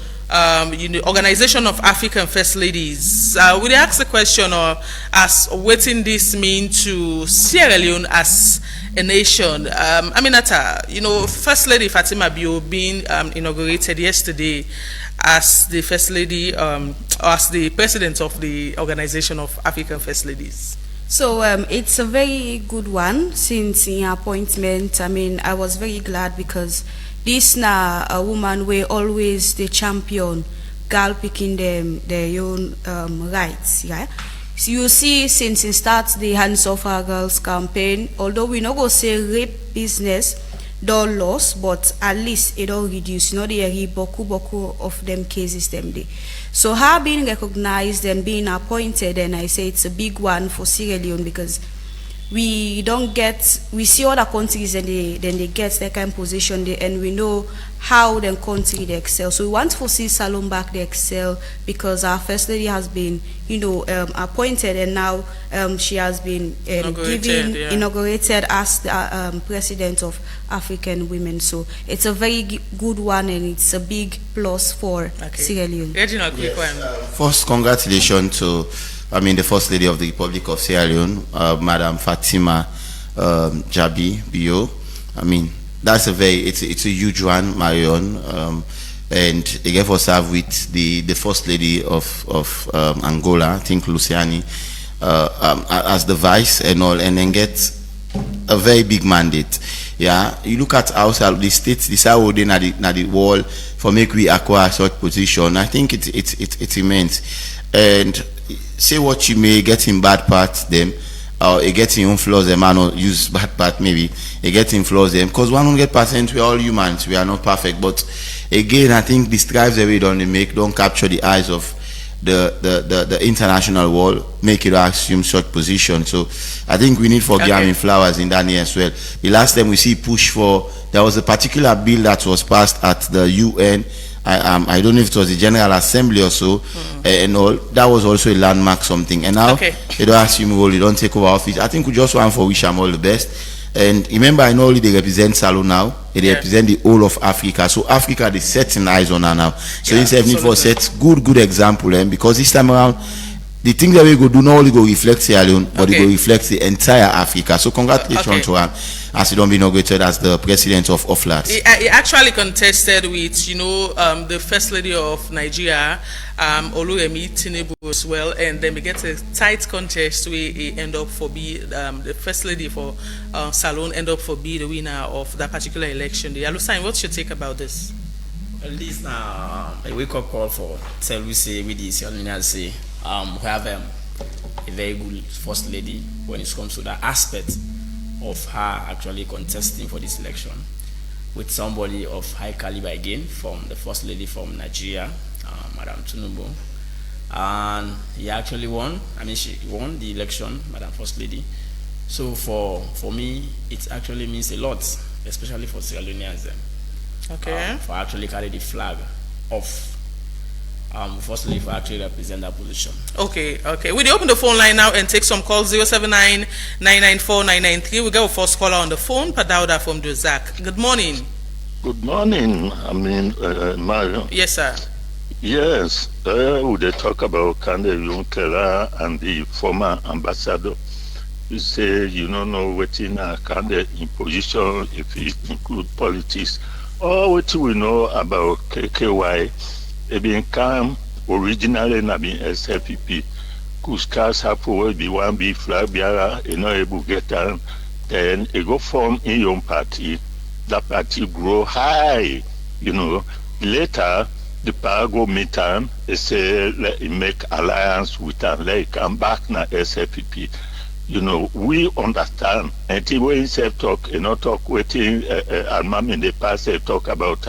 Organization of African First Ladies. Will they ask the question, or as what in this mean to Sierra Leone as a nation? Aminata, First Lady Fatima Bio being inaugurated yesterday as the First Lady, as the president of the Organization of African First Ladies. So it's a very good one since in her appointment. I was very glad because this now a woman where always the champion girl picking them their own rights. Yeah. So you see since it starts the Hands Off Our Girls campaign, although we not go say rape business don't loss, but at least it don't reduce. The boku of them cases them day. So her being recognized and being appointed, and I say it's a big one for Sierra Leone because we see other countries and they get that kind of position there, and we know how the country they excel. So we want to see Salon back they excel because our First Lady has been, appointed, and now she has been inaugurated as the president of African women. So it's a very good one, and it's a big plus for Sierra Leone. First, congratulations to the First Lady of the Republic of Sierra Leone, Madam Fatima Jabi Bio. That's it's a huge one, Marion, and they gave us serve with the First Lady of Angola, I think Luciani, as the vice and all, and then get a very big mandate. Yeah, you look at outside the states, the South na the wall for make we acquire such position. I think it's immense, and say what you may get in bad parts them, or it gets in flaws them, and not use bad part maybe it gets in flaws them, because 100% we are all humans, we are not perfect, but again I think the strives that we don't capture the eyes of the international world, make it assume such position. So I think we need for giving flowers in that year as well. The last time we see push for, there was a particular bill that was passed at the UN. I don't know if it was the General Assembly or so, and all. That was also a landmark something. And now they don't assume role, they don't take over office. I think we just want for wish them all the best. And remember, I know only they represent Salon now, they represent the whole of Africa. So Africa, they setting eyes on her now. So this need for set good example, because this time around, the thing that we go do not only go reflect Sierra Leone, but it go reflect the entire Africa. So congratulations to her as he don't be inaugurated as the president of OFLAT. He actually contested with, the First Lady of Nigeria, Oluyemi Tinubu as well, and then we get a tight contest where he end up for be the First Lady for Salon end up for be the winner of that particular election. Alusain, what's your take about this? At least now a wake-up call for tell we say with this say we have a very good First Lady when it comes to the aspect of her actually contesting for this election with somebody of high caliber again from the First Lady from Nigeria, Madam Tinubu, and he actually won. She won the election, Madam First Lady. So for me, it actually means a lot, especially for Sierra Leoneans. For actually carry the flag of firstly for actually represent that position. Okay. We'll open the phone line now and take some calls. 079-994-993. We got a first caller on the phone, Padauda from Dozak. Good morning. Good morning. Mario. Yes, sir. Yes. They talk about Kande Yunkela and the former ambassador. You say you don't know what in Kande in position if it include politics. Or what we know about KKY. It became originally na be SLPP. Kuskas hapo will be one be flag bearer, able get down, then it go form in your party. That party grow high, Later the power go meet they say let him make alliance with them, let him come back na SLPP. we understand. And when himself talk, talk waiting, and mom in the past talk about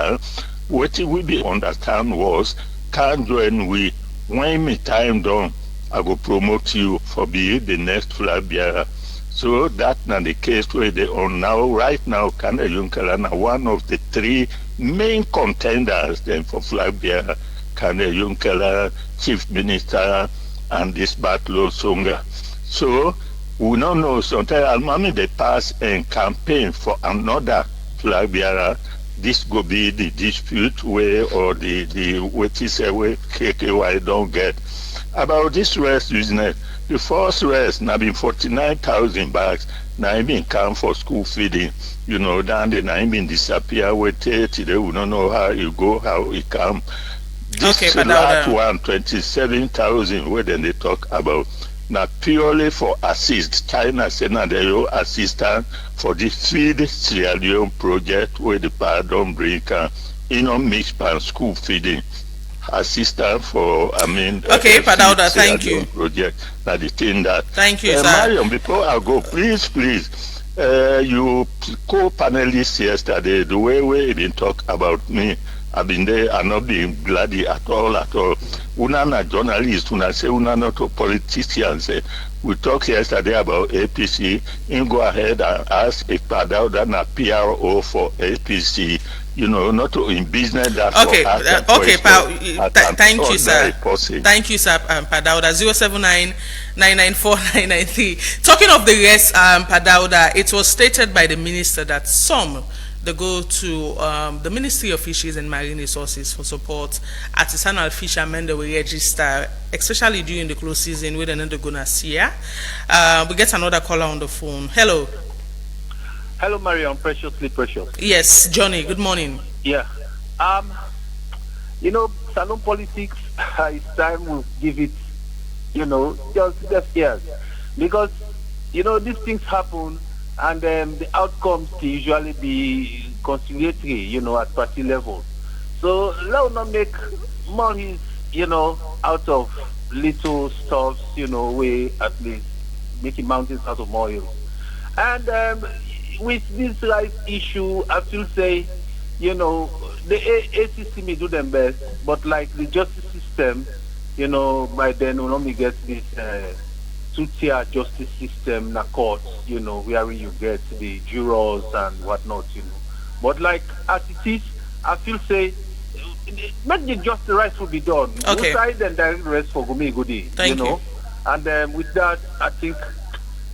what we be understand was, can't join we, when me time done, I go promote you for be the next flag bearer. So that's not the case where they are now. Right now, Kanda Yunkela are one of the three main contenders then for flag bearer. Kanda Yunkela, Chief Minister, and this Batlo Songa. So we don't know. Sometimes Almami they pass and campaign for another flag bearer. This go be the dispute way or the what is a way KKY don't get. About this rest business, the first rest now been 49,000 bags. Now been come for school feeding. Down there now been disappear. We today we don't know how it go, how it come. This last one 27,000 where then they talk about. Now purely for assist. China said now they owe assistance for the Feed Sierra Leone project where the pardon bring mix pan school feeding. Assistant for Padauda, thank you. Project. Now the thing that. Thank you, sir. Mariam, before I go, please, you co-panelists yesterday, the way we been talk about me, I've been there and not being bloody at all. Una na journalist, una say una not a politician. Say we talked yesterday about APC. You go ahead and ask if Padauda na PRO for APC. Not in business. That's thank you, sir. Thank you, sir. Padauda 079-994-993. Talking of the rest, Padauda, it was stated by the minister that some they go to the Ministry of Fisheries and Marine Resources for support. Artisanal fishermen they will register, especially during the close season with another gonna see. We get another caller on the phone. Hello. Hello, Mariam. Preciously precious. Yes, Johnny. Good morning. Yeah. Salon politics. It's time we give it. Just years, because these things happen, and the outcomes can usually be conciliatory. At party level. So let us not make money. Out of little stuff. We at least making mountains out of molehills, and. With this rice issue, I still say, the ACC may do them best, but like the justice system, by then we'll only get this two-tier justice system in the courts, where you get the jurors and whatnot, But like as it is, I feel say, not just the rights will be done. Okay. We'll try and direct the rest for Gumi Gudi, Thank you. And with that, I think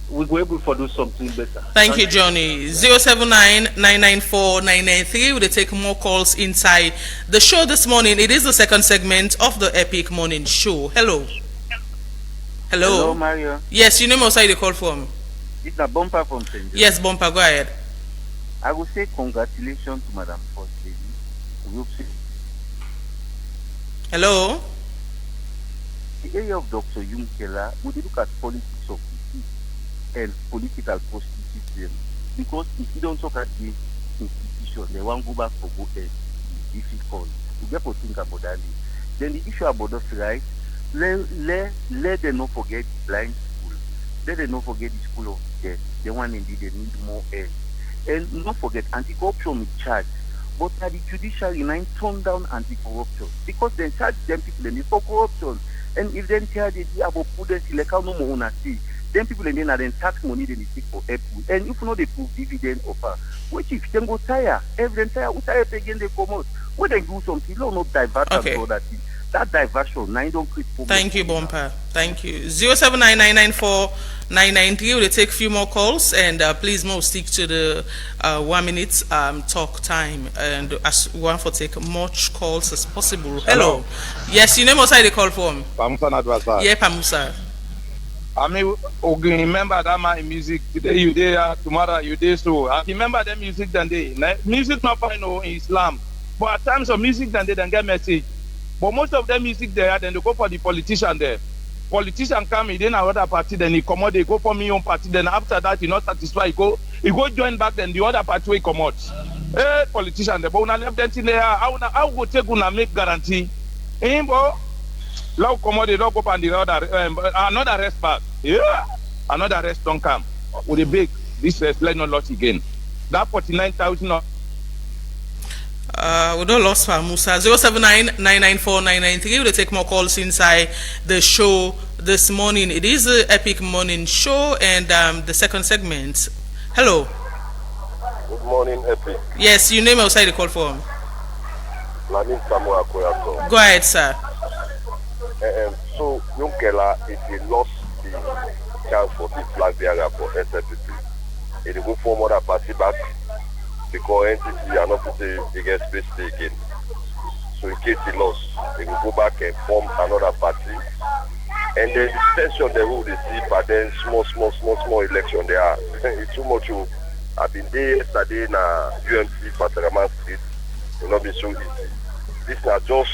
we were able to do something better. Thank you, Johnny. 079-994-993. We'll take more calls inside the show this morning. It is the second segment of the Epic Morning Show. Hello. Hello, Mario. Yes, you know where you call from? It's a Bumper from St. John. Yes, Bumper, go ahead. I will say congratulations to Madam First Lady. Hello. The area of Dr. Yunkela, would you look at politics of and political prostitution, because if you don't talk at the institution, they won't go back for go ahead. It's difficult. You get to think about that. Then the issue about those rights, let them not forget the blind school. Let them not forget the school of death. The one indeed they need more aid. And not forget anti-corruption is charged. But at the judiciary now turn down anti-corruption because they charge them people in for corruption. And if they tell they about prudence, like how no more see. Then people and then tax money then they take for help. And if not they prove dividend offer, which if them go tire, every tire, we tire again they come out. When they do something, they don't know divert and all that thing. That diversion, now don't create problem. Thank you, Bumper. Thank you. 0799994-993. We'll take a few more calls, and please more stick to the 1 minute talk time, and as we want to take much calls as possible. Hello. Yes, you know what I call from? Pamusa Nadwasa. Yeah, Pamusa. I mean, okay, remember that my music today you there, tomorrow you there. So I remember the music that day. Music not fine in Islam, but at times of music that they don't get message. But most of them music there, then they go for the politician there. Politician come in another party, then he come out, they go for me own party, then after that he not satisfied, he go join back, then the other party will come out. Hey, politician there, but when I left them in there, I will take una make guarantee. But now come out, they don't go on the other, another rest back. Yeah. another rest don't come. With a big, this rest, let not lost again. That 49,000. We don't lost for Musa. 079-994-993. We'll take more calls inside the show this morning. It is the Epic Morning Show and the second segment. Hello. Good morning, Epic. Yes, you name outside the call form. Lamin Samuel Koyato. Go ahead, sir. So, Yunkela, if he lost the chance for the flag bearer for SFPP, he will go forward a party back because NTC are not the biggest space again. So, in case he lost, he will go back and form another party. And then the tension they will receive, but then small election they are. It's too much. I've been there yesterday in UMC Pataraman Street. It will not be so easy. This is just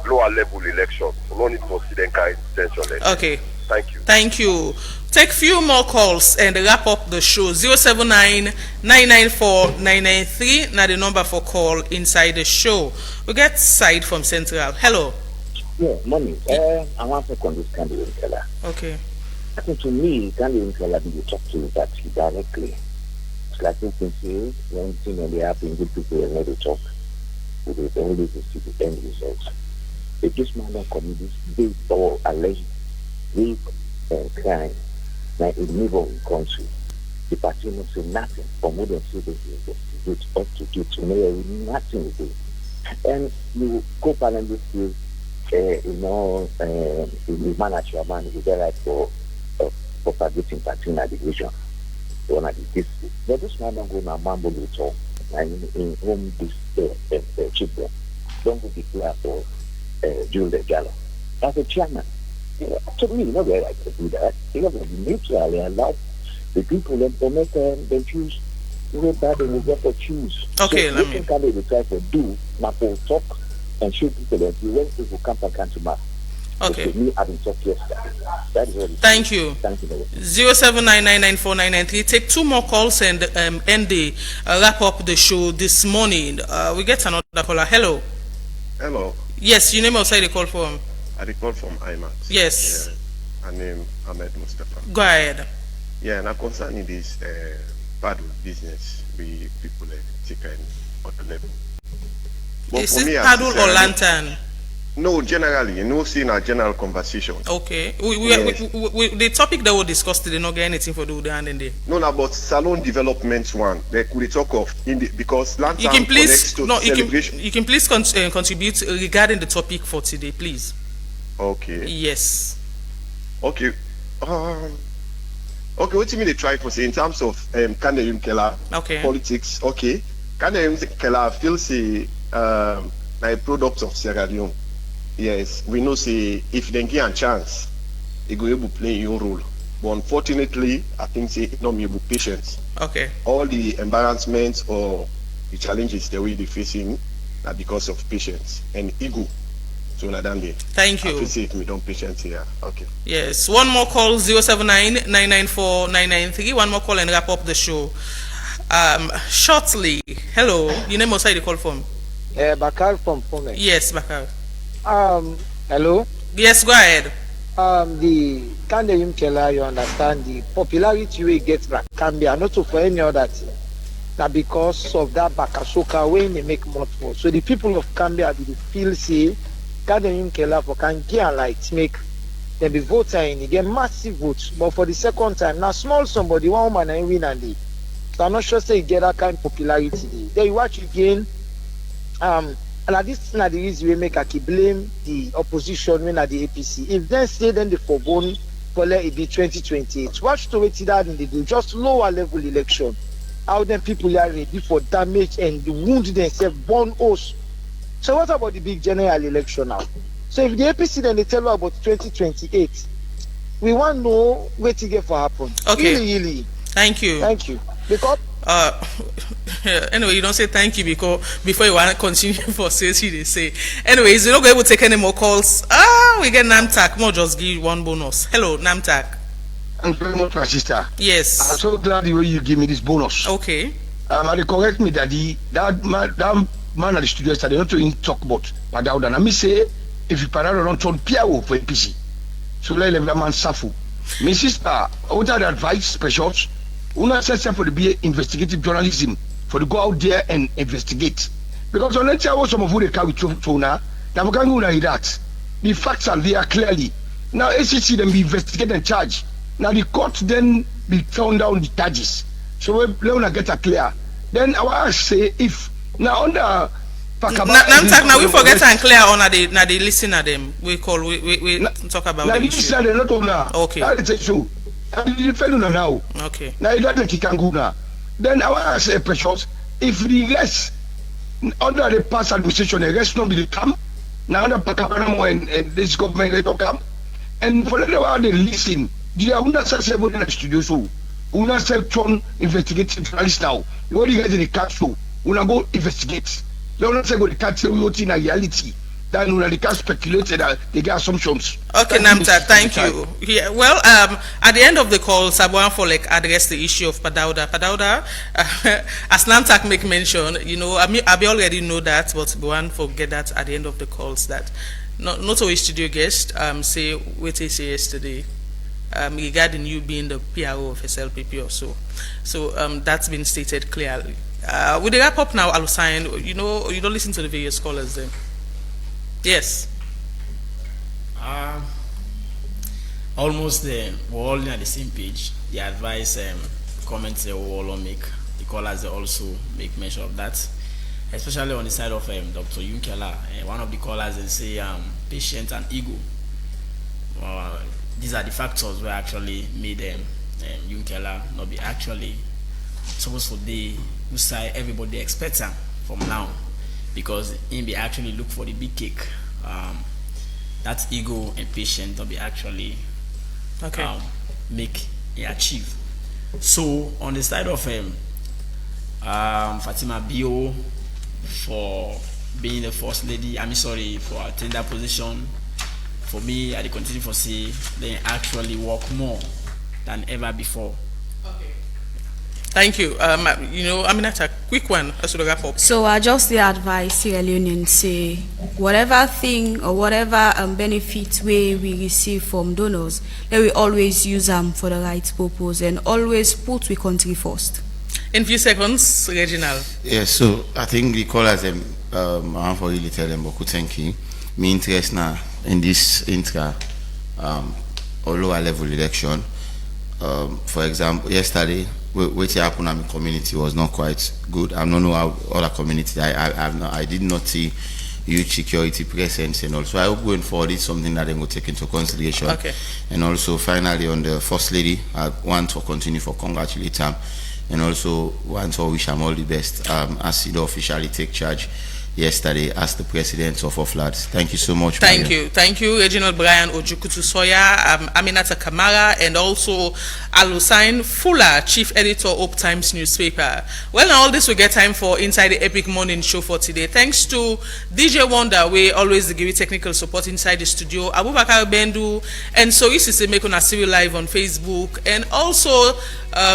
lower level election. No need to see them kind of tension. Okay. Thank you. Thank you. Take few more calls and wrap up the show. 079-994-993. Now the number for call inside the show. We get Side from Central. Hello. Yeah, morning. I want to on this candidate Keller. Okay. I think to me, candidate Keller, you talk to that directly. It's like you can say, one thing when they happen, good people will never talk. We will always see the end results. If this man don't commit this big or alleged rape and crime, like in neighboring country, the party will say nothing. For more than 2 days, investigate up to date to know nothing to do. And you go parliament with the manager man is there like for propagating party division. One of the districts. But this man don't go now mambo to talk. And in home this children don't go declare for June the Gallo. As a chairman, to me, no way I could do that. You know, neutrally allow the people them to make them choose. You know that they will get to choose. Okay, so let me try to do now for talk and show people that you when people come back to mass. Okay. Me having talked yesterday. That is what Thank you. Thank you very much. 07999949993. Take two more calls and end the wrap up the show this morning. We get another caller. Hello. Hello. Yes, your name outside the call form. I call from IMAX. Yes. My name Ahmed Mustafa. Go ahead. Yeah, and concerning this part of business, we people take on the level. But Is it paddle or lantern? No, generally, seeing a general conversation. Okay. We the topic that we discussed today, not get anything for do the hand in there. No, about salon development one. They could talk of because lantern you can please celebration. You can please contribute regarding the topic for today, please. Okay. Yes. Okay. Okay, what do you mean they try for say in terms of Kandeyum Keller politics? Okay. Kandeyum Keller feels like products of Sierra Leone. Yes, we know say if they get a chance, they go able to play your role. But unfortunately, I think say not be able patience. Okay. All the embarrassments or the challenges that we be facing are because of patience and ego. So thank you. I feel safe, me don't patience here. Okay. Yes. One more call, 079-994-993. One more call and wrap up the show. Shortly. Hello. Your name outside the call from? Bakar from Pome. Yes, Bakar. Hello. Yes, go ahead. The Kandeyum Keller, you understand the popularity we get from Cambia, not for any other thing. Now because of that Bakasoka when they make more for. So the people of Cambia they feel say Kandeyum Keller for can get like make them be voter in they get massive votes. But for the second time, now small somebody, one woman and win and they. So I'm not sure say you get that kind of popularity. Then you watch again. And this is not the reason we make a blame the opposition when at the APC. If they say then they forbone for let it be 2028. Watch to wait that in the do just lower level election. How then people are ready for damage and the wound themselves born us. So what about the big general election now? So if the APC then they tell you about 2028, we want to know where to get for happen. Okay. Really. Thank you. Thank you. Because anyway, you don't say thank you because before you want to continue for sales, they say. Anyways, we're not going to take any more calls. We get Namtak. More just give one bonus. Hello, Namtak. I'm very much my sister. Yes. I'm so glad the way you give me this bonus. Okay. And they correct me that that man at the studio yesterday not to talk about Padaudan. I me say if you Padaudan don't turn Piao for APC. So let the man suffer. My sister, what are the advice specials? Una says for the be investigative journalism for to go out there and investigate. Because on let's say some of who they carry to now, we can't go like that. The facts are there clearly. Now ACC then be investigated and charged. Now the court then be thrown down the charges. So we let get a clear. Then I want to say if now under now we forget and clear on the listen at them. We call we talk about the issue. Okay. That is true. And the fellow now. Okay. Now you don't think can go now. Then I want to say precious if the rest under the past administration the rest not be the come now under Pakapanamo and this government they don't come and for the while they listen. They are under such in the studio so una section investigative journalist now. What do you guys in the council? Una go investigate. They don't say go the council what in a reality. Then una they can speculate that they get assumptions. Okay, Namta, thank you. Yeah, well, at the end of the call, Sabuan for like address the issue of Padauda. Padauda, as Namtak make mention, you know, I already know that, but Buan forget that at the end of the calls that not always studio guest say what they say yesterday. Regarding you being the PRO of SLPP or so. So that's been stated clearly. With the wrap up now, Alusain, you know, you don't listen to the various callers then. Yes. Almost we're all on the same page. The advice, comments they will all make. The callers they also make mention of that. Especially on the side of Dr. Yunkela. One of the callers they say patient and ego. These are the factors where actually made Yunkela not be actually supposed for the who say everybody expects him from now because he be actually look for the big cake. That ego and patience not be actually make he achieve. So on the side of Fatima Bio for being the first lady, for attaining that position. For me, I continue to see they actually work more than ever before. Okay. Thank you. You know, I mean, that's a quick one. Let's wrap up. So I just the advice Sierra Leoneans say whatever thing or whatever benefit we receive from donors, that we always use them for the right purpose and always put we country first. In few seconds, Reginald. Yes, so I think the callers I want to really tell them Boku thank you. Me interest now in this intra or lower level election. For example, yesterday what happened in my community was not quite good. I don't know how other community. I did not see huge security presence and also I hope going forward it's something that they will take into consideration. Okay. And also finally on the first lady, I want to continue for congratulate her and also want to wish them all the best as she officially take charge yesterday as the president of Oflads. Thank you so much. Thank you, Reginald Brian Ojukutu Soya, Aminata Kamara, and also Alusain Fuller, Chief Editor, Hope Times newspaper. Well, now all this we get time for inside the Epic Morning Show for today. Thanks to DJ Wonder, we always give you technical support inside the studio. Abubakar Bendu, and so this is make on a serial live on Facebook, and also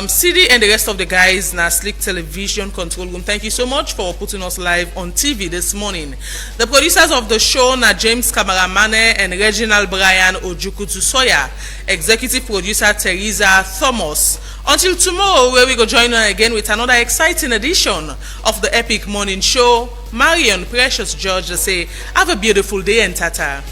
CD and the rest of the guys na Slick Television Control Room. Thank you so much for putting us live on TV this morning. The producers of the show na James Kamaramane and Reginald Brian Ojukutu Soya. Executive producer Teresa Thomas. Until tomorrow, where we go join on again with another exciting edition of the Epic Morning Show. Marion Precious George say, have a beautiful day and tata.